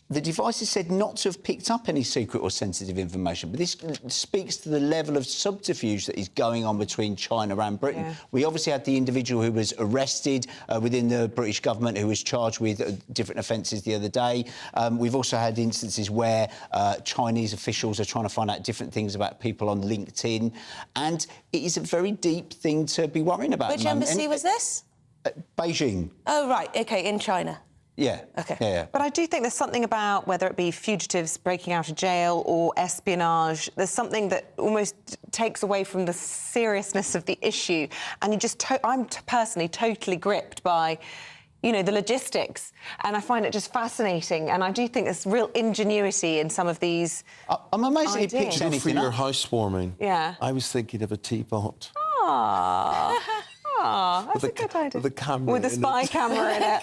The device is said not to have picked up any secret or sensitive information, but this speaks to the level of subterfuge that is going on between China and Britain. Yeah. We obviously had the individual who was arrested within the British government who was charged with different offences the other day. We've also had instances where Chinese officials are trying to find out different things about people on LinkedIn, and it is a very deep thing to be worrying about. Which embassy was this? Beijing. Oh, right, OK, in China. Yeah. OK. Yeah. But I do think there's something about, whether it be fugitives breaking out of jail or espionage, there's something that almost takes away from the seriousness of the issue. And you just... I'm personally totally gripped by, you know, the logistics. And I find it just fascinating. And I do think there's real ingenuity in some of these I'm amazed that he ideas. picked anything For your up. housewarming, I was thinking of a teapot. That's a good idea. With a camera with a spy camera in it.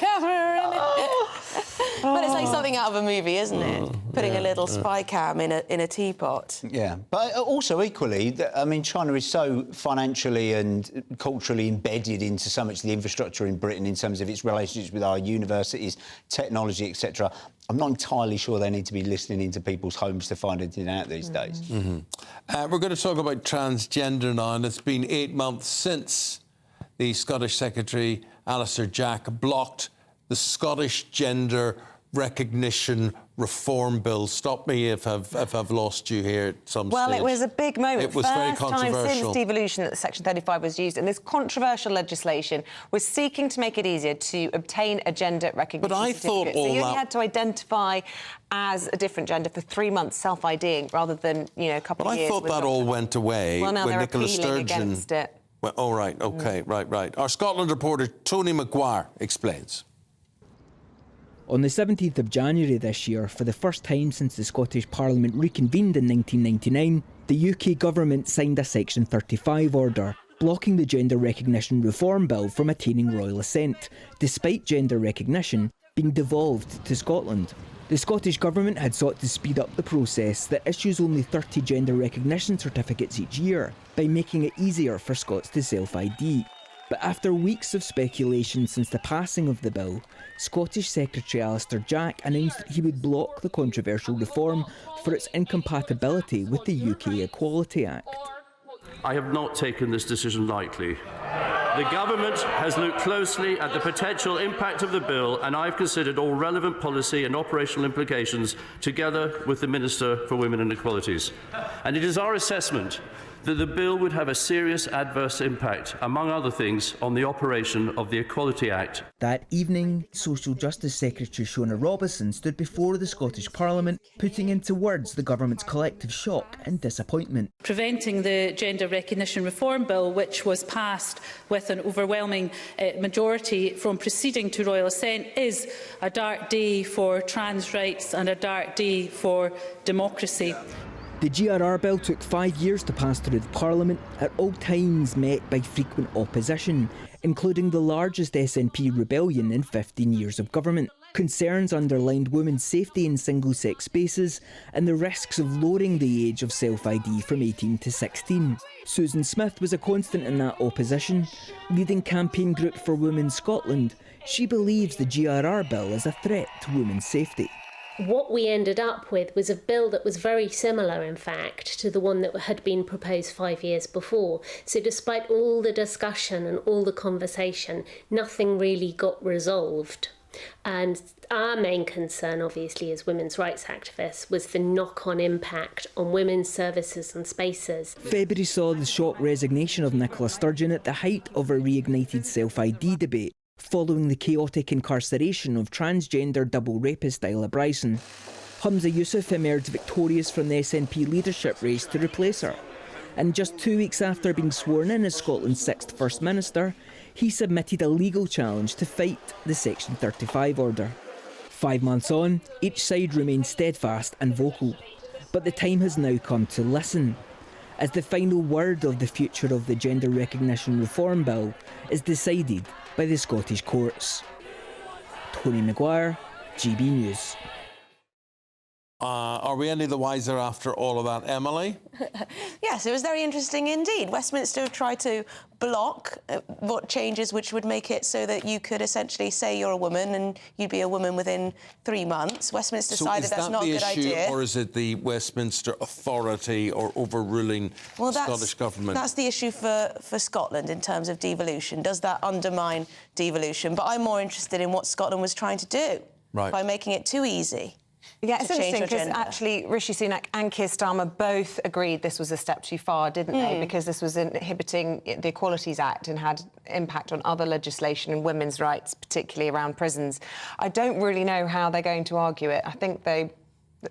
But it's like something out of a movie, isn't it? Putting a little spy cam in a teapot. Yeah, but also equally, I mean, China is so financially and culturally embedded into so much of the infrastructure in Britain in terms of its relationships with our universities, technology, etc. I'm not entirely sure they need to be listening into people's homes to find anything out these days. We're going to talk about transgender now, and it's been 8 months since the Scottish Secretary, Alistair Jack, blocked the Scottish Gender Recognition Reform Bill. Stop me if I've lost you here at some stage. Well, it was a big moment. It was very controversial. First time since devolution that Section 35 was used, and this controversial legislation was seeking to make it easier to obtain a gender recognition But I thought certificate. all so you only that... had to identify as a different gender for 3 months self-IDing rather than, you know, a couple of years. But I thought that all went away well, now when they're Nicola appealing Sturgeon... against it. Well, all right, OK, right. Our Scotland reporter, Tony Maguire, explains. On the 17th of January this year, for the first time since the Scottish Parliament reconvened in 1999, the UK government signed a Section 35 order, blocking the Gender Recognition Reform Bill from attaining royal assent, despite gender recognition being devolved to Scotland. The Scottish Government had sought to speed up the process that issues only 30 gender recognition certificates each year by making it easier for Scots to self-ID. But after weeks of speculation since the passing of the bill, Scottish Secretary Alistair Jack announced that he would block the controversial reform for its incompatibility with the UK Equality Act. I have not taken this decision lightly. The government has looked closely at the potential impact of the bill, and I've considered all relevant policy and operational implications together with the Minister for Women and Equalities. And it is our assessment that the bill would have a serious adverse impact, among other things, on the operation of the Equality Act. That evening, Social Justice Secretary Shona Robison stood before the Scottish Parliament, putting into words the government's collective shock and disappointment. Preventing the Gender Recognition Reform Bill, which was passed with an overwhelming majority, from proceeding to royal assent is a dark day for trans rights and a dark day for democracy. The GRR bill took 5 years to pass through the Parliament, at all times met by frequent opposition, including the largest SNP rebellion in 15 years of government. Concerns underlined women's safety in single-sex spaces and the risks of lowering the age of self-ID from 18 to 16. Susan Smith was a constant in that opposition. Leading Campaign Group for Women Scotland, she believes the GRR bill is a threat to women's safety. What we ended up with was a bill that was very similar, in fact, to the one that had been proposed 5 years before. So despite all the discussion and all the conversation, nothing really got resolved. And our main concern, obviously, as women's rights activists, was the knock-on impact on women's services and spaces. February saw the shock resignation of Nicola Sturgeon at the height of a reignited self-ID debate, following the chaotic incarceration of transgender double rapist Isla Bryson. Hamza Yousaf emerged victorious from the SNP leadership race to replace her. And just 2 weeks after being sworn in as Scotland's 6th First Minister, he submitted a legal challenge to fight the Section 35 order. 5 months on, each side remained steadfast and vocal. But the time has now come to listen, as the final word of the future of the Gender Recognition Reform Bill is decided by the Scottish courts. Tony Maguire, GB News. Are we any the wiser after all of that, Emily? Yes, it was very interesting indeed. Westminster have tried to block what changes which would make it so that you could essentially say you're a woman and you'd be a woman within 3 months. Westminster decided that's not a good idea. Or is it the Westminster Authority or overruling the Scottish Government? That's the issue for Scotland in terms of devolution. Does that undermine devolution? But I'm more interested in what Scotland was trying to do by making it too easy. Yeah, it's interesting because actually Rishi Sunak and Keir Starmer both agreed this was a step too far, didn't they? Because this was inhibiting the Equalities Act and had impact on other legislation and women's rights, particularly around prisons. I don't really know how they're going to argue it. I think they,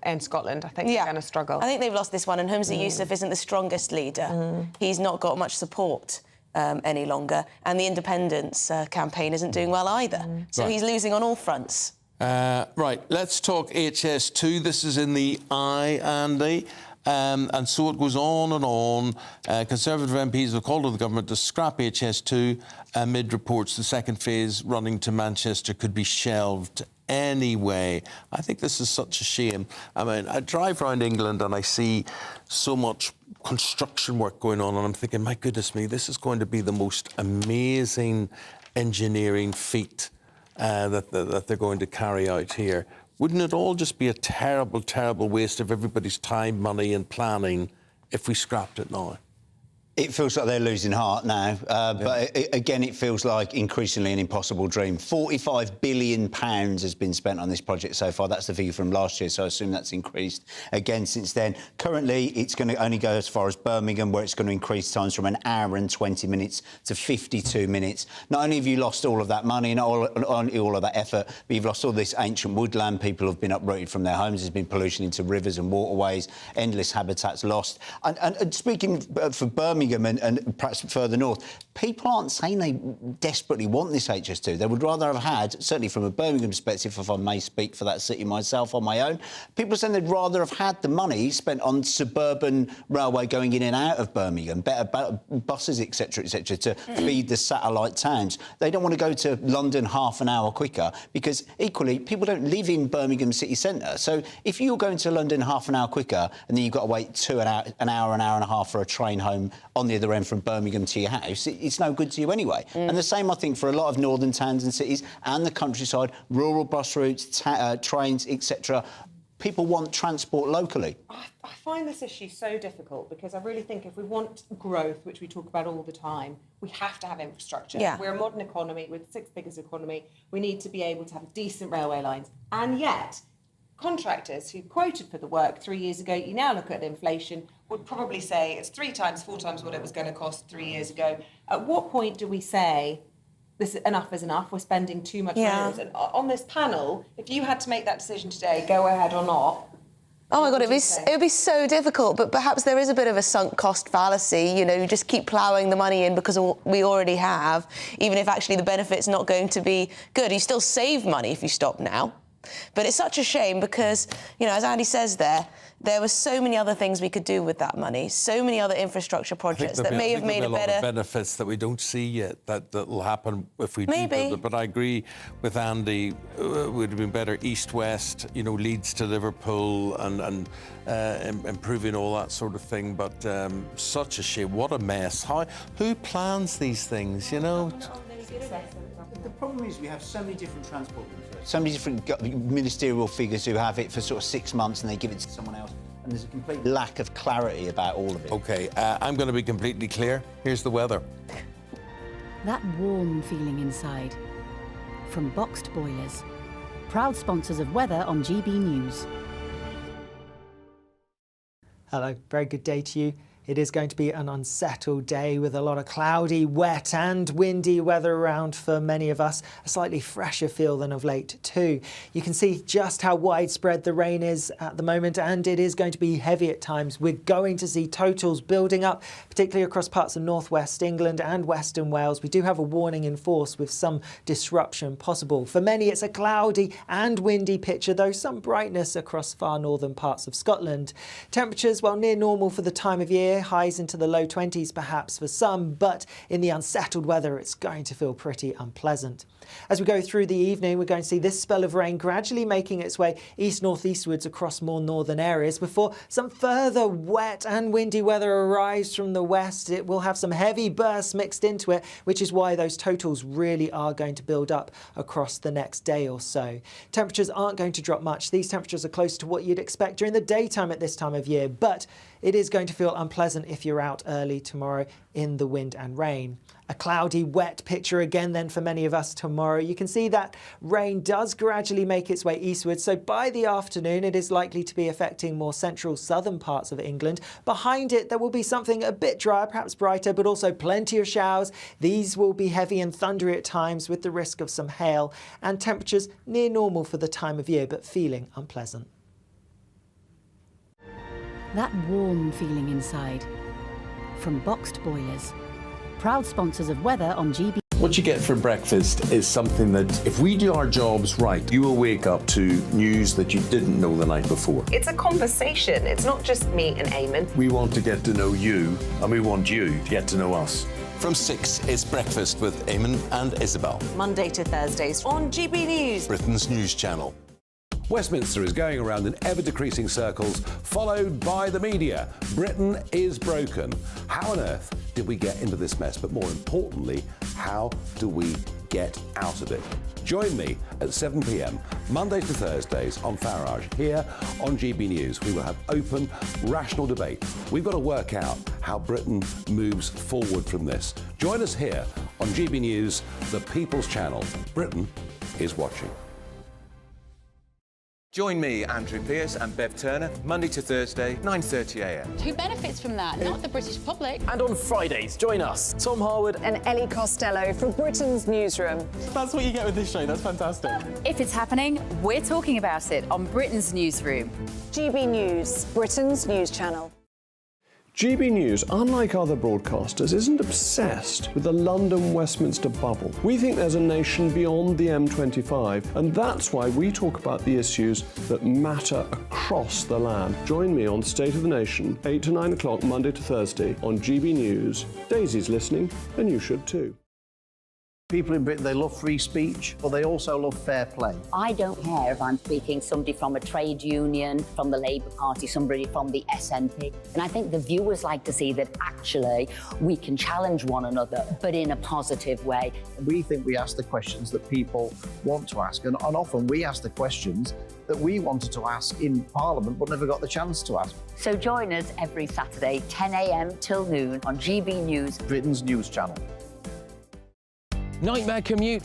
in Scotland, I think they're going to struggle. I think they've lost this one, and Hamza Yousaf isn't the strongest leader. He's not got much support any longer, and the independence campaign isn't doing well either. So he's losing on all fronts. Right, let's talk HS2. This is in the eye, Andy. And so it goes on and on. Conservative MPs have called on the government to scrap HS2 amid reports the second phase running to Manchester could be shelved anyway. I think this is such a shame. I mean, I drive around England and I see so much construction work going on, and I'm thinking, my goodness me, this is going to be the most amazing engineering feat that they're going to carry out here. Wouldn't it all just be a terrible, terrible waste of everybody's time, money and planning if we scrapped it now? It feels like they're losing heart now, but again, it feels like increasingly an impossible dream. £45 billion has been spent on this project so far. That's the figure from last year, so I assume that's increased again since then. Currently, it's going to only go as far as Birmingham, where it's going to increase times from 1 hour and 20 minutes to 52 minutes. Not only have you lost all of that money and all of that effort, but you've lost all this ancient woodland. People have been uprooted from their homes. There's been pollution into rivers and waterways, endless habitats lost. And speaking for Birmingham, Birmingham and perhaps further north, people aren't saying they desperately want this HS2. They would rather have had, certainly from a Birmingham perspective, if I may speak for that city myself on my own, people are saying they'd rather have had the money spent on suburban railway going in and out of Birmingham, better buses, etc., to feed the satellite towns. They don't want to go to London half an hour quicker because, equally, people don't live in Birmingham city centre. So if you're going to London half an hour quicker and then you've got to wait an hour and a half for a train home on the other end from Birmingham to your house, it's no good to you anyway. And the same, I think, for a lot of northern towns and cities and the countryside, rural bus routes, trains, etc. People want transport locally. I find this issue so difficult because I really think if we want growth, which we talk about all the time, we have to have infrastructure. Yeah. We're a modern economy, we're the sixth biggest economy. We need to be able to have decent railway lines. And yet, contractors who quoted for the work 3 years ago, you now look at inflation, would probably say it's 3 times, 4 times what it was going to cost 3 years ago. At what point do we say, this enough is enough, we're spending too much money? And on this panel, if you had to make that decision today, go ahead or not, oh my God, it would be so difficult, but perhaps there is a bit of a sunk cost fallacy. You know, you just keep ploughing the money in because we already have, even if actually the benefit's not going to be good. You still save money if you stop now. But it's such a shame because, you know, as Andy says there were so many other things we could do with that money, so many other infrastructure projects that may have made a better... lot of benefits that we don't see yet that will happen if we do Maybe. But I agree with Andy, it would have been better east-west, you know, Leeds to Liverpool and improving all that sort of thing. But such a shame. What a mess. Who plans these things, you know? The problem is we have so many different transport ministers, so many different ministerial figures who have it for sort of 6 months and they give it to someone else. And there's a complete lack of clarity about all of it. OK, I'm going to be completely clear. Here's the weather. That warm feeling inside. From Boxed Boilers. Proud sponsors of weather on GB News. Hello, very good day to you. It is going to be an unsettled day with a lot of cloudy, wet and windy weather around for many of us. A slightly fresher feel than of late too. You can see just how widespread the rain is at the moment, and it is going to be heavy at times. We're going to see totals building up, particularly across parts of northwest England and western Wales. We do have a warning in force with some disruption possible. For many, it's a cloudy and windy picture, though some brightness across far northern parts of Scotland. Temperatures, well, near normal for the time of year. Highs into the low 20s perhaps for some, but in the unsettled weather it's going to feel pretty unpleasant. As we go through the evening, we're going to see this spell of rain gradually making its way east-northeastwards across more northern areas before some further wet and windy weather arrives from the west. It will have some heavy bursts mixed into it, which is why those totals really are going to build up across the next day or so. Temperatures aren't going to drop much. These temperatures are close to what you'd expect during the daytime at this time of year, but it is going to feel unpleasant if you're out early tomorrow in the wind and rain. A cloudy, wet picture again then for many of us tomorrow. You can see that rain does gradually make its way eastward, so by the afternoon it is likely to be affecting more central southern parts of England. Behind it there will be something a bit drier, perhaps brighter, but also plenty of showers. These will be heavy and thundery at times with the risk of some hail, and temperatures near normal for the time of year but feeling unpleasant. That warm feeling inside. From Boxed Boilers. Proud sponsors of weather on GB. What you get for breakfast is something that, if we do our jobs right, you will wake up to news that you didn't know the night before. It's a conversation. It's not just me and Eamonn. We want to get to know you, and we want you to get to know us. From 6, it's Breakfast with Eamonn and Isabel. Monday to Thursdays on GB News. Britain's news channel. Westminster is going around in ever-decreasing circles, followed by the media. Britain is broken. How on earth did we get into this mess? But more importantly, how do we get out of it? Join me at 7 p.m, Mondays to Thursdays on Farage, here on GB News. We will have open, rational debate. We've got to work out how Britain moves forward from this. Join us here on GB News, the People's Channel. Britain is watching. Join me, Andrew Pearce and Bev Turner, Monday to Thursday, 9:30 a.m. Who benefits from that? Not the British public. And on Fridays, join us, Tom Harwood and Ellie Costello from Britain's Newsroom. That's what you get with this show. That's fantastic. If it's happening, we're talking about it on Britain's Newsroom. GB News, Britain's news channel. GB News, unlike other broadcasters, isn't obsessed with the London-Westminster bubble. We think there's a nation beyond the M25, and that's why we talk about the issues that matter across the land. Join me on State of the Nation, 8 to 9 o'clock, Monday to Thursday, on GB News. Daisy's listening, and you should too. People in Britain, they love free speech, but they also love fair play. I don't care if I'm speaking somebody from a trade union, from the Labour Party, somebody from the SNP. And I think the viewers like to see that actually we can challenge one another, but in a positive way. We think we ask the questions that people want to ask, and often we ask the questions that we wanted to ask in Parliament but never got the chance to ask. So join us every Saturday, 10 a.m. till noon on GB News, Britain's news channel. Nightmare commute.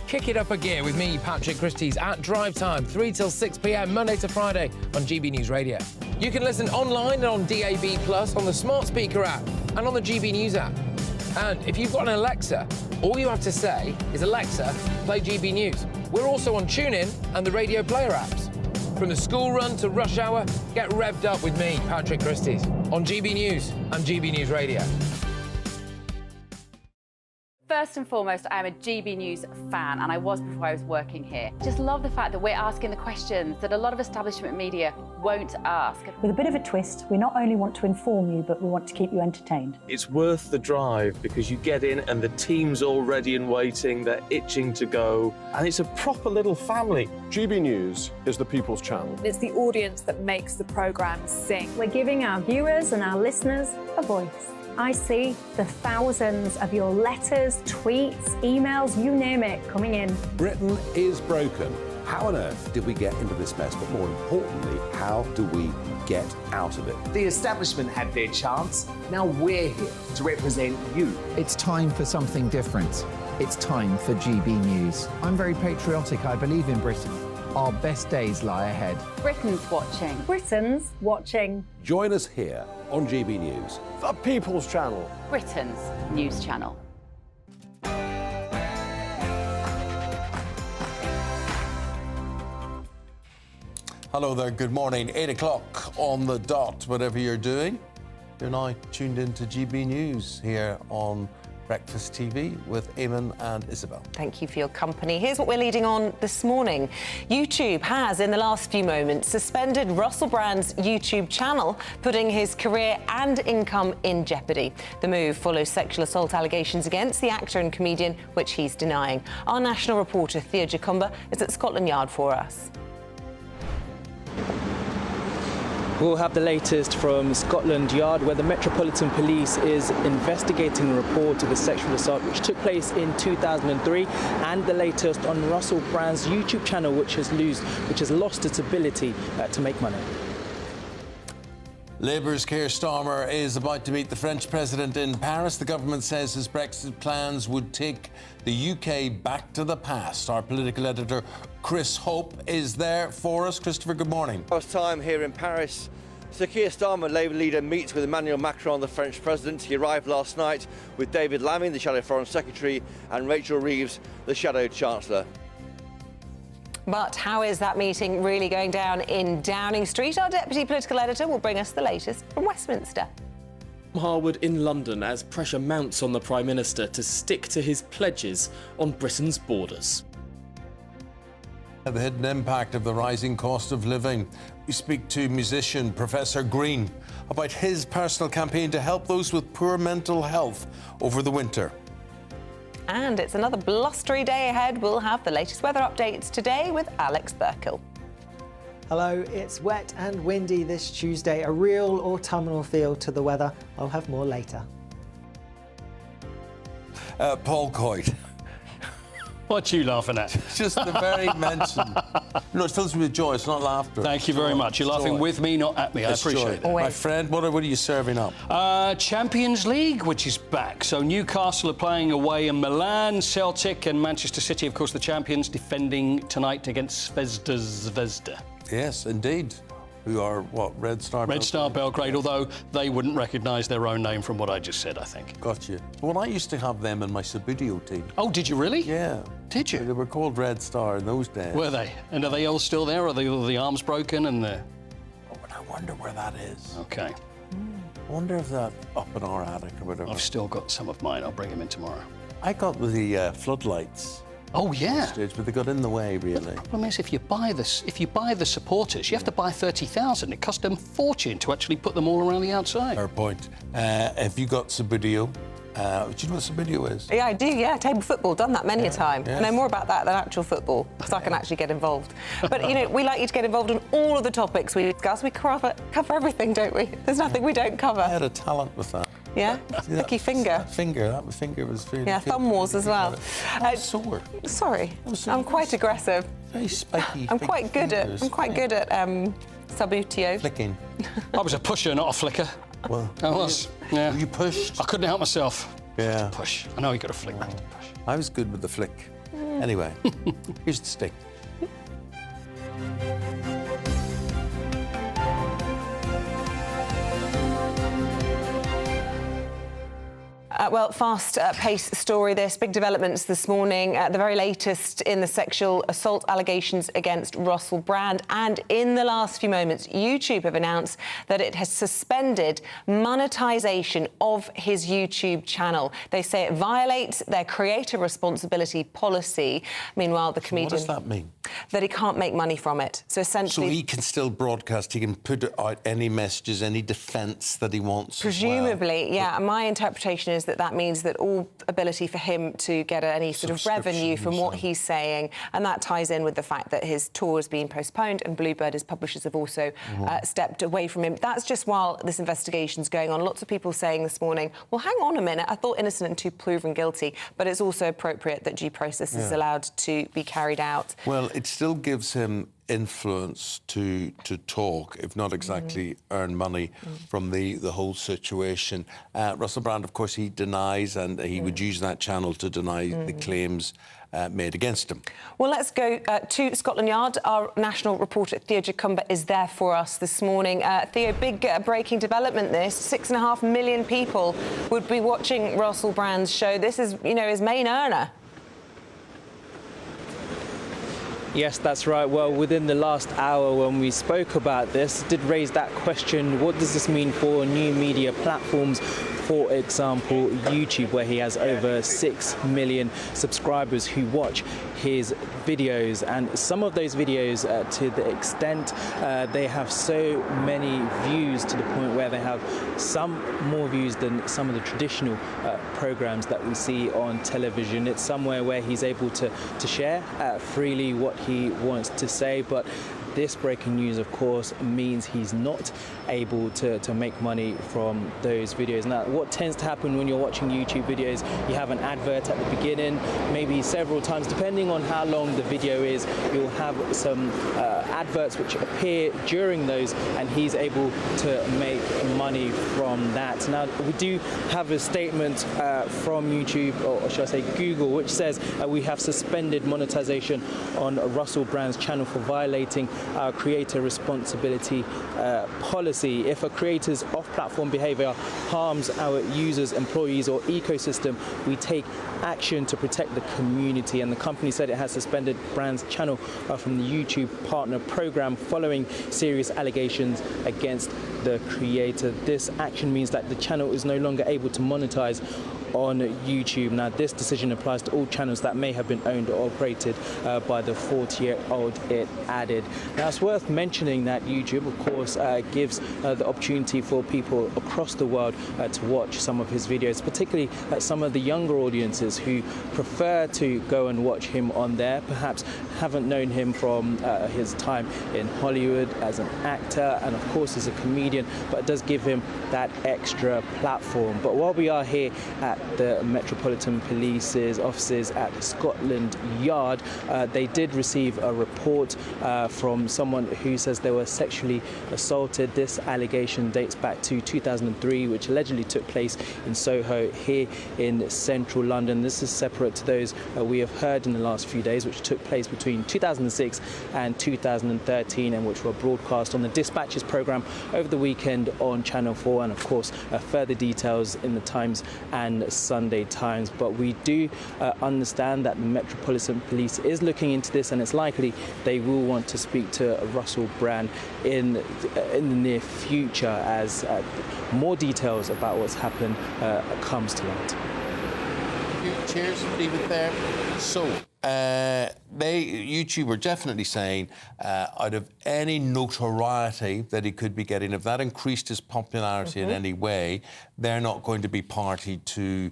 Kick it up a gear with me, Patrick Christie's, at drive time, 3 till 6 p.m, Monday to Friday on GB News Radio. You can listen online and on DAB+, on the smart speaker app, and on the GB News app. And if you've got an Alexa, all you have to say is, Alexa, play GB News. We're also on TuneIn and the Radio Player apps. From the school run to rush hour, get revved up with me, Patrick Christie's, on GB News and GB News Radio. First and foremost, I am a GB News fan, and I was before I was working here. Just love the fact that we're asking the questions that a lot of establishment media won't ask. With a bit of a twist, we not only want to inform you, but we want to keep you entertained. It's worth the drive because you get in and the team's all ready and waiting, they're itching to go, and it's a proper little family. GB News is the people's channel. It's the audience that makes the programme sing. We're giving our viewers and our listeners a voice. I see the thousands of your letters, tweets, emails, you name it, coming in. Britain is broken. How on earth did we get into this mess? But more importantly, how do we get out of it? The establishment had their chance. Now we're here to represent you. It's time for something different. It's time for GB News. I'm very patriotic. I believe in Britain. Our best days lie ahead. Britain's watching. Britain's watching. Join us here on GB News. The people's channel. Britain's news channel. Hello there, good morning. 8 o'clock on the dot, whatever you're doing. You're now tuned into GB News here on Breakfast TV with Eamonn and Isabel. Thank you for your company. Here's what we're leading on this morning. YouTube has, in the last few moments, suspended Russell Brand's YouTube channel, putting his career and income in jeopardy. The move follows sexual assault allegations against the actor and comedian, which he's denying. Our national reporter, Theo Jacumba, is at Scotland Yard for us. We'll have the latest from Scotland Yard, where the Metropolitan Police is investigating a report of a sexual assault which took place in 2003, and the latest on Russell Brand's YouTube channel, which has lost its ability to make money. Labour's Keir Starmer is about to meet the French president in Paris. The government says his Brexit plans would take the UK back to the past. Our political editor, Chris Hope, is there for us. Christopher, good morning. First time here in Paris. Sir Keir Starmer, Labour leader, meets with Emmanuel Macron, the French president. He arrived last night with David Lammy, the Shadow Foreign Secretary, and Rachel Reeves, the Shadow Chancellor. But how is that meeting really going down in Downing Street? Our deputy political editor will bring us the latest from Westminster. Harwood in London as pressure mounts on the Prime Minister to stick to his pledges on Britain's borders. The hidden impact of the rising cost of living. We speak to musician Professor Green about his personal campaign to help those with poor mental health over the winter. And it's another blustery day ahead. We'll have the latest weather updates today with Alex Burkill. Hello, it's wet and windy this Tuesday, a real autumnal feel to the weather. I'll have more later. Paul Coyte. What are you laughing at? Just the very mention. No, it fills me with joy. It's not laughter. Thank you very much. You're laughing with me, not at me. I appreciate it. My friend, what are you serving up? Champions League, which is back. So Newcastle are playing away in Milan, Celtic and Manchester City, of course, the champions, defending tonight against Zvezda. Yes, indeed. Who are, what, Red Star Belgrade? Red Star Belgrade, although they wouldn't recognise their own name from what I just said, I think. Got you. Well, I used to have them in my Subbuteo team. Oh, did you really? Yeah. Did you? They were called Red Star in those days. Were they? And are they all still there? Are the arms broken and the... Oh, and I wonder where that is. OK. I wonder if that's up in our attic or whatever. I've still got some of mine. I'll bring them in tomorrow. I got the floodlights. Oh yeah. Stage, but they got in the way, really. The problem is, if you buy the supporters, you have to buy 30,000. It cost them a fortune to actually put them all around the outside. Fair point. Have you got Subudio? Do you know what Subudio is? Yeah, I do, yeah. Table football, done that many a time. Yeah. I know more about that than actual football, because I can actually get involved. But, you know, we like you to get involved in all of the topics we discuss. We cover everything, don't we? There's nothing we don't cover. I had a talent with that. Yeah? Lucky finger. That finger was very... Yeah, thumb wars as well. Sore. Sorry, I'm quite aggressive. Very spiky. I'm quite good at Subutio. Flicking. I was a pusher, not a flicker. Well, I was. Yeah. You pushed. I couldn't help myself. Yeah. Push. I know you got to flick back to push. I was good with the flick. Anyway, here's the stick. Well, fast-paced story this. Big developments this morning. The very latest in the sexual assault allegations against Russell Brand. And in the last few moments, YouTube have announced that it has suspended monetization of his YouTube channel. They say it violates their creator responsibility policy. Meanwhile, the comedian... What does that mean? That he can't make money from it. So essentially... So he can still broadcast, he can put out any messages, any defence that he wants. Presumably, as well. yeah. And my interpretation is that means that all ability for him to get any sort of revenue from what he's saying, and that ties in with the fact that his tour has been postponed and Bluebird, his publishers, have also stepped away from him. That's just while this investigation's going on. Lots of people saying this morning, well, hang on a minute, I thought innocent until proven guilty, but it's also appropriate that due process is allowed to be carried out. Well, it still gives him influence to talk, if not exactly earn money from the whole situation. Russell Brand, of course, he denies, and he would use that channel to deny the claims made against him. Well, let's go to Scotland Yard. Our national reporter Theo Jacumba is there for us this morning. Theo, big breaking development this. 6.5 million people would be watching Russell Brand's show. This is, you know, his main earner. Yes, that's right. Well, within the last hour when we spoke about this, did raise that question, what does this mean for new media platforms? For example, YouTube, where he has over 6 million subscribers who watch his videos, and some of those videos to the extent they have so many views to the point where they have some more views than some of the traditional programs that we see on television. It's somewhere where he's able to share freely what he wants to say, but this breaking news, of course, means he's not able to make money from those videos. Now, what tends to happen when you're watching YouTube videos, you have an advert at the beginning, maybe several times, depending on how long the video is, you'll have some adverts which appear during those, and he's able to make money from that. Now, we do have a statement from YouTube, or should I say Google, which says we have suspended monetization on Russell Brand's channel for violating our creator responsibility policy. If a creator's off-platform behavior harms our users, employees or ecosystem, we take action to protect the community. And the company said it has suspended Brand's channel from the YouTube partner program following serious allegations against the creator. This action means that the channel is no longer able to monetize on YouTube. Now, this decision applies to all channels that may have been owned or operated by the 40-year-old, it added. Now, it's worth mentioning that YouTube, of course, gives the opportunity for people across the world to watch some of his videos, particularly some of the younger audiences who prefer to go and watch him on there, perhaps haven't known him from his time in Hollywood as an actor and, of course, as a comedian, but it does give him that extra platform. But while we are here at the Metropolitan Police's offices at Scotland Yard, they did receive a report from someone who says they were sexually assaulted. This allegation dates back to 2003, which allegedly took place in Soho here in central London. This is separate to those we have heard in the last few days, which took place between 2006 and 2013 and which were broadcast on the Dispatches programme over the weekend on Channel 4, and of course further details in the Times and Sunday Times. But we do understand that the Metropolitan Police is looking into this, and it's likely they will want to speak speak to Russell Brand in the near future as more details about what's happened comes to light. Cheers, leave it there. So, YouTube are definitely saying out of any notoriety that he could be getting, if that increased his popularity in any way, they're not going to be party to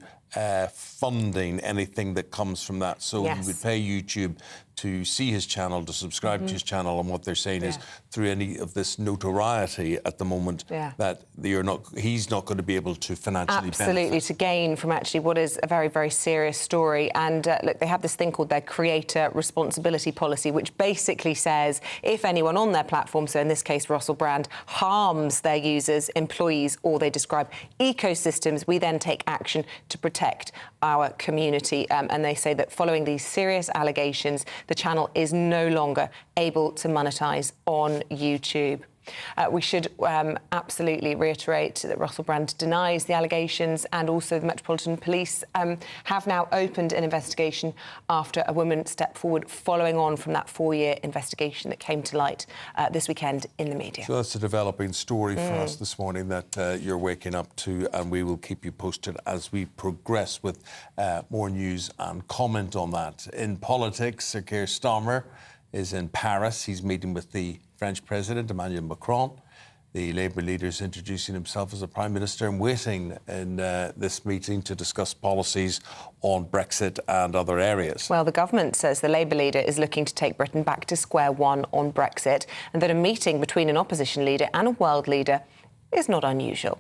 funding anything that comes from that. So you would pay YouTube to see his channel, to subscribe to his channel, and what they're saying is through any of this notoriety at the moment that he's not going to be able to financially benefit. To gain from actually what is a very, very serious story. And look, they have this thing called their creator responsibility policy, which basically says if anyone on their platform, so in this case Russell Brand, harms their users, employees, or they describe ecosystems, we then take action to protect our community. And they say that following these serious allegations, the channel is no longer able to monetize on YouTube. We should absolutely reiterate that Russell Brand denies the allegations, and also the Metropolitan Police have now opened an investigation after a woman stepped forward following on from that 4-year investigation that came to light this weekend in the media. So that's a developing story for us this morning that you're waking up to, and we will keep you posted as we progress with more news and comment on that. In politics, Sir Keir Starmer is in Paris. He's meeting with the French President, Emmanuel Macron. The Labour leader is introducing himself as a Prime Minister and waiting in this meeting to discuss policies on Brexit and other areas. Well, the government says the Labour leader is looking to take Britain back to square one on Brexit, and that a meeting between an opposition leader and a world leader is not unusual.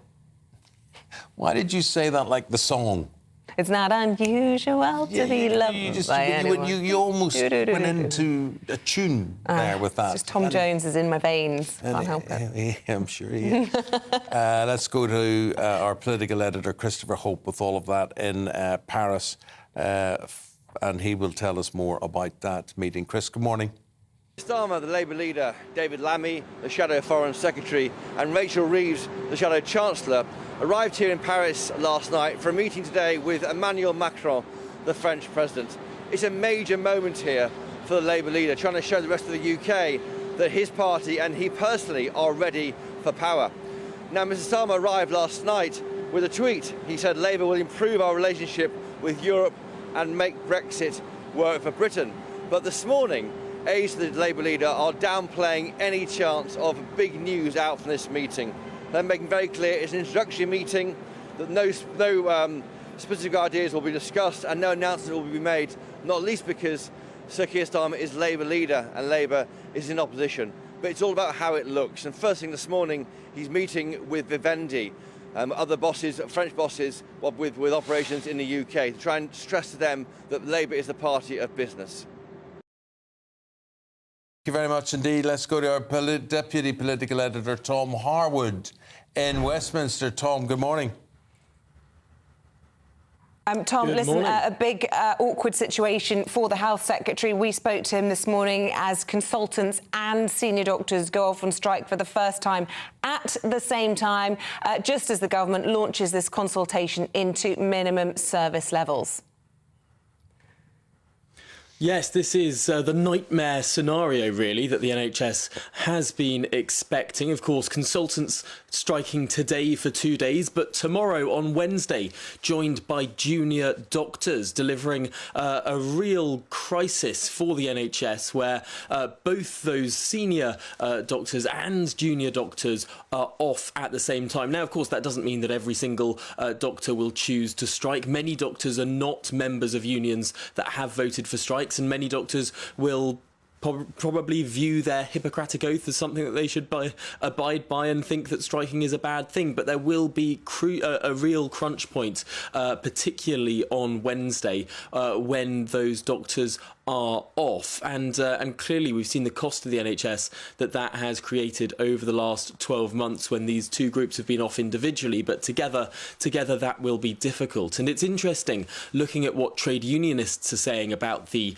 Why did you say that like the song? It's not unusual to be loved by anyone. You almost went into a tune there with that. Just Tom Jones is in my veins. Can't help it. I'm sure he is. Let's go to our political editor, Christopher Hope, with all of that in Paris. And he will tell us more about that meeting. Chris, good morning. Starmer, the Labour leader, David Lammy, the Shadow Foreign Secretary, and Rachel Reeves, the Shadow Chancellor, arrived here in Paris last night for a meeting today with Emmanuel Macron, the French President. It's a major moment here for the Labour leader, trying to show the rest of the UK that his party and he personally are ready for power. Now, Mr Starmer arrived last night with a tweet. He said Labour will improve our relationship with Europe and make Brexit work for Britain. But this morning, aides to the Labour leader are downplaying any chance of big news out from this meeting. They're making very clear it's an introductory meeting, that no specific ideas will be discussed and no announcement will be made, not least because Sir Keir Starmer is Labour leader and Labour is in opposition. But it's all about how it looks. And first thing this morning, he's meeting with Vivendi, other bosses, French bosses, with operations in the UK, to try and stress to them that Labour is the party of business. Thank you very much indeed. Let's go to our Deputy Political Editor, Tom Harwood, in Westminster. Tom, good morning. Tom, listen, a big awkward situation for the Health Secretary. We spoke to him this morning as consultants and senior doctors go off on strike for the first time at the same time, just as the government launches this consultation into minimum service levels. Yes, this is the nightmare scenario, really, that the NHS has been expecting. Of course, consultants striking today for 2 days, but tomorrow on Wednesday, joined by junior doctors, delivering a real crisis for the NHS, where both those senior doctors and junior doctors are off at the same time. Now, of course, that doesn't mean that every single doctor will choose to strike. Many doctors are not members of unions that have voted for strike, and many doctors will probably view their Hippocratic oath as something that they should abide by and think that striking is a bad thing. But there will be a real crunch point, particularly on Wednesday, when those doctors are off. And clearly we've seen the cost to the NHS that has created over the last 12 months when these two groups have been off individually, but together that will be difficult. And it's interesting looking at what trade unionists are saying about the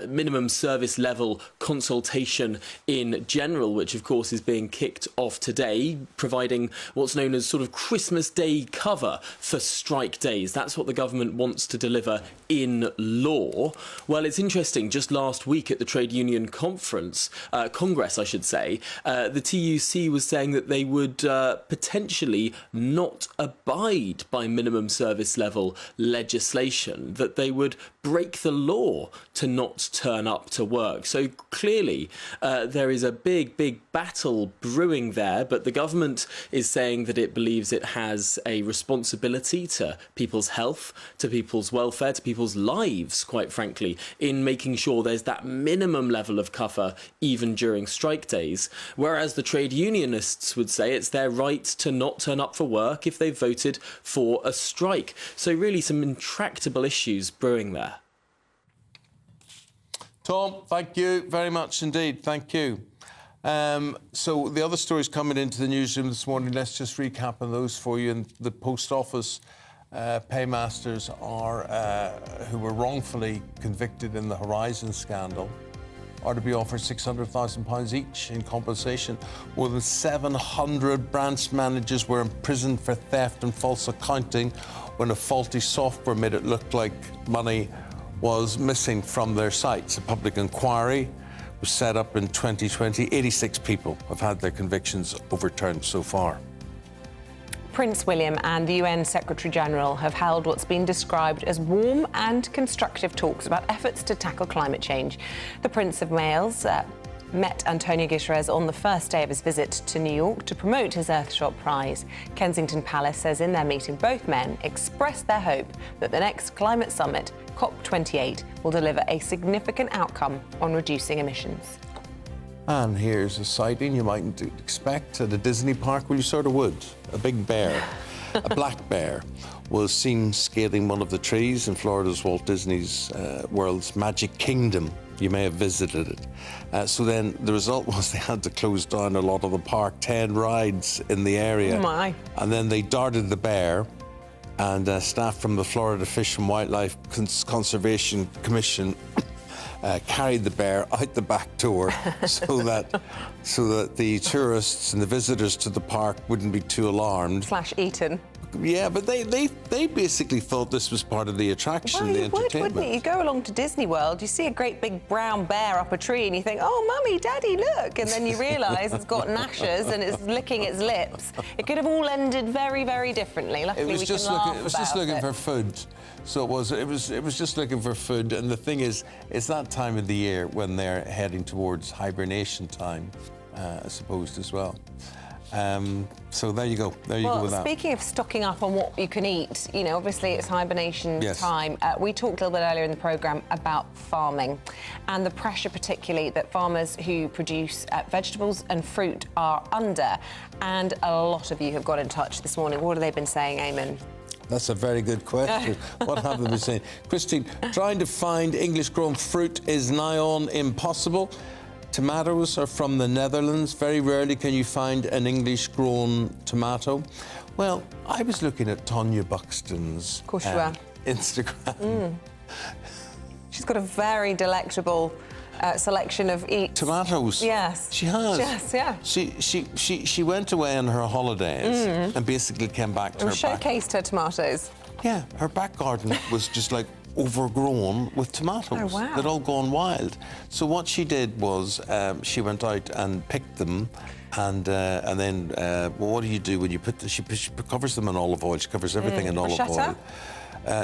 minimum service level consultation in general, which of course is being kicked off today, providing what's known as sort of Christmas Day cover for strike days. That's what the government wants to deliver in law. Well, it's interesting, just last week at the Trade Union Congress, I should say, the TUC was saying that they would potentially not abide by minimum service level legislation, that they would break the law to not turn up to work. So clearly there is a big battle brewing there, but the government is saying that it believes it has a responsibility to people's health, to people's welfare, to people's lives, quite frankly, in making sure there's that minimum level of cover even during strike days. Whereas the trade unionists would say it's their right to not turn up for work if they've voted for a strike. So really some intractable issues brewing there. Tom, thank you very much indeed. Thank you. So the other stories coming into the newsroom this morning, let's just recap on those for you. And the post office paymasters who were wrongfully convicted in the Horizon scandal are to be offered £600,000 each in compensation. More than 700 branch managers were imprisoned for theft and false accounting when a faulty software made it look like money was missing from their sites. A public inquiry was set up in 2020. 86 people have had their convictions overturned so far. Prince William and the UN Secretary-General have held what's been described as warm and constructive talks about efforts to tackle climate change. The Prince of Wales met Antonio Guterres on the first day of his visit to New York to promote his Earthshot prize. Kensington Palace says in their meeting both men expressed their hope that the next climate summit, COP28, will deliver a significant outcome on reducing emissions. And here's a sighting you mightn't expect at a Disney park. Well, you sort of would. A big bear, a black bear, was seen scaling one of the trees in Florida's Walt Disney's World's Magic Kingdom. You may have visited it. So then the result was they had to close down a lot of the park, 10 rides in the area. Oh my. And then they darted the bear, and staff from the Florida Fish and Wildlife Conservation Commission carried the bear out the back door so that the tourists and the visitors to the park wouldn't be too alarmed. / eaten. Yeah, but they basically thought this was part of the attraction, the entertainment. Wouldn't it? You go along to Disney World, you see a great big brown bear up a tree and you think, oh, Mummy, Daddy, look. And then you realise it's got gnashers and it's licking its lips. It could have all ended very, very differently. Luckily, it was just looking for food. So it was just looking for food. And the thing is, it's that time of the year when they're heading towards hibernation time, I suppose, as well. So there you go. There you go with that. Speaking of stocking up on what you can eat, you know, obviously it's hibernation time. We talked a little bit earlier in the programme about farming and the pressure particularly that farmers who produce vegetables and fruit are under. And a lot of you have got in touch this morning. What have they been saying, Eamonn? That's a very good question. What have they been saying? Christine, trying to find English-grown fruit is nigh on impossible. Tomatoes are from the Netherlands. Very rarely can you find an English-grown tomato. Well, I was looking at Tonya Buxton's Instagram. She's got a very delectable selection of tomatoes. Yes. She has. Yes, yeah. She went away on her holidays and basically came back to her showcased her tomatoes. Yeah, her back garden was just like overgrown with tomatoes. Oh, wow. They'd all gone wild. So what she did was she went out and picked them, and then well, what do you do when you put she covers them in olive oil? She covers everything in olive oil.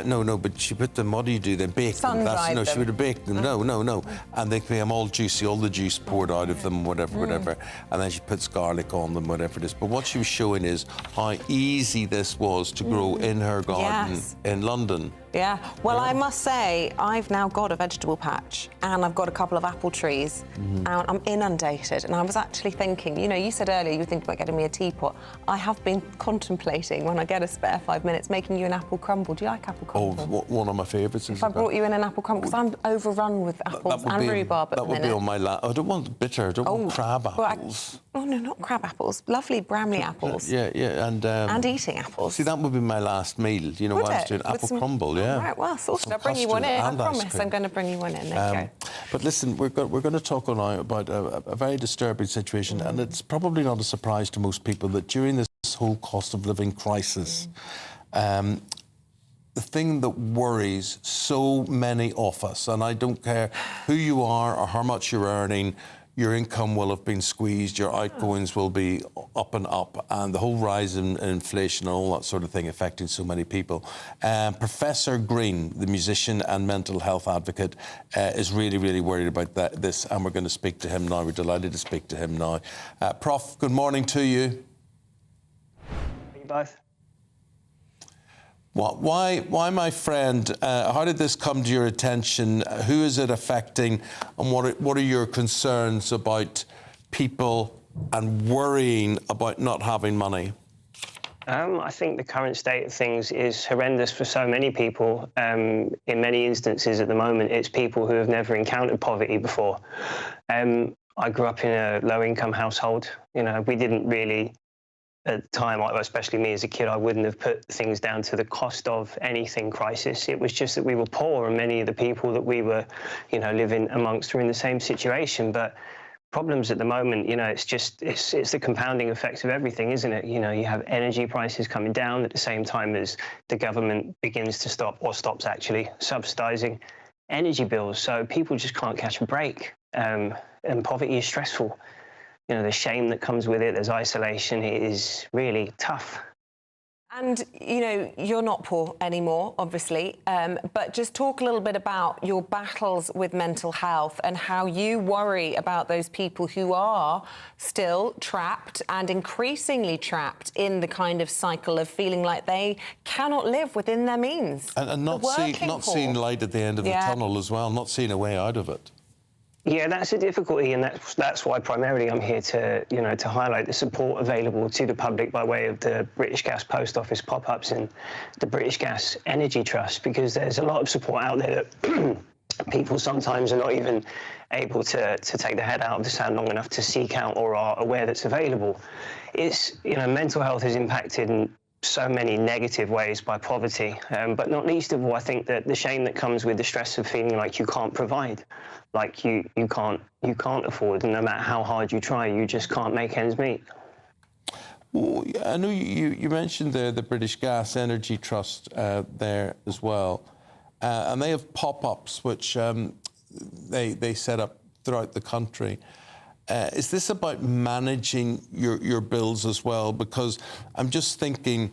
No, but she put them, what do you do then? Bake them. No, she would have baked them. No. And they became all juicy, all the juice poured out of them, whatever. And then she puts garlic on them, whatever it is. But what she was showing is how easy this was to grow in her garden in London. Yeah, well, I must say, I've now got a vegetable patch and I've got a couple of apple trees and I'm inundated. And I was actually thinking, you know, you said earlier you were thinking about getting me a teapot. I have been contemplating, when I get a spare 5 minutes, making you an apple crumble. Do you like apple crumble? Oh, one of my favourites. If I brought you in an apple crumble, because I'm overrun with apples and rhubarb at the minute. That would be on my lap. I don't want bitter, I don't want crab apples. Oh, no, not crab apples. Lovely Bramley apples. Yeah, and eating apples. See, that would be my last meal, you know, while I was doing apple crumble, yeah. Right, well, sorted. I'll bring you one in. I promise I'm going to bring you one in. There you go. But listen, we're going to talk now about a very disturbing situation, and it's probably not a surprise to most people that during this whole cost of living crisis, the thing that worries so many of us, and I don't care who you are or how much you're earning, your income will have been squeezed, your outgoings will be up and up, and the whole rise in inflation and all that sort of thing affecting so many people. Professor Green, the musician and mental health advocate, is really, really worried about this, and we're going to speak to him now. We're delighted to speak to him now. Prof, good morning to you. You both. Why, my friend, how did this come to your attention? Who is it affecting? And what are your concerns about people and worrying about not having money? I think the current state of things is horrendous for so many people. In many instances at the moment, it's people who have never encountered poverty before. I grew up in a low-income household. You know, we didn't really... At the time, especially me as a kid, I wouldn't have put things down to the cost of anything crisis. It was just that we were poor, and many of the people that we were, living amongst were in the same situation. But problems at the moment, it's the compounding effects of everything, isn't it? You have energy prices coming down at the same time as the government begins to stops actually subsidising energy bills. So people just can't catch a break, and poverty is stressful. The shame that comes with it, there's isolation, it is really tough. And, you're not poor anymore, obviously, but just talk a little bit about your battles with mental health and how you worry about those people who are still trapped and increasingly trapped in the kind of cycle of feeling like they cannot live within their means. And not seeing light at the end of the tunnel as well, not seeing a way out of it. Yeah, that's a difficulty, and that's why primarily I'm here to, to highlight the support available to the public by way of the British Gas Post Office pop-ups and the British Gas Energy Trust, because there's a lot of support out there that people sometimes are not even able to take their head out of the sand long enough to seek out or are aware that's available. It's, mental health is impacted in so many negative ways by poverty, but not least of all, I think that the shame that comes with the stress of feeling like you can't provide, like you can't afford, and no matter how hard you try, you just can't make ends meet. Well, I know you mentioned the British Gas Energy Trust there as well, and they have pop-ups which they set up throughout the country. Is this about managing your bills as well? Because I'm just thinking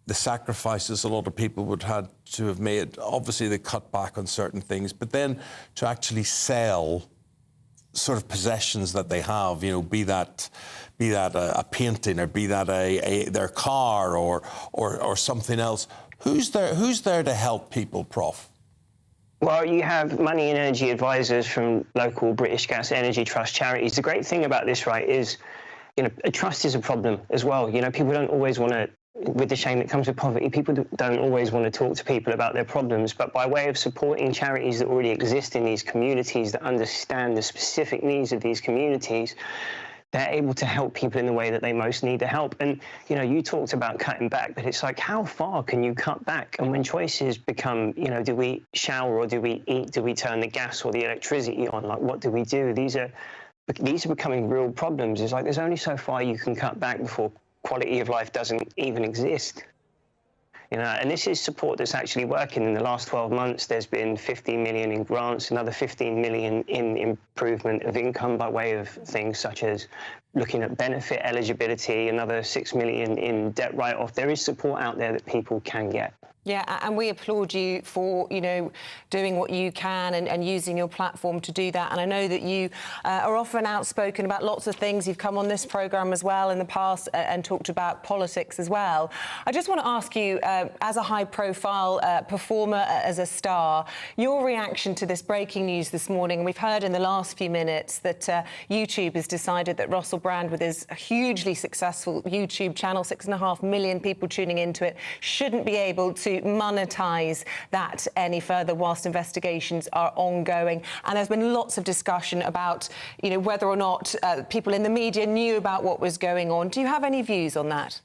the sacrifices a lot of people would have to have made. Obviously, they cut back on certain things, but then to actually sell sort of possessions that they have, be that a painting or be that their car or something else. Who's there to help people, Prof? Well, you have money and energy advisors from local British Gas Energy Trust charities. The great thing about this, right, is, a trust is a problem as well. People don't always want to, with the shame that comes with poverty, people don't always want to talk to people about their problems. But by way of supporting charities that already exist in these communities, that understand the specific needs of these communities, they're able to help people in the way that they most need the help. And, you talked about cutting back, but it's like, how far can you cut back? And when choices become, do we shower or do we eat? Do we turn the gas or the electricity on? Like, what do we do? These are becoming real problems. It's like there's only so far you can cut back before quality of life doesn't even exist. And this is support that's actually working. In the last 12 months, there's been 15 million in grants, another 15 million in improvement of income by way of things such as looking at benefit eligibility, another 6 million in debt write-off. There is support out there that people can get. Yeah, and we applaud you for, doing what you can and using your platform to do that. And I know that you are often outspoken about lots of things. You've come on this programme as well in the past and talked about politics as well. I just want to ask you, as a high-profile performer, as a star, your reaction to this breaking news this morning. We've heard in the last few minutes that YouTube has decided that Russell Brand, with his hugely successful YouTube channel, 6.5 million people tuning into it, shouldn't be able to monetize that any further whilst investigations are ongoing. And there's been lots of discussion about, whether or not people in the media knew about what was going on. Do you have any views on that?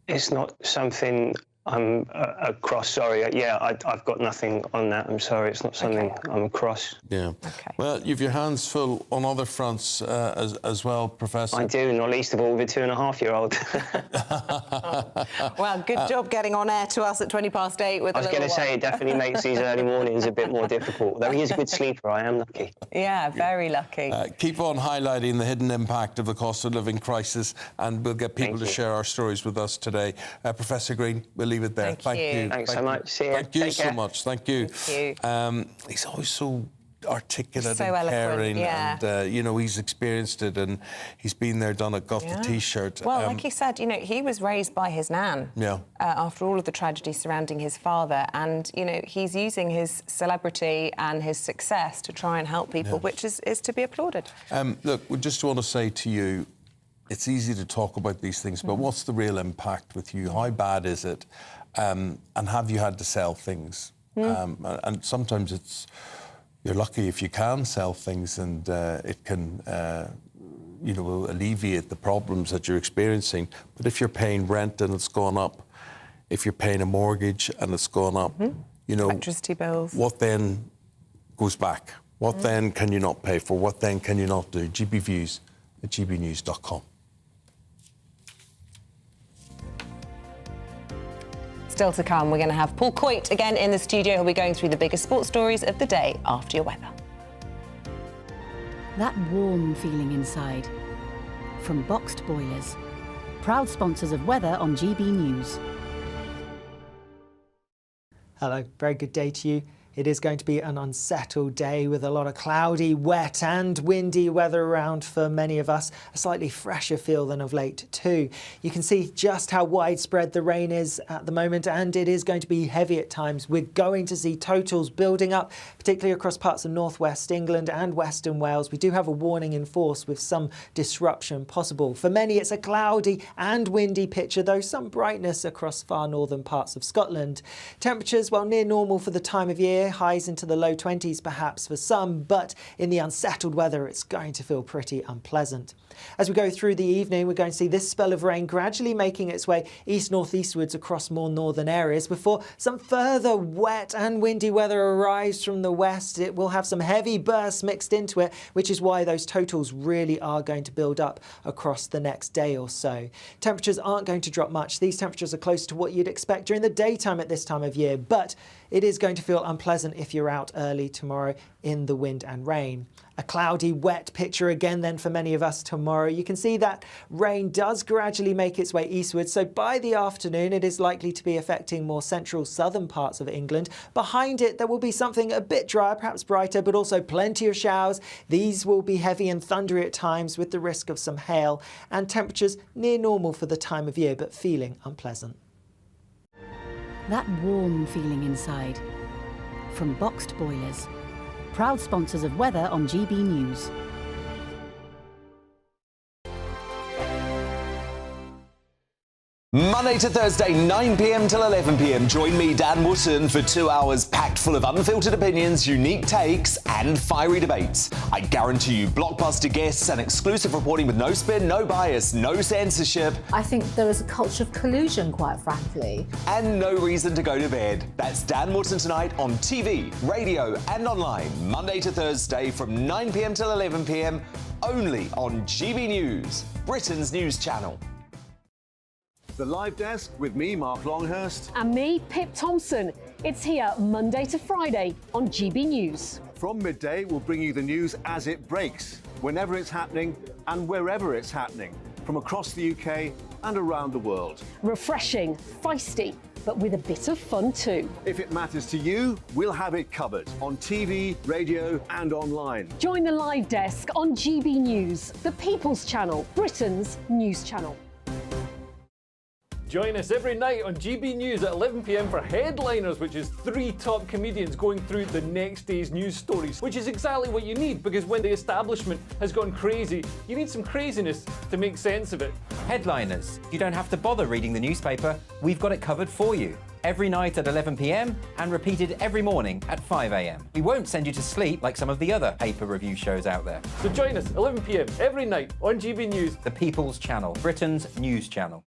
It's not something I'm across, sorry. Yeah, I've got nothing on that. I'm sorry, it's not something I'm across. Yeah. Okay. Well, you've your hands full on other fronts as well, Professor. I do, not least of all with a 2.5-year-old. Well, good job getting on air to us at 8:20 with I was going to say, it definitely makes these early mornings a bit more difficult. Though he is a good sleeper, I am lucky. Yeah, very lucky. Keep on highlighting the hidden impact of the cost of living crisis, and we'll get people to share our stories with us today. Professor Green, we'll leave it there. Thank you. Thanks so much. See you. Thank you Take so care. much. Thank you. Thank you. He's always so articulate So and eloquent, caring, yeah. and you know, he's experienced it, and he's been there, done it, got the T-shirt. Well, like he said, you know, he was raised by his nan. Yeah. After all of the tragedy surrounding his father, and you know, he's using his celebrity and his success to try and help people, which is to be applauded. Look, we just want to say to you, it's easy to talk about these things, but what's the real impact with you? How bad is it? And have you had to sell things? And sometimes you're lucky if you can sell things, and it can, you know, will alleviate the problems that you're experiencing. But if you're paying rent and it's gone up, if you're paying a mortgage and it's gone up, you know, electricity bills. What then goes back? What then can you not pay for? What then can you not do? GB Views at gbnews.com. Still to come, we're going to have Paul Coit again in the studio. He'll be going through the biggest sports stories of the day after your weather. That warm feeling inside. From Boxed Boilers. Proud sponsors of weather on GB News. Hello, very good day to you. It is going to be an unsettled day with a lot of cloudy, wet and windy weather around for many of us. A slightly fresher feel than of late too. You can see just how widespread the rain is at the moment, and it is going to be heavy at times. We're going to see totals building up, particularly across parts of northwest England and western Wales. We do have a warning in force with some disruption possible. For many, it's a cloudy and windy picture, though some brightness across far northern parts of Scotland. Temperatures, well, near normal for the time of year. Highs into the low 20s perhaps for some, but in the unsettled weather it's going to feel pretty unpleasant. As we go through the evening, we're going to see this spell of rain gradually making its way east-northeastwards across more northern areas before some further wet and windy weather arrives from the west. It will have some heavy bursts mixed into it, which is why those totals really are going to build up across the next day or so. Temperatures aren't going to drop much. These temperatures are close to what you'd expect during the daytime at this time of year, but it is going to feel unpleasant if you're out early tomorrow in the wind and rain. A cloudy, wet picture again then for many of us tomorrow. You can see that rain does gradually make its way eastward, so by the afternoon it is likely to be affecting more central southern parts of England. Behind it there will be something a bit drier, perhaps brighter, but also plenty of showers. These will be heavy and thundery at times with the risk of some hail, and temperatures near normal for the time of year but feeling unpleasant. That warm feeling inside. From Boxed Boilers. Proud sponsors of weather on GB News. Monday to Thursday, 9 p.m. till 11 p.m. Join me, Dan Wootton, for 2 hours packed full of unfiltered opinions, unique takes, and fiery debates. I guarantee you blockbuster guests and exclusive reporting with no spin, no bias, no censorship. I think there is a culture of collusion, quite frankly. And no reason to go to bed. That's Dan Wootton tonight on TV, radio, and online. Monday to Thursday from 9 p.m. till 11 p.m. only on GB News, Britain's news channel. The Live Desk with me, Mark Longhurst. And me, Pip Thompson. It's here Monday to Friday on GB News. From midday, we'll bring you the news as it breaks, whenever it's happening and wherever it's happening, from across the UK and around the world. Refreshing, feisty, but with a bit of fun too. If it matters to you, we'll have it covered on TV, radio and online. Join the Live Desk on GB News, the People's Channel, Britain's news channel. Join us every night on GB News at 11 p.m. for Headliners, which is 3 top comedians going through the next day's news stories, which is exactly what you need, because when the establishment has gone crazy, you need some craziness to make sense of it. Headliners. You don't have to bother reading the newspaper. We've got it covered for you. Every night at 11 p.m. and repeated every morning at 5 a.m. We won't send you to sleep like some of the other paper review shows out there. So join us 11 p.m. every night on GB News, the People's Channel, Britain's news channel.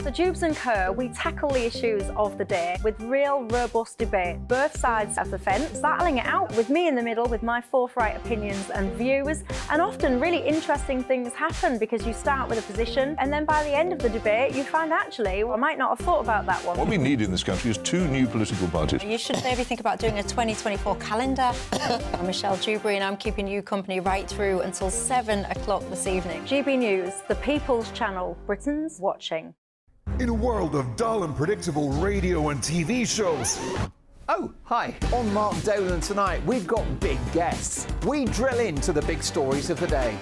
So Jubes & Co, we tackle the issues of the day with real robust debate, both sides of the fence, battling it out with me in the middle with my forthright opinions and views. And often really interesting things happen because you start with a position and then by the end of the debate you find actually, well, I might not have thought about that one. What we need in this country is 2 new political parties. You should maybe think about doing a 2024 calendar. I'm Michelle Dewberry and I'm keeping you company right through until 7 o'clock this evening. GB News, the People's Channel, Britain's watching. In a world of dull and predictable radio and TV shows. Oh, hi. On Mark Dolan tonight, we've got big guests. We drill into the big stories of the day.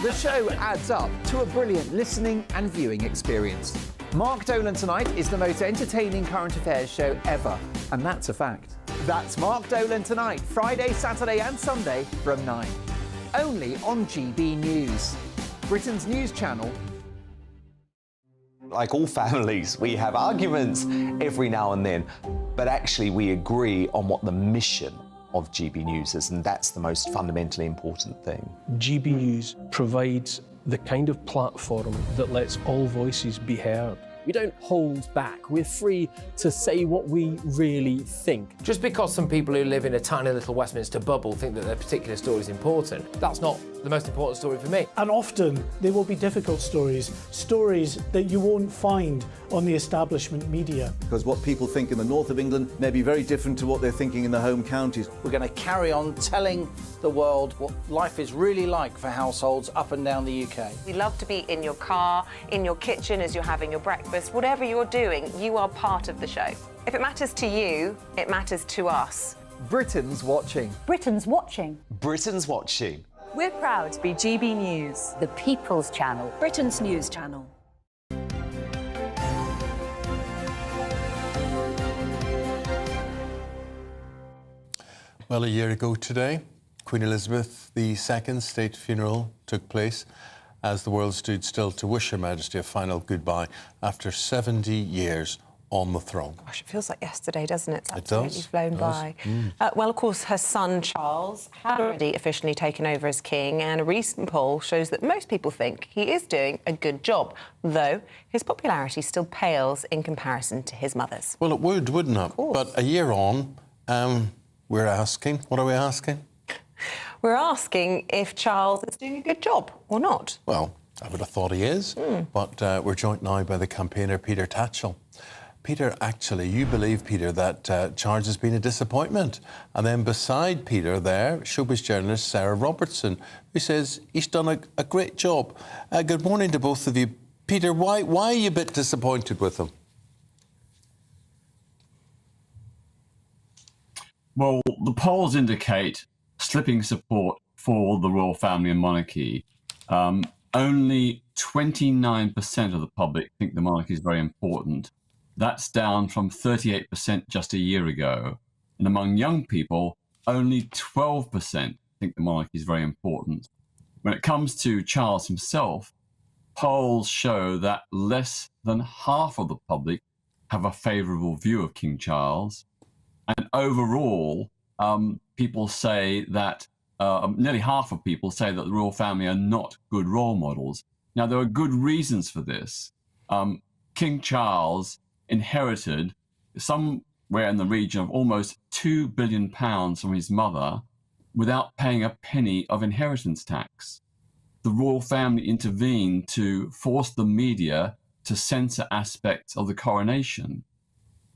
The show adds up to a brilliant listening and viewing experience. Mark Dolan Tonight is the most entertaining current affairs show ever, and that's a fact. That's Mark Dolan Tonight, Friday, Saturday and Sunday from 9. Only on GB News, Britain's news channel. Like all families, we have arguments every now and then, but actually we agree on what the mission of GB News is, and that's the most fundamentally important thing. GB News provides the kind of platform that lets all voices be heard. We don't hold back. We're free to say what we really think. Just because some people who live in a tiny little Westminster bubble think that their particular story is important, that's not the most important story for me. And often they will be difficult stories, stories that you won't find on the establishment media. Because what people think in the north of England may be very different to what they're thinking in their home counties. We're going to carry on telling the world what life is really like for households up and down the UK. We love to be in your car, in your kitchen as you're having your breakfast, whatever you're doing, you are part of the show. If it matters to you, it matters to us. Britain's watching. Britain's watching. Britain's watching. We're proud to be GB News, the People's Channel, Britain's news channel. Well, a year ago today, Queen Elizabeth II's state funeral took place as the world stood still to wish Her Majesty a final goodbye after 70 years on the throne. Gosh, it feels like yesterday, doesn't it? It's It absolutely does. flown It by. does. Well, of course, her son Charles had already officially taken over as king, and a recent poll shows that most people think he is doing a good job, though his popularity still pales in comparison to his mother's. Well, it would, wouldn't it? But a year on, we're asking, what are we asking? We're asking if Charles is doing a good job or not. Well, I would have thought he is, but we're joined now by the campaigner Peter Tatchell. Peter, actually, you believe, Peter, that Charles has been a disappointment. And then beside Peter there, showbiz journalist Sarah Robertson, who says he's done a great job. Good morning to both of you. Peter, why are you a bit disappointed with him? Well, the polls indicate slipping support for the royal family and monarchy. Only 29% of the public think the monarchy is very important. That's down from 38% just a year ago. And among young people, only 12% think the monarchy is very important. When it comes to Charles himself, polls show that less than half of the public have a favourable view of King Charles. And overall, people say that nearly half of people say that the royal family are not good role models. Now, there are good reasons for this. King Charles inherited somewhere in the region of almost £2 billion from his mother without paying a penny of inheritance tax. The royal family intervened to force the media to censor aspects of the coronation.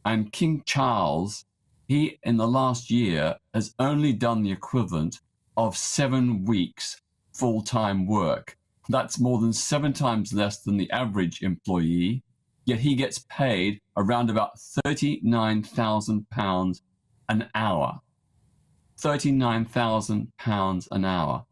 And King Charles, he, in the last year, has only done the equivalent of 7 weeks full-time work. That's more than 7 times less than the average employee, yet he gets paid around about £39,000 an hour. £39,000 an hour.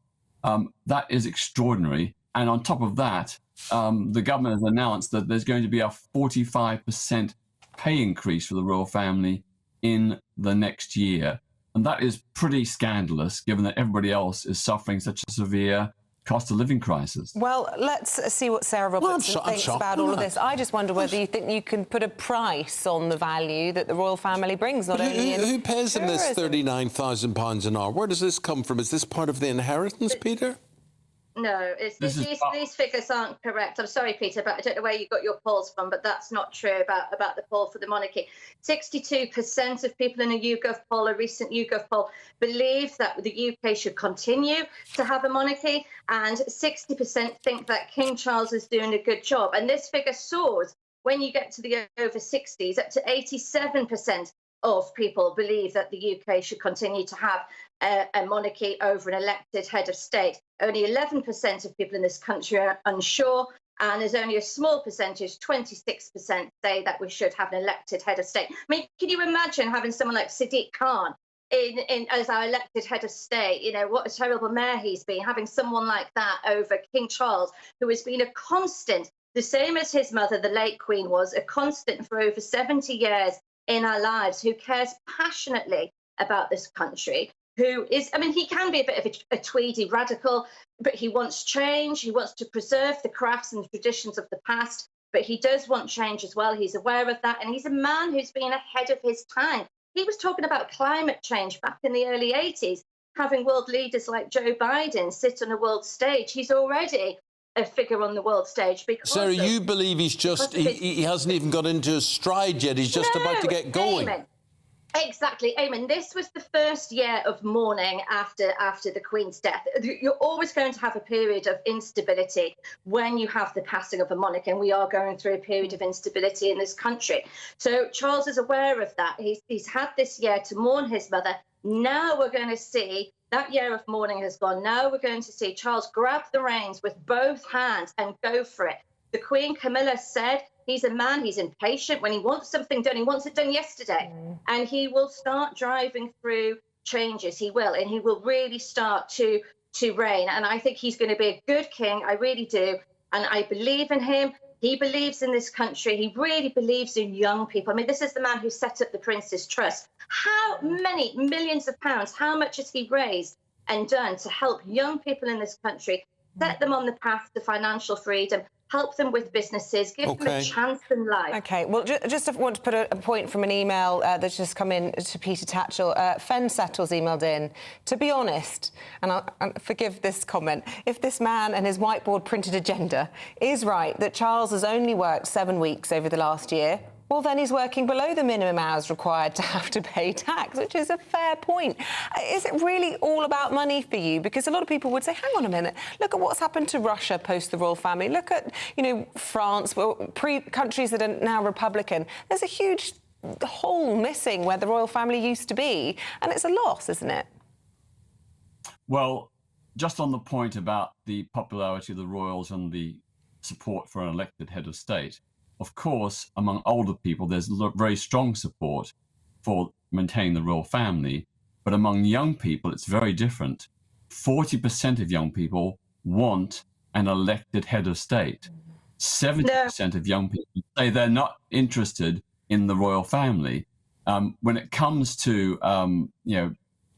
That is extraordinary. And on top of that, the government has announced that there's going to be a 45% pay increase for the royal family in the next year. And that is pretty scandalous, given that everybody else is suffering such a severe cost of living crisis. Well, let's see what Sarah Robertson thinks about all of this. I just wonder whether you think you can put a price on the value that the royal family brings, not only in Who pays him this tourism. £39,000 an hour? Where does this come from? Is this part of the inheritance, Peter? No, these figures aren't correct. I'm sorry, Peter, but I don't know where you got your polls from, but that's not true about the poll for the monarchy. 62% of people in a YouGov poll, a recent YouGov poll, believe that the UK should continue to have a monarchy, and 60% think that King Charles is doing a good job. And this figure soars when you get to the over 60s, up to 87% of people believe that the UK should continue to have a monarchy over an elected head of state. Only 11% of people in this country are unsure, and there's only a small percentage, 26%, say that we should have an elected head of state. I mean, can you imagine having someone like Sadiq Khan as our elected head of state? You know, what a terrible mayor he's been, having someone like that over King Charles, who has been a constant, the same as his mother, the late Queen, was a constant for over 70 years in our lives, who cares passionately about this country, who is, I mean, he can be a bit of a tweedy radical, but he wants change. He wants to preserve the crafts and the traditions of the past, but he does want change as well. He's aware of that, and he's a man who's been ahead of his time. He was talking about climate change back in the early 80s, having world leaders like Joe Biden sit on a world stage. He's already a figure on the world stage. Sarah, you believe he's just, he hasn't even got into his stride yet. He's just about to get going. Eamonn. Exactly, Eamonn. This was the first year of mourning after the Queen's death. You're always going to have a period of instability when you have the passing of a monarch, and we are going through a period of instability in this country. So Charles is aware of that. He's had this year to mourn his mother. Now we're going to see that year of mourning has gone. Now we're going to see Charles grab the reins with both hands and go for it. The Queen, Camilla, said he's a man, he's impatient. When he wants something done, he wants it done yesterday. And he will start driving through changes. He will, and he will really start to reign. And I think he's going to be a good king. I really do. And I believe in him. He believes in this country. He really believes in young people. I mean, this is the man who set up the Prince's Trust. How many millions of pounds, how much has he raised and done to help young people in this country, set them on the path to financial freedom, help them with businesses, give them a chance in life? OK, well, just want to put a point from an email that's just come in to Peter Tatchell. Fen Settles emailed in. To be honest, and I'll forgive this comment, if this man and his whiteboard printed agenda is right, that Charles has only worked 7 weeks over the last year, well, then he's working below the minimum hours required to have to pay tax, which is a fair point. Is it really all about money for you? Because a lot of people would say, hang on a minute, look at what's happened to Russia post the royal family. Look at, you know, France, countries that are now Republican. There's a huge hole missing where the royal family used to be, and it's a loss, isn't it? Well, just on the point about the popularity of the royals and the support for an elected head of state, of course, among older people, there's very strong support for maintaining the royal family. But among young people, it's very different. 40% of young people want an elected head of state. 70% of young people say they're not interested in the royal family. When it comes to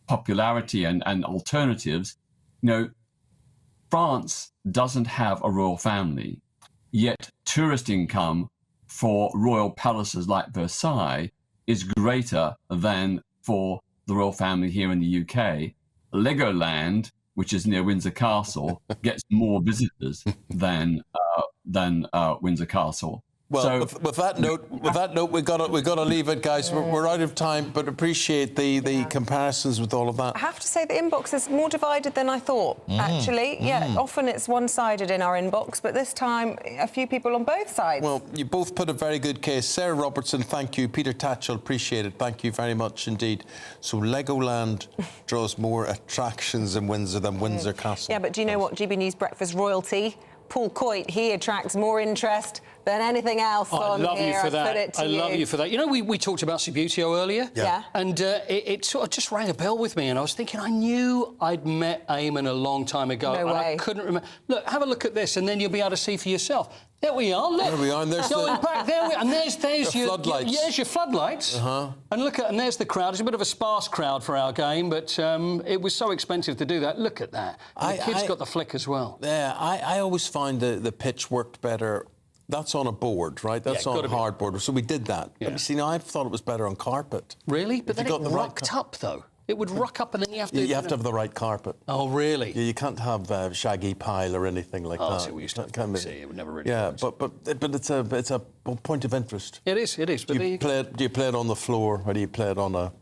popularity and alternatives, France doesn't have a royal family, yet tourist income for royal palaces like Versailles is greater than for the royal family here in the UK. Legoland, which is near Windsor Castle, gets more visitors than Windsor Castle. Well, so, with that note, we've got to leave it, guys. We're out of time, but appreciate the comparisons with all of that. I have to say the inbox is more divided than I thought, actually. Yeah, often it's one-sided in our inbox, but this time a few people on both sides. Well, you both put a very good case. Sarah Robertson, thank you. Peter Tatchell, appreciate it. Thank you very much indeed. So Legoland draws more attractions in Windsor than Windsor Castle. Yeah, but do you know what? GB News Breakfast royalty, Paul Coit, he attracts more interest than anything else on here. I love you for that. I love you for that. You know, we talked about Subbuteo earlier. Yeah. And it sort of just rang a bell with me, and I was thinking, I knew I'd met Eamonn a long time ago. No way. I couldn't remember. Look, have a look at this, and then you'll be able to see for yourself. There we are. Look. There we are. And there's going back there. And there's your floodlights. There's your floodlights. And look at, and there's the crowd. It's a bit of a sparse crowd for our game, but it was so expensive to do that. Look at that. And the kids got the flick as well. Yeah, I always find the pitch worked better. That's on a board, right? That's on hardboard. So we did that. Yeah. But you see, now I thought it was better on carpet. Really? But then it rocked up, though. It would rock up and then you have to... You have to have the right carpet. Oh, really? You can't have shaggy pile or anything like that. Oh, see, we used to see, it would never really work. But it's a point of interest. It is. Do you play it on the floor or do you play it on a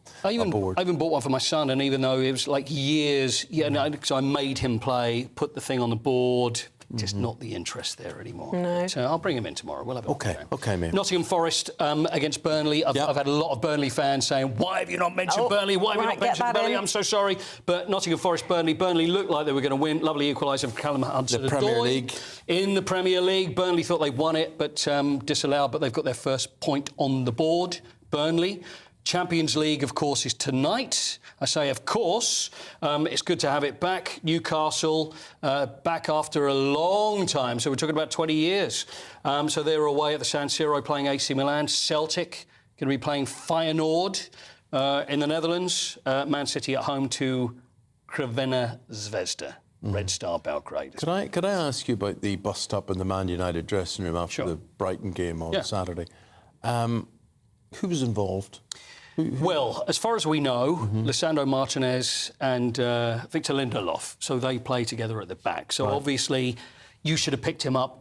board? I even bought one for my son, and even though it was like years, because I made him play, put the thing on the board, just not the interest there anymore. No. So I'll bring him in tomorrow. We'll have a Okay, mate. Nottingham Forest against Burnley. I've had a lot of Burnley fans saying, why have you not mentioned Burnley? Why have you not mentioned Burnley? I'm so sorry. But Nottingham Forest, Burnley looked like they were going to win. Lovely equaliser from Callum Hudson. The Premier League. In the Premier League. Burnley thought they won it, but disallowed. But they've got their first point on the board. Burnley. Champions League, of course, is tonight. I say, of course. It's good to have it back. Newcastle, back after a long time. So we're talking about 20 years. So they're away at the San Siro playing AC Milan. Celtic going to be playing Feyenoord in the Netherlands. Man City at home to Crvena Zvezda. Red Star Belgrade. Could I ask you about the bust up in the Man United dressing room after the Brighton game on Saturday? Who was involved? Well, as far as we know, Lisandro Martinez and Victor Lindelof, so they play together at the back. So obviously, you should have picked him up,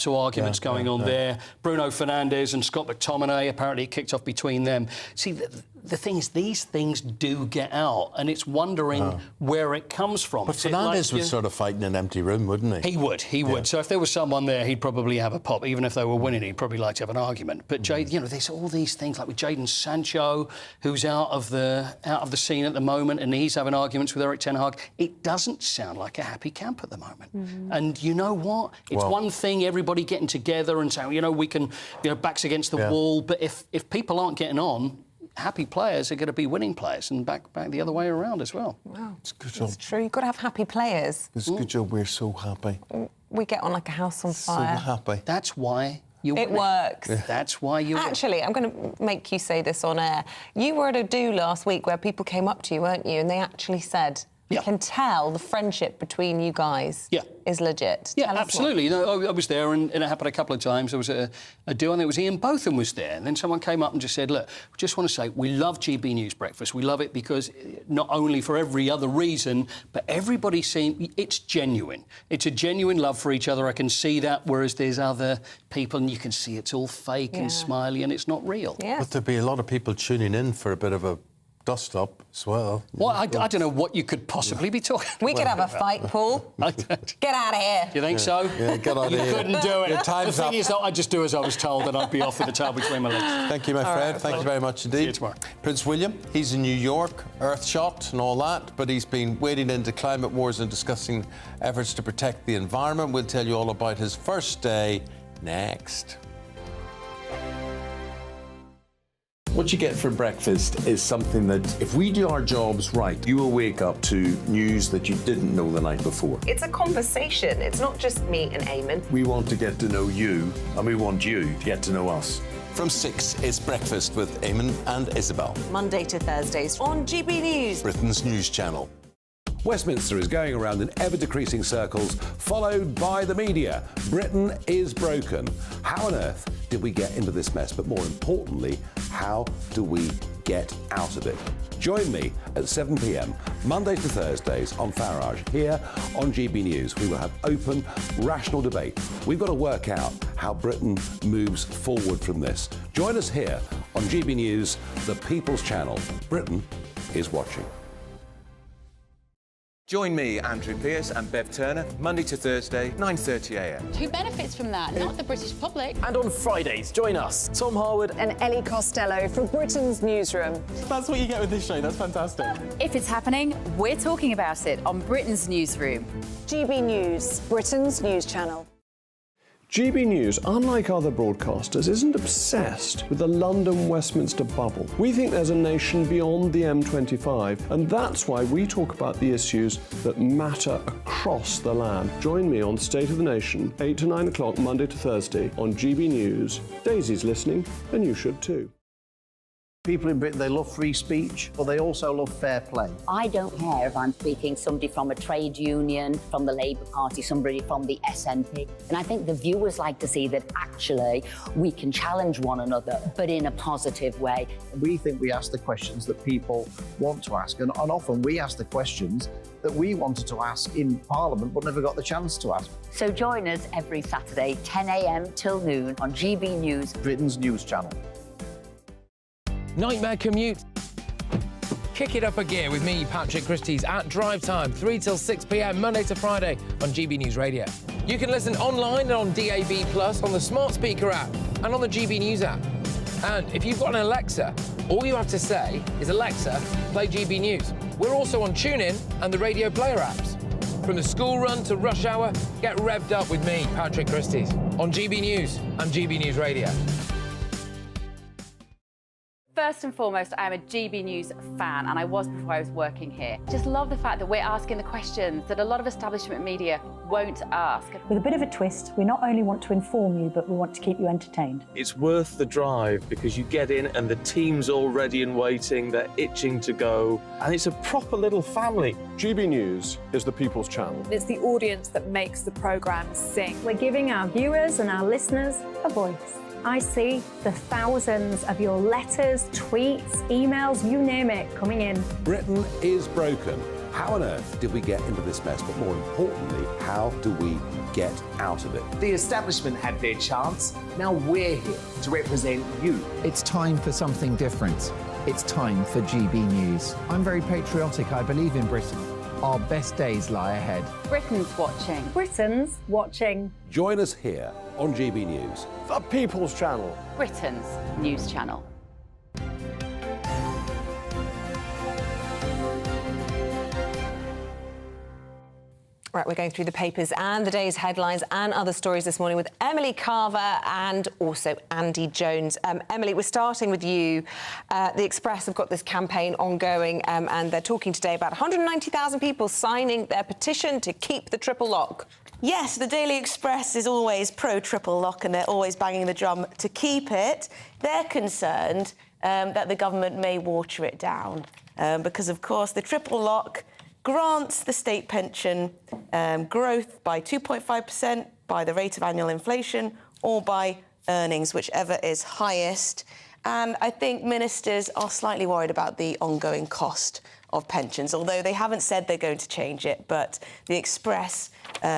so arguments going on there. Bruno Fernandes and Scott McTominay, apparently it kicked off between them. See, the thing is, these things do get out, and it's wondering where it comes from. But Fernandes would sort of fight in an empty room, wouldn't he? He would. So if there was someone there, he'd probably have a pop. Even if they were winning, he'd probably like to have an argument. But there's all these things like with Jadon Sancho, who's out of the scene at the moment, and he's having arguments with Eric Ten Hag. It doesn't sound like a happy camp at the moment. And you know what? It's one thing everybody getting together and saying, we can, backs against the wall. But if people aren't getting on, happy players are going to be winning players, and back the other way around as well. Wow, it's good job. It's true. You've got to have happy players. It's a good job. We're so happy. We get on like a house on fire. So happy. That's why you. It works. That's why you. Actually, I'm going to make you say this on air. You were at a do last week where people came up to you, weren't you? And they actually said, "You can tell the friendship between you guys is legit." Yeah, absolutely. I was there, and it happened a couple of times. There was a deal, and it was Ian Botham was there, and then someone came up and just said, "Look, we just want to say we love GB News Breakfast. We love it because not only for every other reason, but everybody it's genuine. It's a genuine love for each other. I can see that. Whereas there's other people, and you can see it's all fake and smiley, and it's not real." Yeah. But there'd be a lot of people tuning in for a bit of a dust up as well. Well, I don't know what you could possibly be talking about. We could have a fight, Paul. Get out of here. You think so? Yeah, get out of here. You couldn't do it. Your time's the thing up. is that I just do as I was told, and I'd be off with the tail between my legs. Thank you, my friend. Thank you very much indeed. See you tomorrow. Prince William, he's in New York, Earthshot and all that, but he's been wading into climate wars and discussing efforts to protect the environment. We'll tell you all about his first day next. What you get for breakfast is something that, if we do our jobs right, you will wake up to news that you didn't know the night before. It's a conversation. It's not just me and Eamonn. We want to get to know you, and we want you to get to know us. From 6, it's Breakfast with Eamonn and Isabel. Monday to Thursdays on GB News, Britain's news channel. Westminster is going around in ever-decreasing circles, followed by the media. Britain is broken. How on earth did we get into this mess? But more importantly, how do we get out of it? Join me at 7 p.m, Mondays to Thursdays on Farage, here on GB News. We will have open, rational debate. We've got to work out how Britain moves forward from this. Join us here on GB News, the People's Channel. Britain is watching. Join me, Andrew Pearce and Bev Turner, Monday to Thursday, 9:30 a.m. Who benefits from that? Not the British public. And on Fridays, join us, Tom Harwood and Ellie Costello from Britain's Newsroom. That's what you get with this show. That's fantastic. If it's happening, we're talking about it on Britain's Newsroom. GB News, Britain's news channel. GB News, unlike other broadcasters, isn't obsessed with the London-Westminster bubble. We think there's a nation beyond the M25, and that's why we talk about the issues that matter across the land. Join me on State of the Nation, 8 to 9 o'clock, Monday to Thursday on GB News. Daisy's listening, and you should too. People in Britain, they love free speech, but they also love fair play. I don't care if I'm speaking somebody from a trade union, from the Labour Party, somebody from the SNP. And I think the viewers like to see that actually we can challenge one another, but in a positive way. We think we ask the questions that people want to ask, and often we ask the questions that we wanted to ask in Parliament but never got the chance to ask. So join us every Saturday, 10 a.m. till noon on GB News, Britain's news channel. Nightmare commute. Kick it up a gear with me, Patrick Christie's, at drive time, 3 till 6 p.m, Monday to Friday on GB News Radio. You can listen online and on DAB+, on the smart speaker app and on the GB News app. And if you've got an Alexa, all you have to say is, Alexa, play GB News. We're also on TuneIn and the Radio Player apps. From the school run to rush hour, get revved up with me, Patrick Christie's, on GB News and GB News Radio. First and foremost, I'm a GB News fan, and I was before I was working here. Just love the fact that we're asking the questions that a lot of establishment media won't ask. With a bit of a twist, we not only want to inform you, but we want to keep you entertained. It's worth the drive because you get in and the team's all ready and waiting, they're itching to go, and it's a proper little family. GB News is the people's channel. It's the audience that makes the programme sing. We're giving our viewers and our listeners a voice. I see the thousands of your letters, tweets, emails, you name it, coming in. Britain is broken. How on earth did we get into this mess? But more importantly, how do we get out of it? The establishment had their chance. Now we're here to represent you. It's time for something different. It's time for GB News. I'm very patriotic. I believe in Britain. Our best days lie ahead. Britain's watching. Britain's watching. Join us here on GB News. The people's channel. Britain's news channel. Right, we're going through the papers and the day's headlines and other stories this morning with Emily Carver and also Andy Jones. Emily, we're starting with you. The Express have got this campaign ongoing and they're talking today about 190,000 people signing their petition to keep the triple lock. Yes, the Daily Express is always pro-triple lock and they're always banging the drum to keep it. They're concerned that the government may water it down because, of course, the triple lock grants the state pension growth by 2.5% by the rate of annual inflation or by earnings, whichever is highest. And I think ministers are slightly worried about the ongoing cost of pensions, although they haven't said they're going to change it. But the Express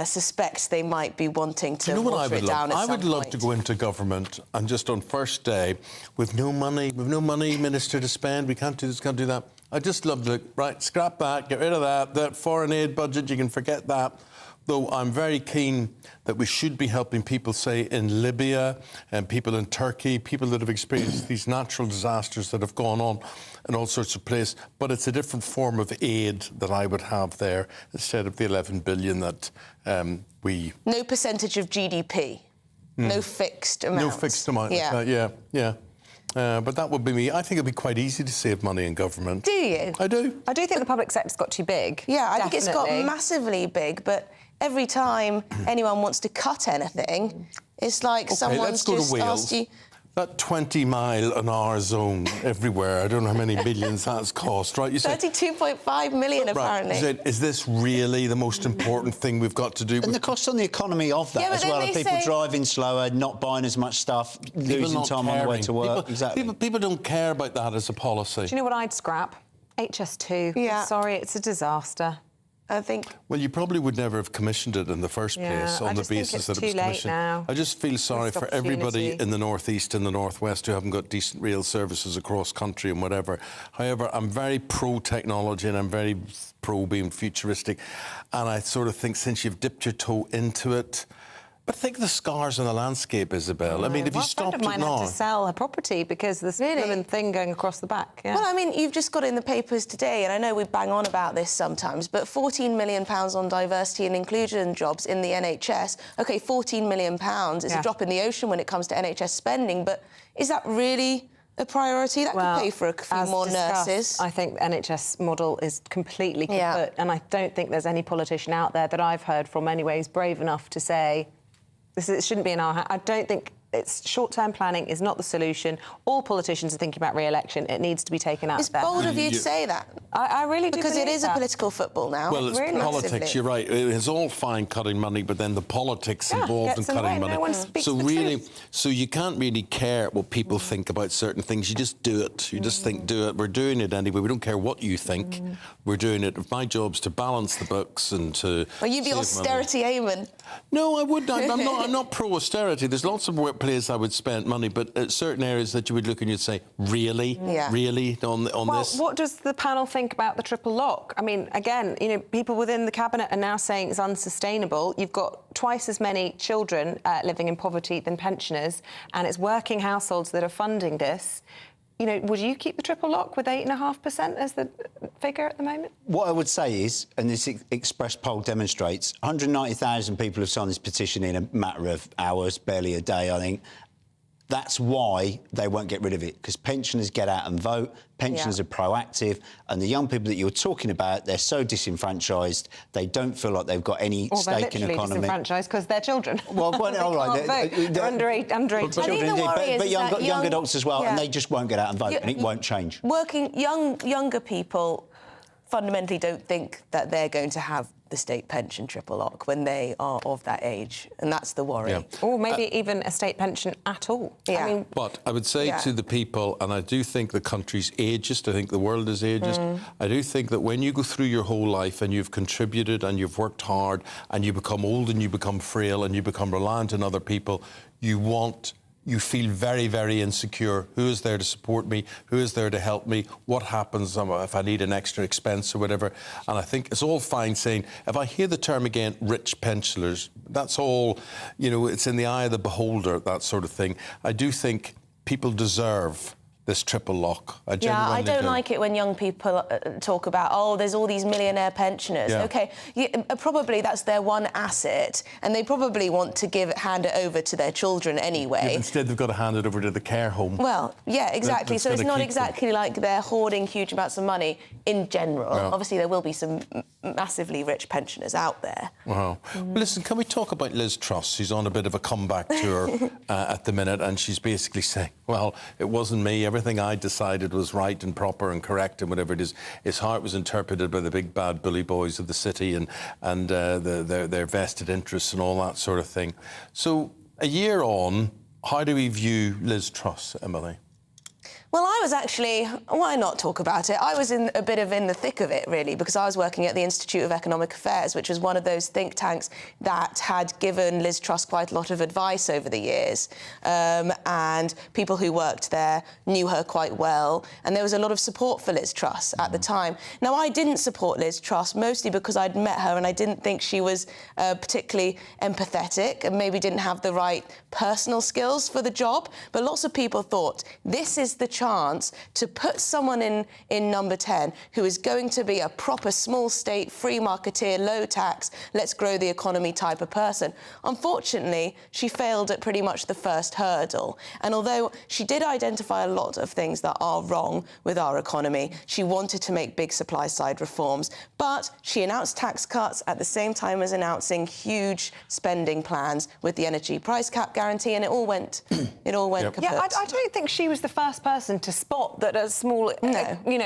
suspects they might be wanting to water it down at some point. I would love to go into government and just on first day, with no money, minister to spend, we can't do this, can't do that. I just love to, right, scrap that, get rid of that foreign aid budget, you can forget that. Though I'm very keen that we should be helping people, say, in Libya and people in Turkey, people that have experienced these natural disasters that have gone on in all sorts of places. But it's a different form of aid that I would have there instead of the 11 billion that we... No percentage of GDP, no fixed amount. No fixed amount, yeah. But that would be me. I think it'd be quite easy to save money in government. Do you? I do. I do think the public sector's got too big. Yeah, I think it's got massively big, but every time anyone wants to cut anything, it's like someone's just asked you... That 20-mile-an-hour zone everywhere, I don't know how many millions that's cost, right? You say 32.5 million, apparently. Right. Is this really the most important thing we've got to do? And the cost on the economy of that as well, of people driving slower, not buying as much stuff, losing time on the way to work. People don't care about that as a policy. Do you know what I'd scrap? HS2. Yeah. Sorry, it's a disaster. I think... Well, you probably would never have commissioned it in the first place on the basis that it was commissioned. Now. I just feel sorry for everybody in the North East and the North West who haven't got decent rail services across country and whatever. However, I'm very pro-technology and I'm very pro being futuristic. And I sort of think since you've dipped your toe into it... But think of the scars on the landscape, Isabel. I mean, if you stopped it now... A friend of mine had to sell her property because there's a thing going across the back. Yeah. Well, I mean, you've just got in the papers today, and I know we bang on about this sometimes, but £14 million on diversity and inclusion jobs in the NHS. OK, £14 million is a drop in the ocean when it comes to NHS spending, but is that really a priority? That could pay for a few more nurses. I think the NHS model is completely kaput, and I don't think there's any politician out there that I've heard from anyway who's brave enough to say... It shouldn't be in our hands. I don't think It's short-term planning is not the solution. All politicians are thinking about re-election. It needs to be taken out It's there. bold of you to say that. I really do because it believe is a that. political football now. Well, it's Really politics. massively. You're right. It's all fine cutting money, but then the politics involved in gets in the cutting way. money. No one speaks so the really, truth. so you can't really care what people think about certain things. You just do it. You just think, do it. We're doing it anyway. We don't care what you think. We're doing it. If my job's to balance the books and to. Are you the save money. austerity Eamonn? No, I wouldn't. I'm not pro-austerity. There's lots of places I would spend money, but at certain areas that you would look and you'd say, really? Yeah. Really? On this? What does the panel think about the triple lock? I mean, again, you know, people within the cabinet are now saying it's unsustainable. You've got twice as many children living in poverty than pensioners, and it's working households that are funding this. You know, would you keep the triple lock with 8.5% as the figure at the moment? What I would say is, and this Express poll demonstrates, 190,000 people have signed this petition in a matter of hours, barely a day, I think. That's why they won't get rid of it, because pensioners get out and vote, pensioners are proactive, and the young people that you're talking about, they're so disenfranchised, they don't feel like they've got any stake in the economy. Or they're literally disenfranchised because they're children. Well, all right. They're under 18. But young adults as well, and they just won't get out and vote, and it won't change. Younger people fundamentally don't think that they're going to have the state pension triple lock when they are of that age, and that's the worry. Yeah. Or maybe even a state pension at all. Yeah. I mean, But I would say to the people, and I do think the country's ageist, I think the world is ageist, I do think that when you go through your whole life and you've contributed and you've worked hard and you become old and you become frail and you become reliant on other people, you feel very, very insecure. Who is there to support me? Who is there to help me? What happens if I need an extra expense or whatever? And I think it's all fine saying, if I hear the term again, rich pensioners, that's all, you know, it's in the eye of the beholder, that sort of thing. I do think people deserve this triple lock. I don't like it when young people talk about, oh, there's all these millionaire pensioners. Yeah. OK, probably that's their one asset, and they probably want to hand it over to their children anyway. Yeah, instead, they've got to hand it over to the care home. Well, yeah, exactly. So it's not exactly like they're hoarding huge amounts of money in general. Yeah. Obviously, there will be some massively rich pensioners out there. Wow. Well, listen, can we talk about Liz Truss? She's on a bit of a comeback tour at the minute, and she's basically saying, well, it wasn't me. Everything I decided was right and proper and correct and whatever it is. It's how it was interpreted by the big bad bully boys of the city and their vested interests and all that sort of thing. So a year on, how do we view Liz Truss, Emily? Well, I was actually, why not talk about it? I was in the thick of it, really, because I was working at the Institute of Economic Affairs, which was one of those think tanks that had given Liz Truss quite a lot of advice over the years. And people who worked there knew her quite well. And there was a lot of support for Liz Truss at the time. Now, I didn't support Liz Truss, mostly because I'd met her and I didn't think she was particularly empathetic and maybe didn't have the right personal skills for the job. But lots of people thought, this is the chance to put someone in number 10 who is going to be a proper small state, free marketeer, low tax, let's grow the economy type of person. Unfortunately, she failed at pretty much the first hurdle. And although she did identify a lot of things that are wrong with our economy, she wanted to make big supply side reforms, but she announced tax cuts at the same time as announcing huge spending plans with the energy price cap guarantee, and it all went kaput. Yeah, I don't think she was the first person to spot that a small,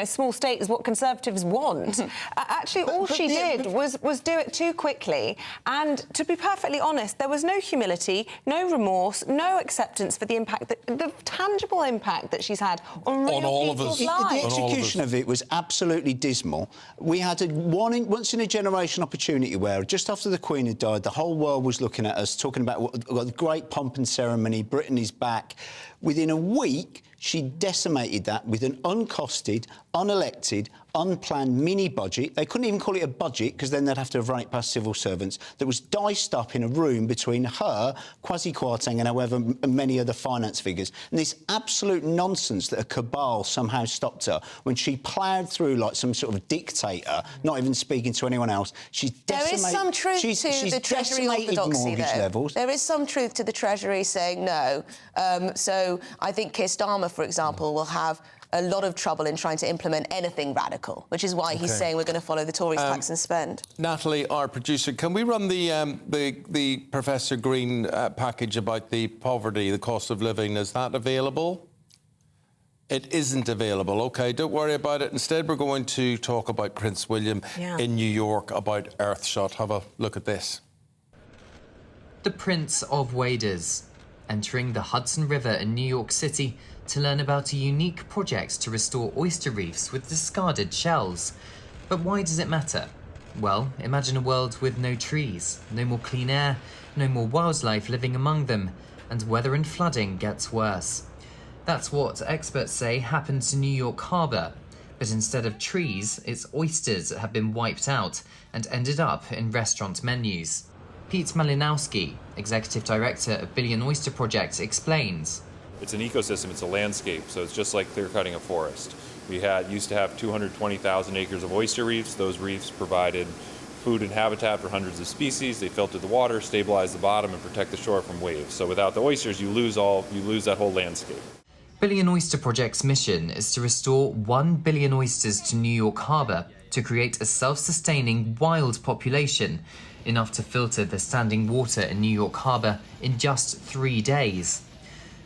small state is what Conservatives want. Actually, all she did was do it too quickly. And to be perfectly honest, there was no humility, no remorse, no acceptance for the impact, the tangible impact that she's had on real people's lives. The execution of it was absolutely dismal. We had a once-in-a-generation opportunity where, just after the Queen had died, the whole world was looking at us, talking about the great pomp and ceremony, Britain is back. Within a week, she decimated that with an uncosted, unelected, unplanned mini-budget. They couldn't even call it a budget, because then they'd have to have run it past civil servants. That was diced up in a room between her, Kwasi Kwarteng, and however many other finance figures. And this absolute nonsense that a cabal somehow stopped her when she ploughed through like some sort of dictator, not even speaking to anyone else. She's decimated... There is some truth to the Treasury orthodoxy, though. Levels. There is some truth to the Treasury saying no. So I think Keir Starmer, for example, will have a lot of trouble in trying to implement anything radical, which is why he's saying we're going to follow the Tories' tax and spend. Natalie, our producer, can we run the Professor Green package about the poverty, the cost of living? Is that available? It isn't available. OK, don't worry about it. Instead, we're going to talk about Prince William in New York, about Earthshot. Have a look at this. The Prince of Waders, entering the Hudson River in New York City to learn about a unique project to restore oyster reefs with discarded shells. But why does it matter? Well, imagine a world with no trees, no more clean air, no more wildlife living among them, and weather and flooding gets worse. That's what experts say happened to New York Harbour. But instead of trees, its oysters have been wiped out and ended up in restaurant menus. Pete Malinowski, Executive Director of Billion Oyster Project, explains. It's an ecosystem, it's a landscape, so it's just like clear-cutting a forest. We used to have 220,000 acres of oyster reefs. Those reefs provided food and habitat for hundreds of species. They filtered the water, stabilized the bottom, and protect the shore from waves. So without the oysters, you lose that whole landscape. Billion Oyster Project's mission is to restore 1 billion oysters to New York Harbour to create a self-sustaining wild population, enough to filter the standing water in New York Harbour in just 3 days.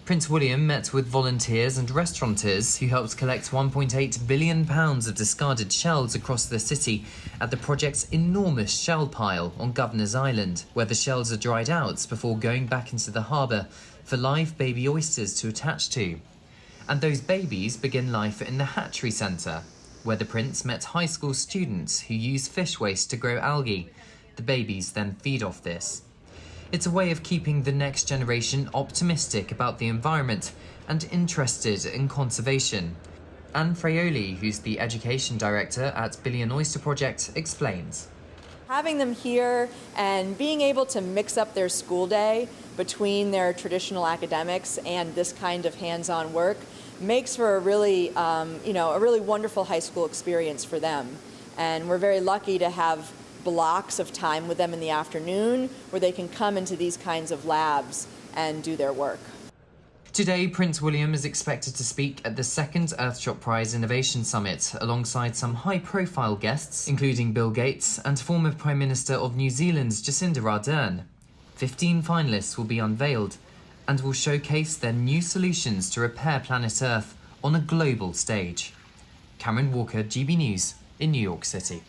Prince William met with volunteers and restaurateurs who helped collect £1.8 billion of discarded shells across the city at the project's enormous shell pile on Governor's Island, where the shells are dried out before going back into the harbour for live baby oysters to attach to. And those babies begin life in the hatchery centre, where the Prince met high school students who use fish waste to grow algae. The babies then feed off this. It's a way of keeping the next generation optimistic about the environment and interested in conservation. Anne Fraioli, who's the Education Director at Billion Oyster Project, explains. Having them here and being able to mix up their school day between their traditional academics and this kind of hands-on work makes for a really wonderful high school experience for them. And we're very lucky to have blocks of time with them in the afternoon where they can come into these kinds of labs and do their work. Today, Prince William is expected to speak at the second Earthshot Prize Innovation Summit alongside some high-profile guests, including Bill Gates and former Prime Minister of New Zealand's Jacinda Ardern. 15 finalists will be unveiled and will showcase their new solutions to repair planet Earth on a global stage. Cameron Walker, GB News in New York City.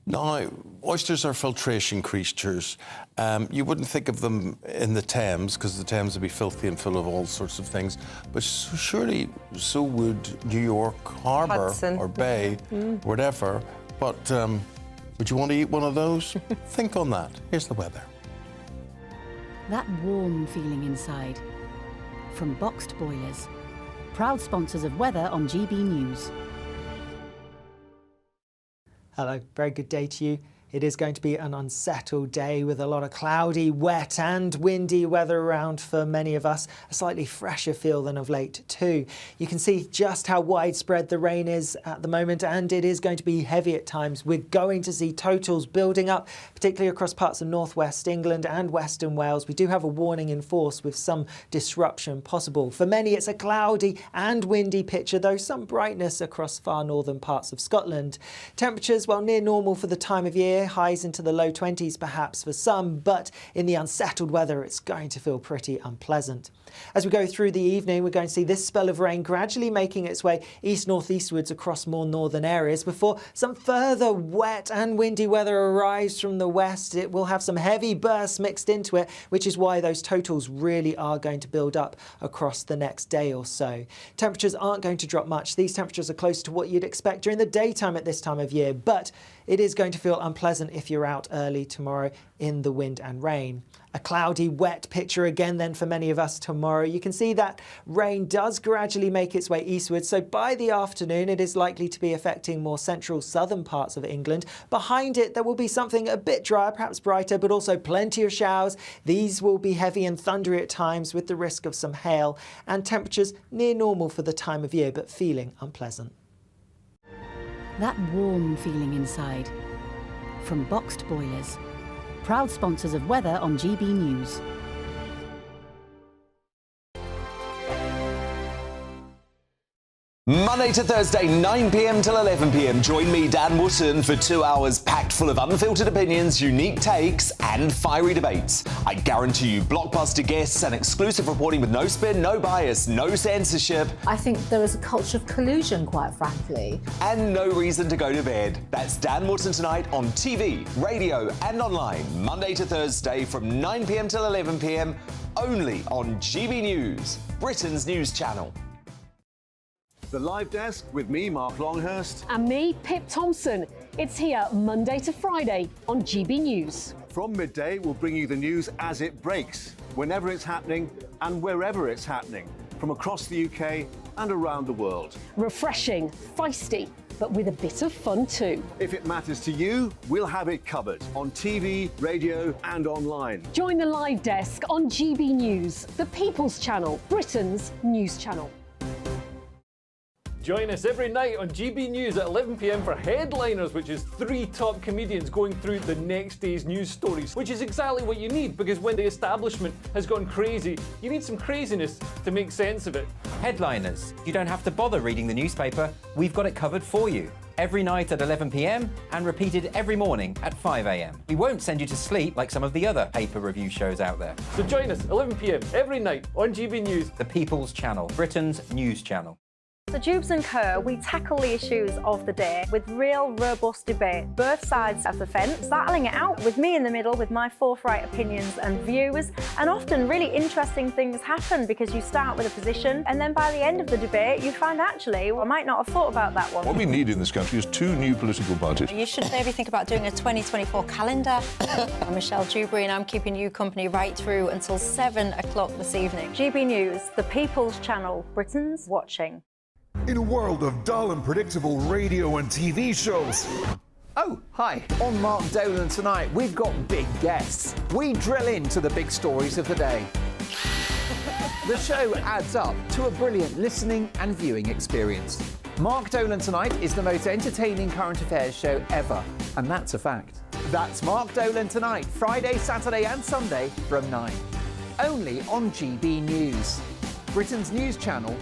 Now, oysters are filtration creatures. You wouldn't think of them in the Thames, because the Thames would be filthy and full of all sorts of things. But surely so would New York Harbour or Bay, whatever. But would you want to eat one of those? Think on that. Here's the weather. That warm feeling inside. From Boxed Boilers, proud sponsors of weather on GB News. Hello, very good day to you. It is going to be an unsettled day with a lot of cloudy, wet and windy weather around for many of us. A slightly fresher feel than of late too. You can see just how widespread the rain is at the moment, and it is going to be heavy at times. We're going to see totals building up, particularly across parts of northwest England and western Wales. We do have a warning in force with some disruption possible. For many, it's a cloudy and windy picture, though some brightness across far northern parts of Scotland. Temperatures, well, near normal for the time of year. Highs into the low 20s perhaps for some, but in the unsettled weather it's going to feel pretty unpleasant. As we go through the evening, we're going to see this spell of rain gradually making its way east-northeastwards across more northern areas before some further wet and windy weather arrives from the west. It will have some heavy bursts mixed into it, which is why those totals really are going to build up across the next day or so. Temperatures aren't going to drop much. These temperatures are close to what you'd expect during the daytime at this time of year, but it is going to feel unpleasant if you're out early tomorrow in the wind and rain. A cloudy, wet picture again then for many of us tomorrow. You can see that rain does gradually make its way eastward, so by the afternoon it is likely to be affecting more central southern parts of England. Behind it there will be something a bit drier, perhaps brighter, but also plenty of showers. These will be heavy and thundery at times with the risk of some hail, and temperatures near normal for the time of year but feeling unpleasant. That warm feeling inside. From Boxed Boilers, proud sponsors of weather on GB News. Monday to Thursday, 9 p.m. till 11 p.m. Join me, Dan Wootton, for 2 hours packed full of unfiltered opinions, unique takes, and fiery debates. I guarantee you blockbuster guests and exclusive reporting with no spin, no bias, no censorship. I think there is a culture of collusion, quite frankly. And no reason to go to bed. That's Dan Wootton tonight on TV, radio, and online. Monday to Thursday from 9 p.m. till 11 p.m. only on GB News, Britain's news channel. The Live Desk with me, Mark Longhurst. And me, Pip Thompson. It's here Monday to Friday on GB News. From midday, we'll bring you the news as it breaks, whenever it's happening and wherever it's happening, from across the UK and around the world. Refreshing, feisty, but with a bit of fun too. If it matters to you, we'll have it covered on TV, radio and online. Join the Live Desk on GB News, the People's Channel, Britain's news channel. Join us every night on GB News at 11 p.m. for Headliners, which is 3 top comedians going through the next day's news stories, which is exactly what you need, because when the establishment has gone crazy, you need some craziness to make sense of it. Headliners. You don't have to bother reading the newspaper. We've got it covered for you. Every night at 11 p.m. and repeated every morning at 5 a.m. We won't send you to sleep like some of the other paper review shows out there. So join us 11 p.m. every night on GB News. The People's Channel, Britain's news channel. So Jubes and Kerr, we tackle the issues of the day with real robust debate, both sides of the fence, battling it out with me in the middle with my forthright opinions and views, and often really interesting things happen because you start with a position and then by the end of the debate you find actually, well, I might not have thought about that one. What we need in this country is 2 new political parties. You should maybe think about doing a 2024 calendar. I'm Michelle Dewberry and I'm keeping you company right through until 7 o'clock this evening. GB News, the People's Channel, Britain's watching. In a world of dull and predictable radio and TV shows. Oh, hi. On Mark Dolan tonight, we've got big guests. We drill into the big stories of the day. The show adds up to a brilliant listening and viewing experience. Mark Dolan Tonight is the most entertaining current affairs show ever, and that's a fact. That's Mark Dolan Tonight, Friday, Saturday and Sunday from 9. Only on GB News, Britain's news channel.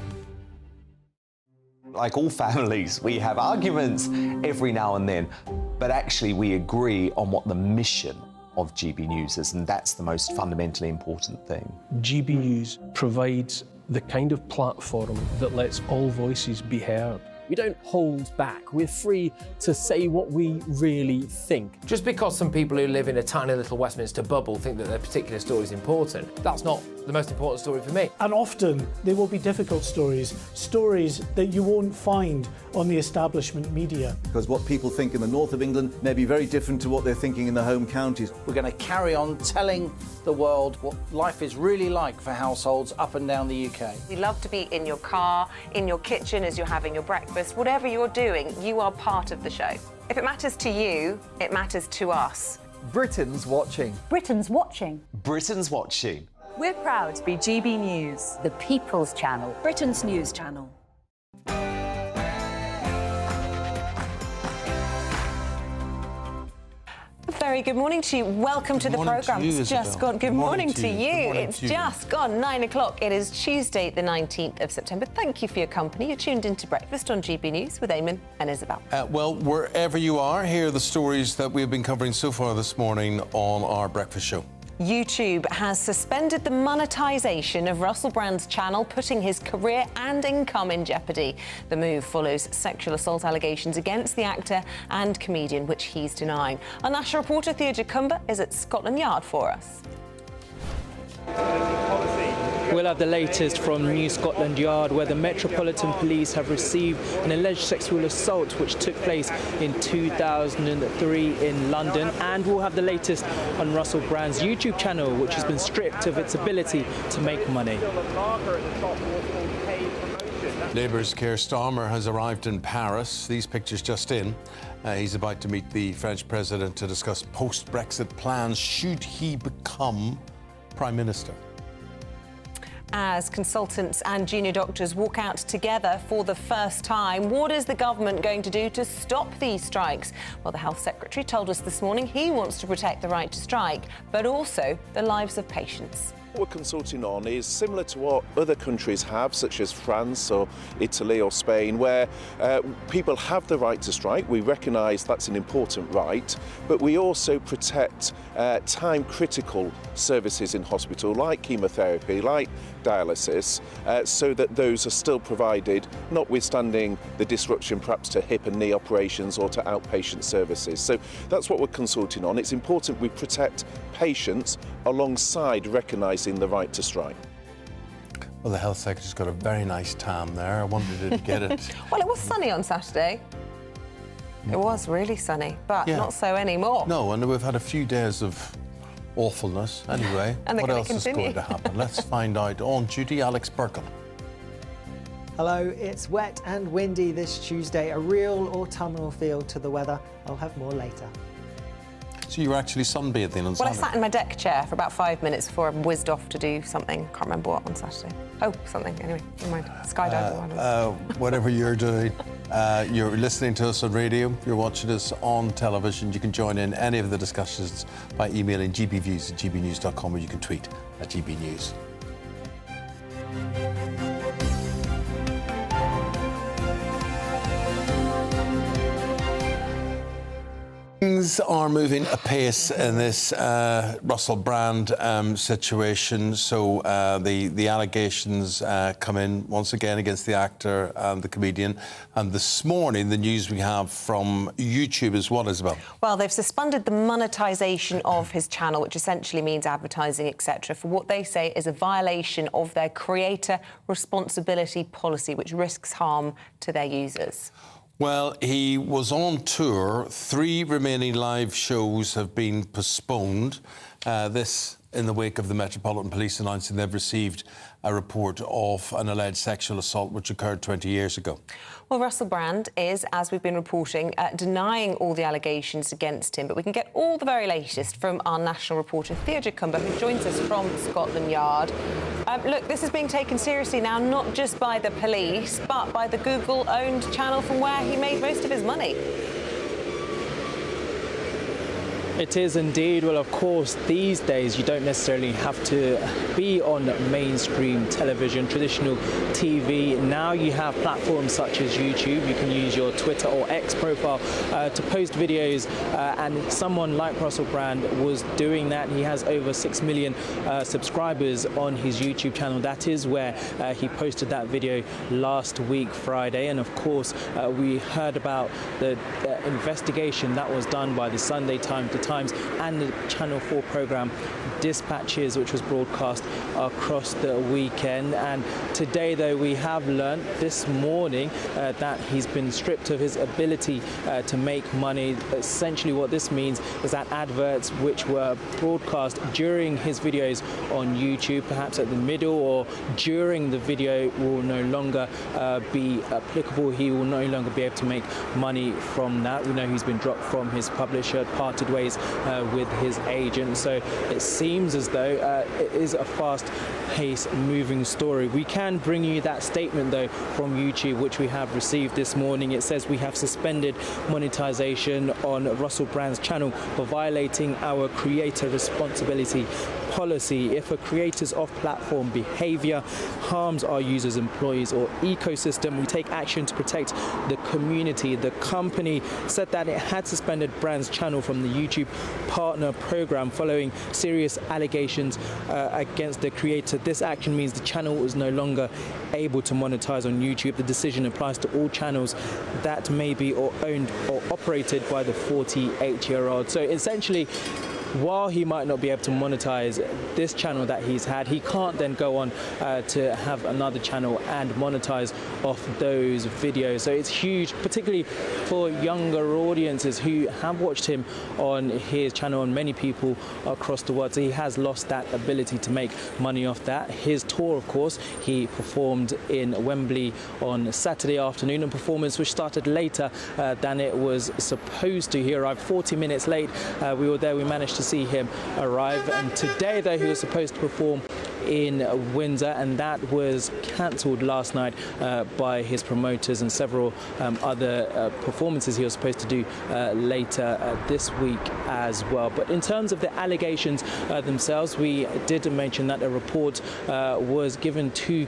Like all families, we have arguments every now and then, but actually we agree on what the mission of GB News is, and that's the most fundamentally important thing. GB News provides the kind of platform that lets all voices be heard. We don't hold back. We're free to say what we really think. Just because some people who live in a tiny little Westminster bubble think that their particular story is important, that's not the most important story for me. And often there will be difficult stories, stories that you won't find on the establishment media. Because what people think in the north of England may be very different to what they're thinking in their home counties. We're going to carry on telling the world what life is really like for households up and down the UK. We love to be in your car, in your kitchen as you're having your breakfast, whatever you're doing, you are part of the show. If it matters to you, it matters to us. Britain's watching. Britain's watching. Britain's watching. We're proud to be GB News, The People's Channel, Britain's news channel. Very good morning to you. Welcome to the programme. It's just gone. Good morning to you. It's just gone 9 o'clock. It is Tuesday, the 19th of September. Thank you for your company. You're tuned into Breakfast on GB News with Eamonn and Isabel. Well, wherever you are, here are the stories that we've been covering so far this morning on our breakfast show. YouTube has suspended the monetisation of Russell Brand's channel, putting his career and income in jeopardy. The move follows sexual assault allegations against the actor and comedian, which he's denying. Our national reporter Theo Jacumba is at Scotland Yard for us. We'll have the latest from New Scotland Yard, where the Metropolitan Police have received an alleged sexual assault which took place in 2003 in London, and we'll have the latest on Russell Brand's YouTube channel, which has been stripped of its ability to make money. Labour's Keir Starmer has arrived in Paris. These pictures just in. He's about to meet the French president to discuss post-Brexit plans should he become Prime Minister. As consultants and junior doctors walk out together for the first time, what is the government going to do to stop these strikes? Well, the Health Secretary told us this morning he wants to protect the right to strike, but also the lives of patients. What we're consulting on is similar to what other countries have, such as France or Italy or Spain, where people have the right to strike. We recognise that's an important right, but we also protect time-critical services in hospital, like chemotherapy, like dialysis, so that those are still provided, notwithstanding the disruption perhaps to hip and knee operations or to outpatient services. So that's what we're consulting on. It's important we protect patients alongside recognising the right to strike. Well, the Health Secretary's got a very nice tan there. I wondered, did he get it? Well, it was sunny on Saturday. It was really sunny, but not so anymore. No, and we've had a few days of awfulness anyway. And what else is going to happen? Let's find out. On duty, Alex Burkham. Hello, it's wet and windy this Tuesday, a real autumnal feel to the weather. I'll have more later. So you were actually sunbathing on Saturday? Well, I sat in my deck chair for about 5 minutes before I whizzed off to do something. Can't remember what on Saturday. Oh, something. Anyway, never mind. Skydiving. Whatever you're doing, you're listening to us on radio, you're watching us on television, you can join in any of the discussions by emailing gbviews@gbnews.com, or you can tweet at gbnews. Things are moving apace in this Russell Brand situation. So the allegations come in once again against the actor and the comedian. And this morning, the news we have from YouTube is what, Isabel? Well, they've suspended the monetisation of his channel, which essentially means advertising, etc., for what they say is a violation of their creator responsibility policy, which risks harm to their users. Well, he was on tour. 3 remaining live shows have been postponed. This in the wake of the Metropolitan Police announcing they've received a report of an alleged sexual assault which occurred 20 years ago. Well, Russell Brand is, as we've been reporting, denying all the allegations against him. But we can get all the very latest from our national reporter, Theo Jacumba, who joins us from Scotland Yard. Look, this is being taken seriously now, not just by the police, but by the Google-owned channel from where he made most of his money. It is indeed. Well, of course, these days you don't necessarily have to be on mainstream television, traditional TV. Now you have platforms such as YouTube. You can use your Twitter or X profile to post videos, and someone like Russell Brand was doing that. He has over 6 million subscribers on his YouTube channel. That is where he posted that video last week, Friday. And of course, we heard about the investigation that was done by the Sunday Times and the Channel 4 programme Dispatches, which was broadcast across the weekend. And today, though, we have learnt this morning that he's been stripped of his ability to make money. Essentially what this means is that adverts which were broadcast during his videos on YouTube, perhaps at the middle or during the video, will no longer be applicable. He will no longer be able to make money from that. We know he's been dropped from his publisher, parted ways with his agent. So it seems as though it is a fast-paced moving story. We can bring you that statement, though, from YouTube, which we have received this morning. It says we have suspended monetization on Russell Brand's channel for violating our creator responsibility policy. If a creator's off-platform behavior harms our users, employees or ecosystem, we take action to protect the community. The company said that it had suspended Brand's channel from the YouTube partner program following serious allegations against the creator. This action means the channel is no longer able to monetize on YouTube. The decision applies to all channels that may be owned or operated by the 48-year-old. So essentially, while he might not be able to monetize this channel that he's had, he can't then go on to have another channel and monetize off those videos. So it's huge, particularly for younger audiences who have watched him on his channel, and many people across the world. So he has lost that ability to make money off that. His tour, of course, he performed in Wembley on Saturday afternoon, a performance which started later than it was supposed to. He arrived 40 minutes late. We were there, we managed to see him arrive. And today, though, he was supposed to perform in Windsor, and that was cancelled last night by his promoters and several other performances he was supposed to do later this week as well. But in terms of the allegations themselves, we did mention that a report was given to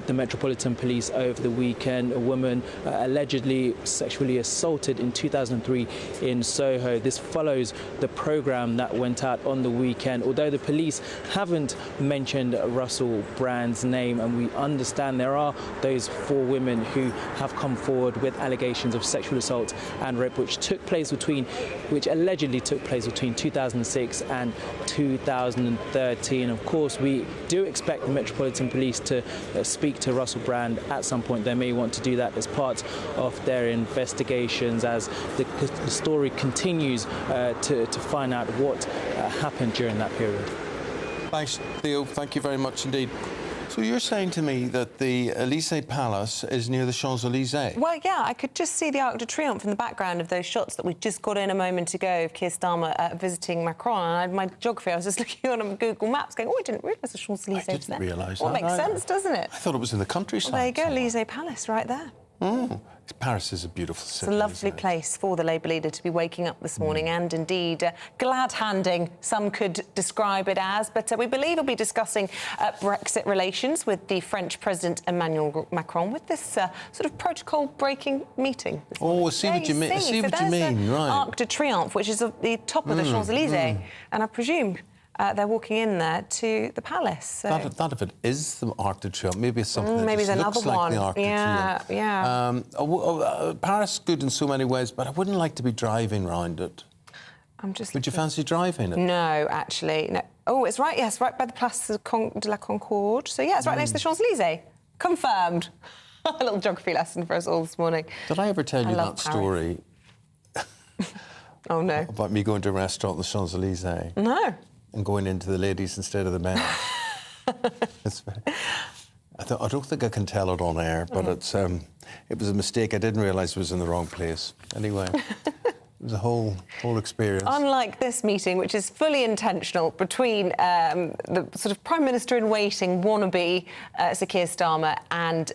the Metropolitan Police over the weekend. A woman allegedly sexually assaulted in 2003 in Soho. This follows the programme that went out on the weekend. Although the police haven't mentioned Russell Brand's name, and we understand there are those 4 women who have come forward with allegations of sexual assault and rape, which allegedly took place between 2006 and 2013. Of course, we do expect the Metropolitan Police to speak to Russell Brand at some point. They may want to do that as part of their investigations as the story continues to find out what happened during that period. Thanks, Theo. Thank you very much indeed. So you're saying to me that the Élysée Palace is near the Champs-Élysées? Well, yeah, I could just see the Arc de Triomphe in the background of those shots that we just got in a moment ago of Keir Starmer visiting Macron. And I had my geography, I was just looking on Google Maps going, oh, I didn't realise the Champs-Élysées was there. I didn't realise that. Well, it makes sense, doesn't it? I thought it was in the countryside. Well, there you go, Élysée Palace right there. Paris is a beautiful city. It's a lovely place for the Labour leader to be waking up this morning and indeed glad-handing, some could describe it as. But we believe he'll be discussing Brexit relations with the French President Emmanuel Macron with this sort of protocol-breaking meeting. Oh, I see what you mean. I see what you mean, right. Arc de Triomphe, which is at the top of the Champs-Élysées. And I presume they're walking in there to the palace. So. That if it is the Arc de Triomphe, maybe it's something that maybe just another looks like one. the Arc de Triomphe. Yeah. Paris is good in so many ways, but I wouldn't like to be driving round it. Would you fancy driving it? No, actually, no. Oh, it's right, yes, right by the Place de la Concorde. So, yeah, it's right next to the Champs-Élysées. Confirmed. A little geography lesson for us all this morning. Did I ever tell you that story? Oh, no. About me going to a restaurant in the Champs-Élysées? No. And going into the ladies instead of the men. I don't think I can tell it on air, but it was a mistake. I didn't realise it was in the wrong place. Anyway, it was a whole experience. Unlike this meeting, which is fully intentional between the sort of Prime Minister-in-waiting wannabe, Sir Keir Starmer, and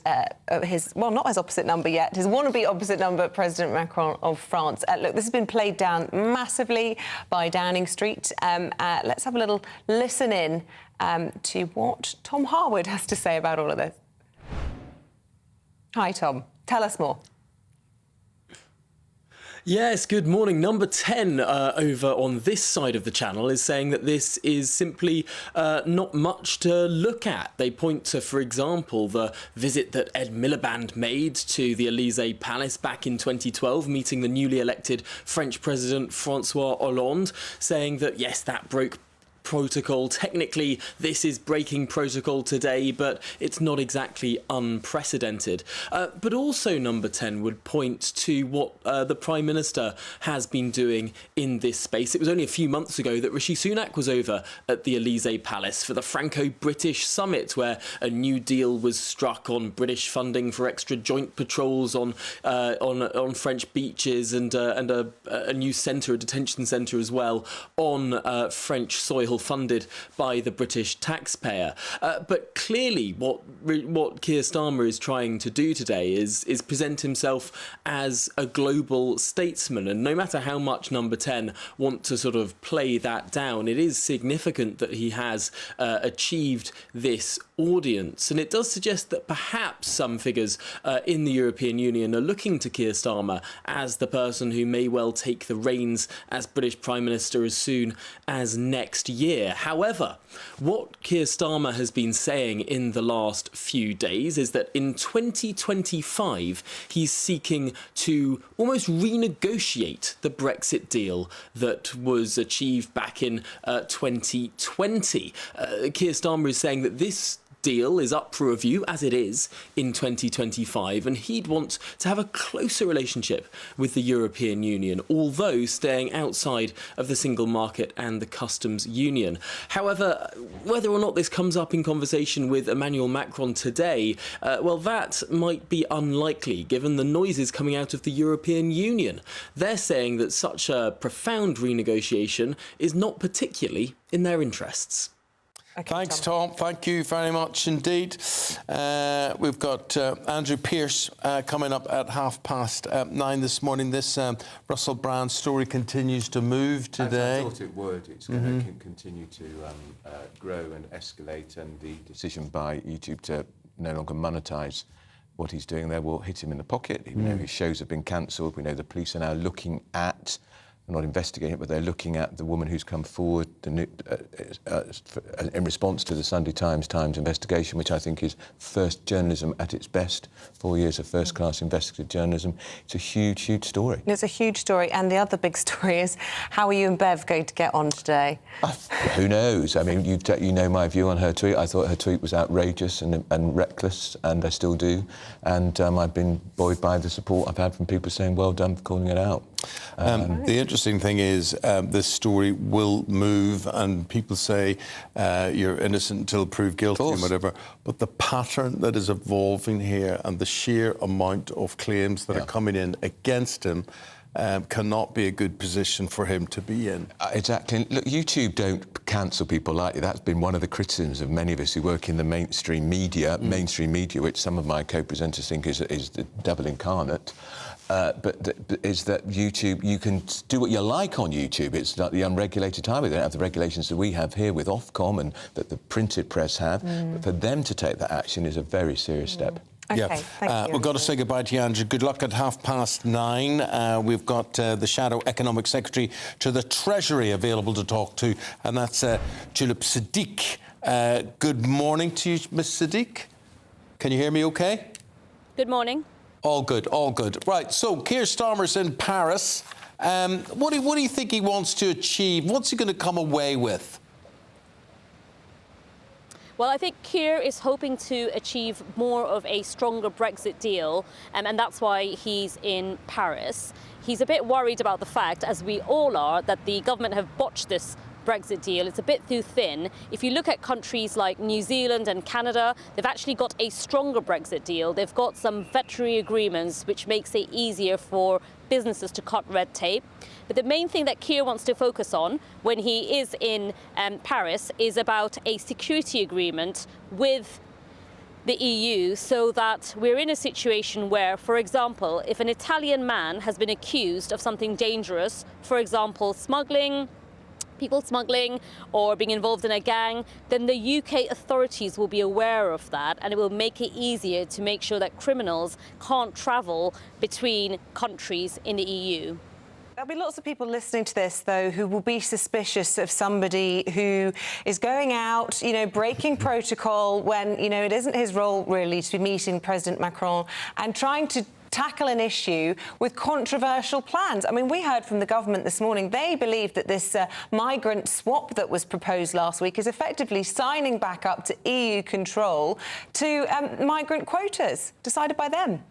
his, well, not his opposite number yet, his wannabe opposite number, President Macron of France. Look, this has been played down massively by Downing Street. Let's have a little listen in to what Tom Harwood has to say about all of this. Hi, Tom. Tell us more. Yes, good morning. Number 10 over on this side of the channel is saying that this is simply not much to look at. They point to, for example, the visit that Ed Miliband made to the Élysée Palace back in 2012, meeting the newly elected French President François Hollande, saying that, yes, that broke protocol. Technically, this is breaking protocol today, but it's not exactly unprecedented. But also, number 10 would point to what the Prime Minister has been doing in this space. It was only a few months ago that Rishi Sunak was over at the Élysée Palace for the Franco-British summit, where a new deal was struck on British funding for extra joint patrols on French beaches and a new centre, a detention centre as well, on French soil, funded by the British taxpayer. But clearly what Keir Starmer is trying to do today is present himself as a global statesman. And no matter how much number 10 want to sort of play that down, it is significant that he has achieved this audience. And it does suggest that perhaps some figures in the European Union are looking to Keir Starmer as the person who may well take the reins as British Prime Minister as soon as next year. However, what Keir Starmer has been saying in the last few days is that in 2025 he's seeking to almost renegotiate the Brexit deal that was achieved back in 2020. Keir Starmer is saying that this deal is up for review, as it is, in 2025, and he'd want to have a closer relationship with the European Union, although staying outside of the single market and the customs union. However, whether or not this comes up in conversation with Emmanuel Macron today, well, that might be unlikely, given the noises coming out of the European Union. They're saying that such a profound renegotiation is not particularly in their interests. Okay, Thanks, Tom. Thank you very much indeed. We've got Andrew Pearce coming up at 9:30 this morning. This Russell Brand story continues to move today. As I thought it would. It's going to continue to grow and escalate, and the decision by YouTube to no longer monetise what he's doing there will hit him in the pocket. Even though his shows have been cancelled, we know the police are now looking at, not investigating it, but they're looking at the woman who's come forward in response to the Sunday Times investigation, which I think is first journalism at its best. 4 years of first-class investigative journalism. It's a huge, huge story. It's a huge story, and the other big story is how are you and Bev going to get on today? Who knows? I mean, you know my view on her tweet. I thought her tweet was outrageous and reckless, and I still do. And I've been buoyed by the support I've had from people saying, well done for calling it out. The interesting thing is this story will move, and people say you're innocent until proved guilty and whatever, but the pattern that is evolving here and the sheer amount of claims that are coming in against him cannot be a good position for him to be in. Exactly. Look, YouTube don't cancel people lightly. That's been one of the criticisms of many of us who work in the mainstream media, which some of my co-presenters think is the devil incarnate. But is that YouTube, you can do what you like on YouTube. It's like the unregulated time. They don't have the regulations that we have here with Ofcom and that the printed press have. But for them to take that action is a very serious step. Okay, thank you. We've got to say goodbye to you, Andrew. Good luck at 9:30. We've got the Shadow Economic Secretary to the Treasury available to talk to, and that's Julep Siddiq. Good morning to you, Miss Siddiq. Can you hear me okay? Good morning. All good, all good. Right, so Keir Starmer's in Paris. What do you think he wants to achieve? What's he going to come away with? Well, I think Keir is hoping to achieve more of a stronger Brexit deal, and that's why he's in Paris. He's a bit worried about the fact, as we all are, that the government have botched this Brexit deal. It's a bit too thin. If you look at countries like New Zealand and Canada, they've actually got a stronger Brexit deal. They've got some veterinary agreements, which makes it easier for businesses to cut red tape. But the main thing that Keir wants to focus on when he is in Paris is about a security agreement with the EU, so that we're in a situation where, for example, if an Italian man has been accused of something dangerous, for example, people smuggling or being involved in a gang, then the UK authorities will be aware of that, and it will make it easier to make sure that criminals can't travel between countries in the EU. There'll be lots of people listening to this, though, who will be suspicious of somebody who is going out, breaking protocol when, it isn't his role, really, to be meeting President Macron and trying to tackle an issue with controversial plans. I mean, we heard from the government this morning, they believe that this migrant swap that was proposed last week is effectively signing back up to EU control to migrant quotas decided by them.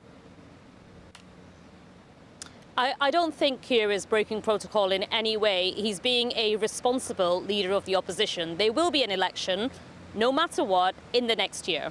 I don't think Keir is breaking protocol in any way. He's being a responsible leader of the opposition. There will be an election, no matter what, in the next year.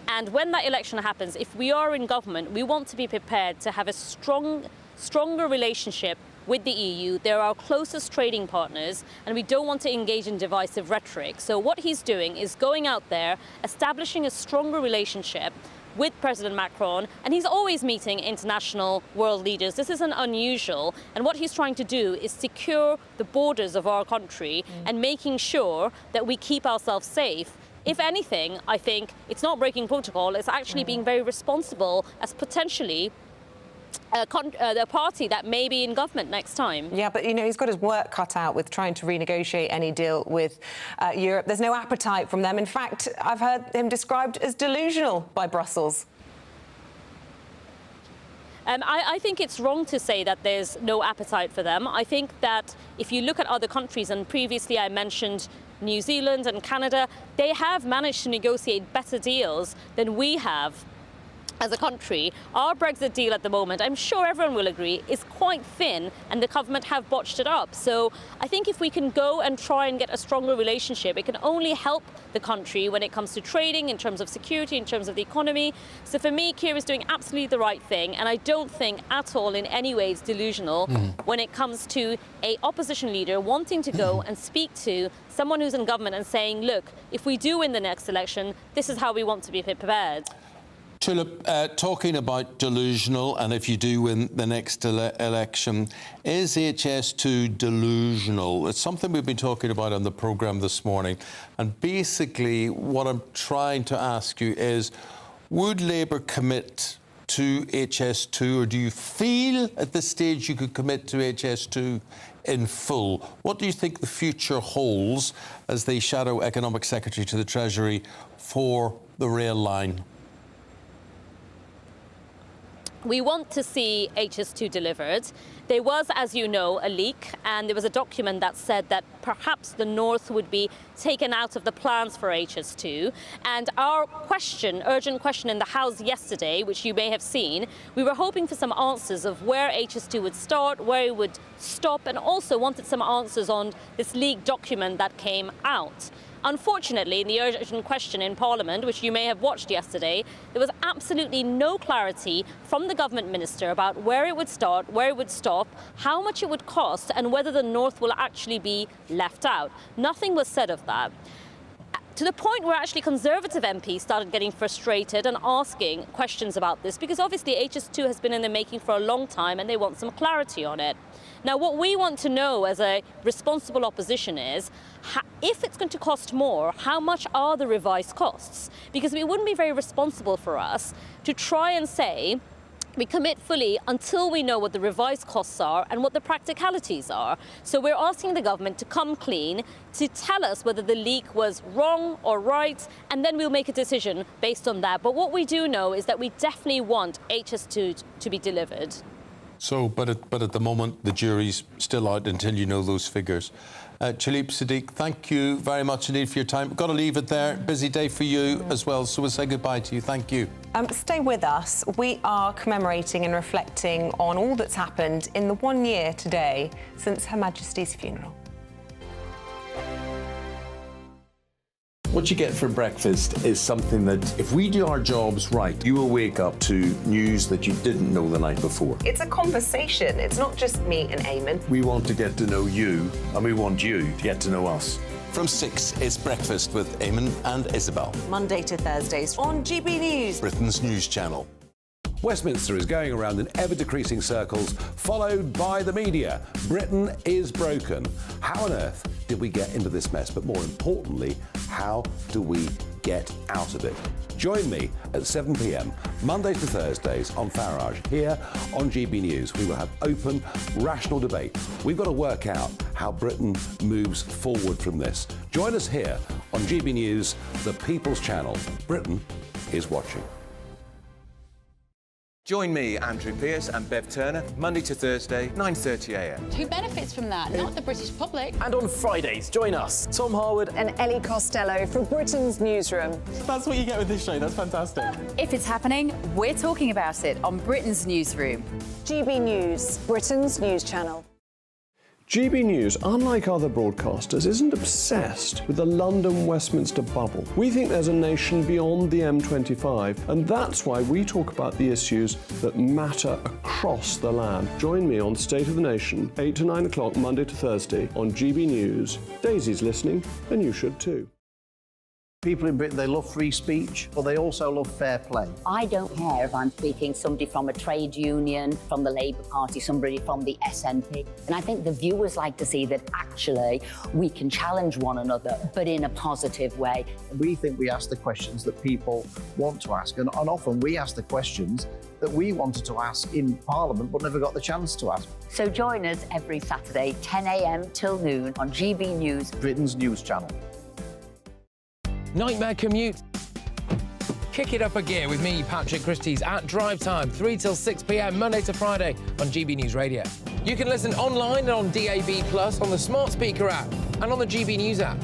And when that election happens, if we are in government, we want to be prepared to have a stronger relationship with the EU. They're our closest trading partners, and we don't want to engage in divisive rhetoric. So what he's doing is going out there, establishing a stronger relationship with President Macron, and he's always meeting international world leaders. This isn't unusual, and what he's trying to do is secure the borders of our country and making sure that we keep ourselves safe. If anything, I think it's not breaking protocol, it's actually being very responsible as potentially the party that may be in government next time. Yeah, but, he's got his work cut out with trying to renegotiate any deal with Europe. There's no appetite from them. In fact, I've heard him described as delusional by Brussels. I think it's wrong to say that there's no appetite for them. I think that if you look at other countries, and previously I mentioned New Zealand and Canada, they have managed to negotiate better deals than we have as a country, our Brexit deal at the moment, I'm sure everyone will agree, is quite thin, and the government have botched it up. So I think if we can go and try and get a stronger relationship, it can only help the country when it comes to trading, in terms of security, in terms of the economy. So for me, Keir is doing absolutely the right thing, and I don't think at all in any way it's delusional when it comes to an opposition leader wanting to go and speak to someone who's in government and saying, look, if we do win the next election, this is how we want to be prepared. Tulip, talking about delusional, and if you do win the next election, is HS2 delusional? It's something we've been talking about on the programme this morning. And basically, what I'm trying to ask you is, would Labour commit to HS2, or do you feel at this stage you could commit to HS2 in full? What do you think the future holds as the Shadow Economic Secretary to the Treasury for the rail line? We want to see HS2 delivered. There was, as you know, a leak, and there was a document that said that perhaps the North would be taken out of the plans for HS2. And our question, urgent question in the House yesterday, which you may have seen, we were hoping for some answers of where HS2 would start, where it would stop, and also wanted some answers on this leaked document that came out. Unfortunately, in the urgent question in Parliament, which you may have watched yesterday, there was absolutely no clarity from the government minister about where it would start, where it would stop, how much it would cost, and whether the North will actually be left out. Nothing was said of that. To the point where actually Conservative MPs started getting frustrated and asking questions about this, because obviously HS2 has been in the making for a long time and they want some clarity on it. Now, what we want to know as a responsible opposition is, if it's going to cost more, how much are the revised costs? Because it wouldn't be very responsible for us to try and say, we commit fully until we know what the revised costs are and what the practicalities are. So we're asking the government to come clean, to tell us whether the leak was wrong or right, and then we'll make a decision based on that. But what we do know is that we definitely want HS2 to be delivered. So, but at the moment, the jury's still out until you know those figures. Tulip Siddiq, thank you very much indeed for your time. Got to leave it there. Busy day for you as well, so we'll say goodbye to you. Thank you. Stay with us. We are commemorating and reflecting on all that's happened in the 1 year today since Her Majesty's funeral. What you get for breakfast is something that, if we do our jobs right, you will wake up to news that you didn't know the night before. It's a conversation. It's not just me and Eamonn. We want to get to know you, and we want you to get to know us. From 6, it's Breakfast with Eamonn and Isabel. Monday to Thursdays on GB News, Britain's news channel. Westminster is going around in ever-decreasing circles, followed by the media. Britain is broken. How on earth did we get into this mess? But more importantly, how do we get out of it? Join me at 7 p.m, Mondays to Thursdays on Farage, here on GB News. We will have open, rational debate. We've got to work out how Britain moves forward from this. Join us here on GB News, the People's Channel. Britain is watching. Join me, Andrew Pearce and Bev Turner, Monday to Thursday, 9:30 a.m. Who benefits from that? Not the British public. And on Fridays, join us, Tom Harwood and Ellie Costello from Britain's Newsroom. That's what you get with this show. That's fantastic. If it's happening, we're talking about it on Britain's Newsroom. GB News, Britain's news channel. GB News, unlike other broadcasters, isn't obsessed with the London-Westminster bubble. We think there's a nation beyond the M25, and that's why we talk about the issues that matter across the land. Join me on State of the Nation, 8 to 9 o'clock, Monday to Thursday, on GB News. Daisy's listening, and you should too. People in Britain, they love free speech, but they also love fair play. I don't care if I'm speaking somebody from a trade union, from the Labour Party, somebody from the SNP. And I think the viewers like to see that actually we can challenge one another, but in a positive way. We think we ask the questions that people want to ask, and often we ask the questions that we wanted to ask in Parliament but never got the chance to ask. So join us every Saturday, 10 a.m. till noon on GB News, Britain's news channel. Nightmare commute. Kick it up a gear with me, Patrick Christie's, at drive time, 3 till 6 p.m, Monday to Friday on GB News Radio. You can listen online and on DAB+, on the smart speaker app and on the GB News app.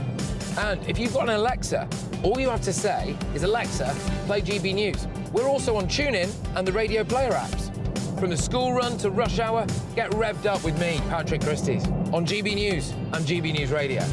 And if you've got an Alexa, all you have to say is, Alexa, play GB News. We're also on TuneIn and the Radio Player apps. From the school run to rush hour, get revved up with me, Patrick Christys, on GB News and GB News Radio.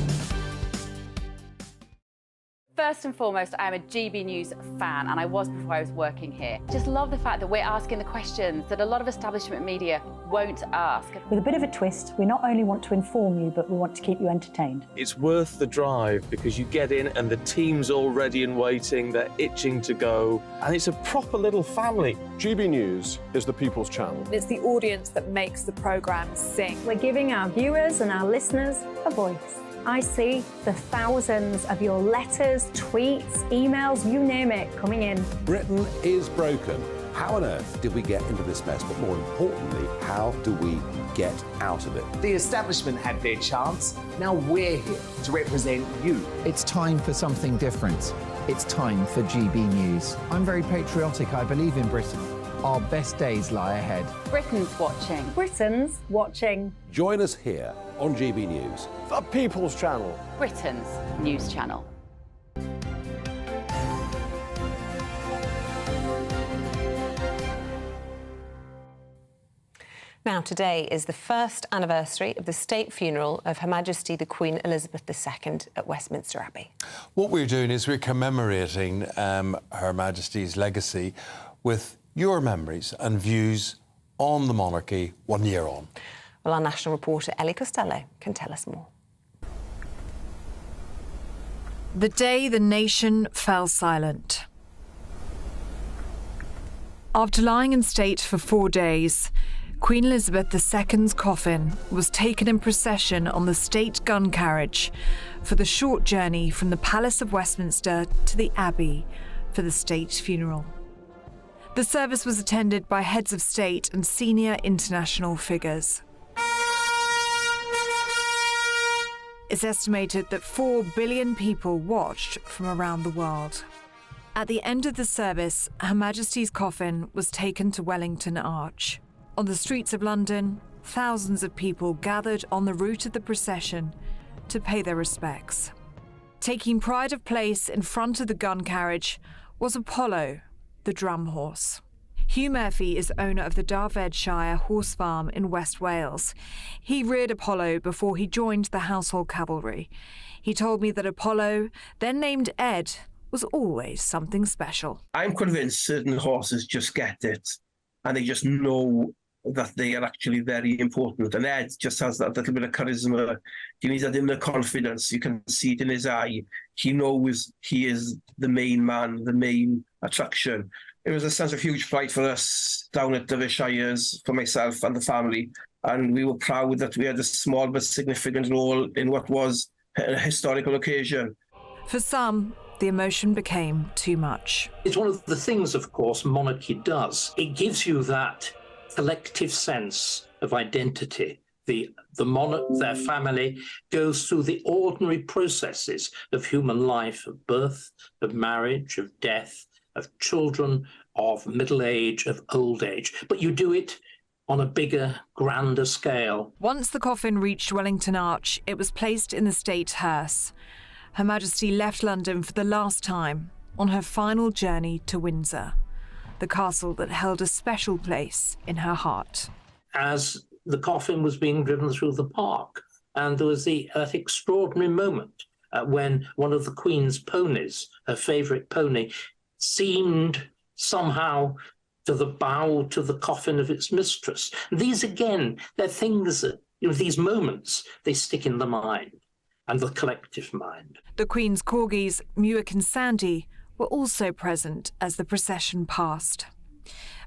First and foremost, I'm a GB News fan, and I was before I was working here. Just love the fact that we're asking the questions that a lot of establishment media won't ask. With a bit of a twist, we not only want to inform you, but we want to keep you entertained. It's worth the drive because you get in and the team's all ready and waiting, they're itching to go, and it's a proper little family. GB News is the People's Channel. It's the audience that makes the programme sing. We're giving our viewers and our listeners a voice. I see the thousands of your letters, tweets, emails, you name it, coming in. Britain is broken. How on earth did we get into this mess? But more importantly, how do we get out of it? The establishment had their chance. Now we're here to represent you. It's time for something different. It's time for GB News. I'm very patriotic. I believe in Britain. Our best days lie ahead. Britain's watching. Britain's watching. Join us here on GB News. The People's Channel. Britain's news channel. Now, today is the first anniversary of the state funeral of Her Majesty the Queen Elizabeth II at Westminster Abbey. What we're doing is we're commemorating Her Majesty's legacy with your memories and views on the monarchy 1 year on. Well, our national reporter Ellie Costello can tell us more. The day the nation fell silent. After lying in state for 4 days, Queen Elizabeth II's coffin was taken in procession on the state gun carriage for the short journey from the Palace of Westminster to the Abbey for the state funeral. The service was attended by heads of state and senior international figures. It's estimated that 4 billion people watched from around the world. At the end of the service, Her Majesty's coffin was taken to Wellington Arch. On the streets of London, thousands of people gathered on the route of the procession to pay their respects. Taking pride of place in front of the gun carriage was Apollo, the drum horse. Hugh Murphy is owner of the Darvedshire Horse Farm in West Wales. He reared Apollo before he joined the Household Cavalry. He told me that Apollo, then named Ed, was always something special. I'm convinced certain horses just get it, and they just know that they are actually very important. And Ed just has that little bit of charisma. He needs that inner confidence. You can see it in his eye. He knows he is the main man, the main attraction. It was a sense of huge pride for us down at Derbyshires, for myself and the family. And we were proud that we had a small but significant role in what was a historical occasion. For some, the emotion became too much. It's one of the things, of course, monarchy does. It gives you that collective sense of identity. The monarch, their family, goes through the ordinary processes of human life, of birth, of marriage, of death, of children, of middle age, of old age. But you do it on a bigger, grander scale. Once the coffin reached Wellington Arch, it was placed in the state hearse. Her Majesty left London for the last time on her final journey to Windsor, the castle that held a special place in her heart. As the coffin was being driven through the park, and there was that extraordinary moment when one of the Queen's ponies, her favourite pony, seemed somehow to bow to the coffin of its mistress. These, again, they're things that, these moments, they stick in the mind and the collective mind. The Queen's corgis, Muick and Sandy, were also present as the procession passed.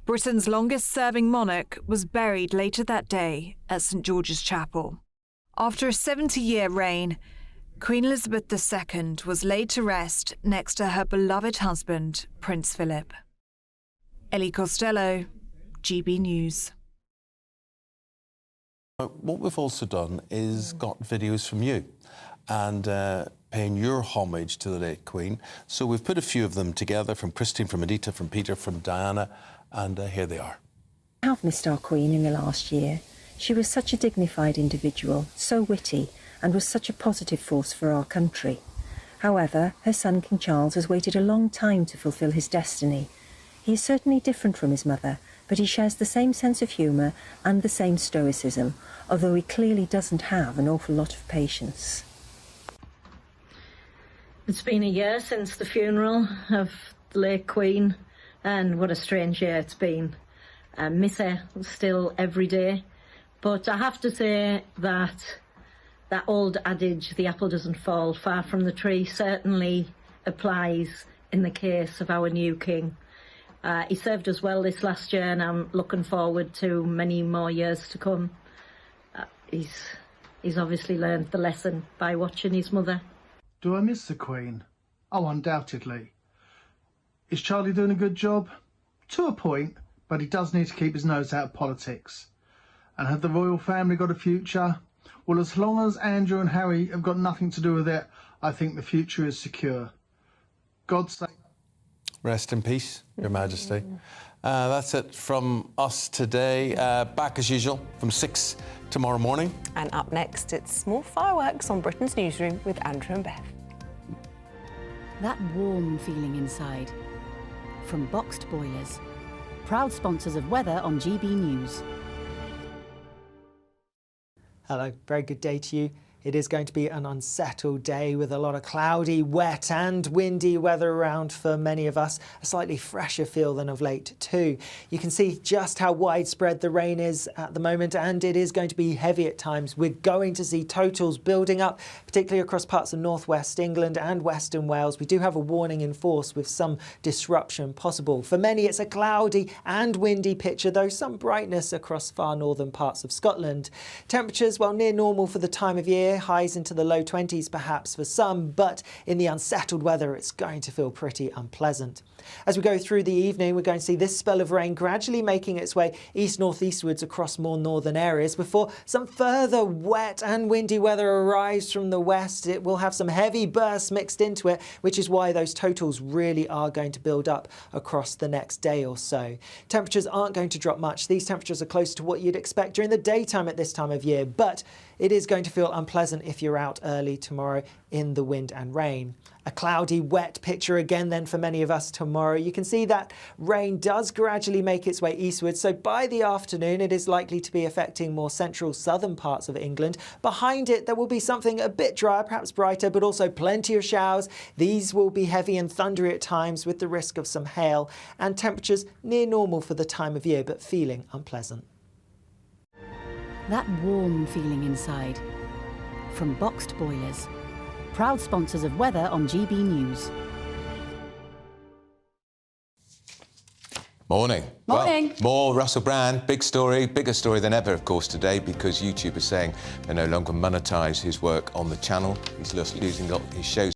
Britain's longest-serving monarch was buried later that day at St George's Chapel. After a 70-year reign, Queen Elizabeth II was laid to rest next to her beloved husband, Prince Philip. Ellie Costello, GB News. What we've also done is got videos from you and paying your homage to the late Queen. So we've put a few of them together from Christine, from Anita, from Peter, from Diana, and here they are. I have missed our Queen in the last year. She was such a dignified individual, so witty, and was such a positive force for our country. However, her son King Charles has waited a long time to fulfil his destiny. He is certainly different from his mother, but he shares the same sense of humour and the same stoicism, although he clearly doesn't have an awful lot of patience. It's been a year since the funeral of the late Queen, and what a strange year it's been. I miss her still every day, but I have to say that that old adage, the apple doesn't fall far from the tree, certainly applies in the case of our new king. He served us well this last year, and I'm looking forward to many more years to come. He's obviously learned the lesson by watching his mother. Do I miss the Queen? Oh, undoubtedly. Is Charlie doing a good job? To a point, but he does need to keep his nose out of politics. And have the royal family got a future? Well, as long as Andrew and Harry have got nothing to do with it, I think the future is secure. God save... Rest in peace, Your Majesty. That's it from us today. Back as usual from 6 tomorrow morning. And up next, it's more fireworks on Britain's Newsroom with Andrew and Beth. That warm feeling inside. From Boxed Boilers. Proud sponsors of weather on GBNews. Hello, very good day to you. It is going to be an unsettled day with a lot of cloudy, wet and windy weather around for many of us. A slightly fresher feel than of late too. You can see just how widespread the rain is at the moment, and it is going to be heavy at times. We're going to see totals building up, particularly across parts of northwest England and western Wales. We do have a warning in force with some disruption possible. For many, it's a cloudy and windy picture, though some brightness across far northern parts of Scotland. Temperatures, well, near normal for the time of year. Highs into the low 20s perhaps for some, but in the unsettled weather it's going to feel pretty unpleasant. As we go through the evening, we're going to see this spell of rain gradually making its way east-northeastwards across more northern areas before some further wet and windy weather arrives from the west. It will have some heavy bursts mixed into it, which is why those totals really are going to build up across the next day or so. Temperatures aren't going to drop much. These temperatures are close to what you'd expect during the daytime at this time of year, but it is going to feel unpleasant if you're out early tomorrow in the wind and rain. A cloudy, wet picture again then for many of us tomorrow. You can see that rain does gradually make its way eastward, so by the afternoon it is likely to be affecting more central southern parts of England. Behind it there will be something a bit drier, perhaps brighter, but also plenty of showers. These will be heavy and thundery at times with the risk of some hail, and temperatures near normal for the time of year but feeling unpleasant. That warm feeling inside. From Boxed Boilers. Proud sponsors of weather on GBNews. Morning. Morning. Well, more Russell Brand, big story, bigger story than ever, of course, today, because YouTube is saying they no longer monetise his work on the channel. He's losing his shows.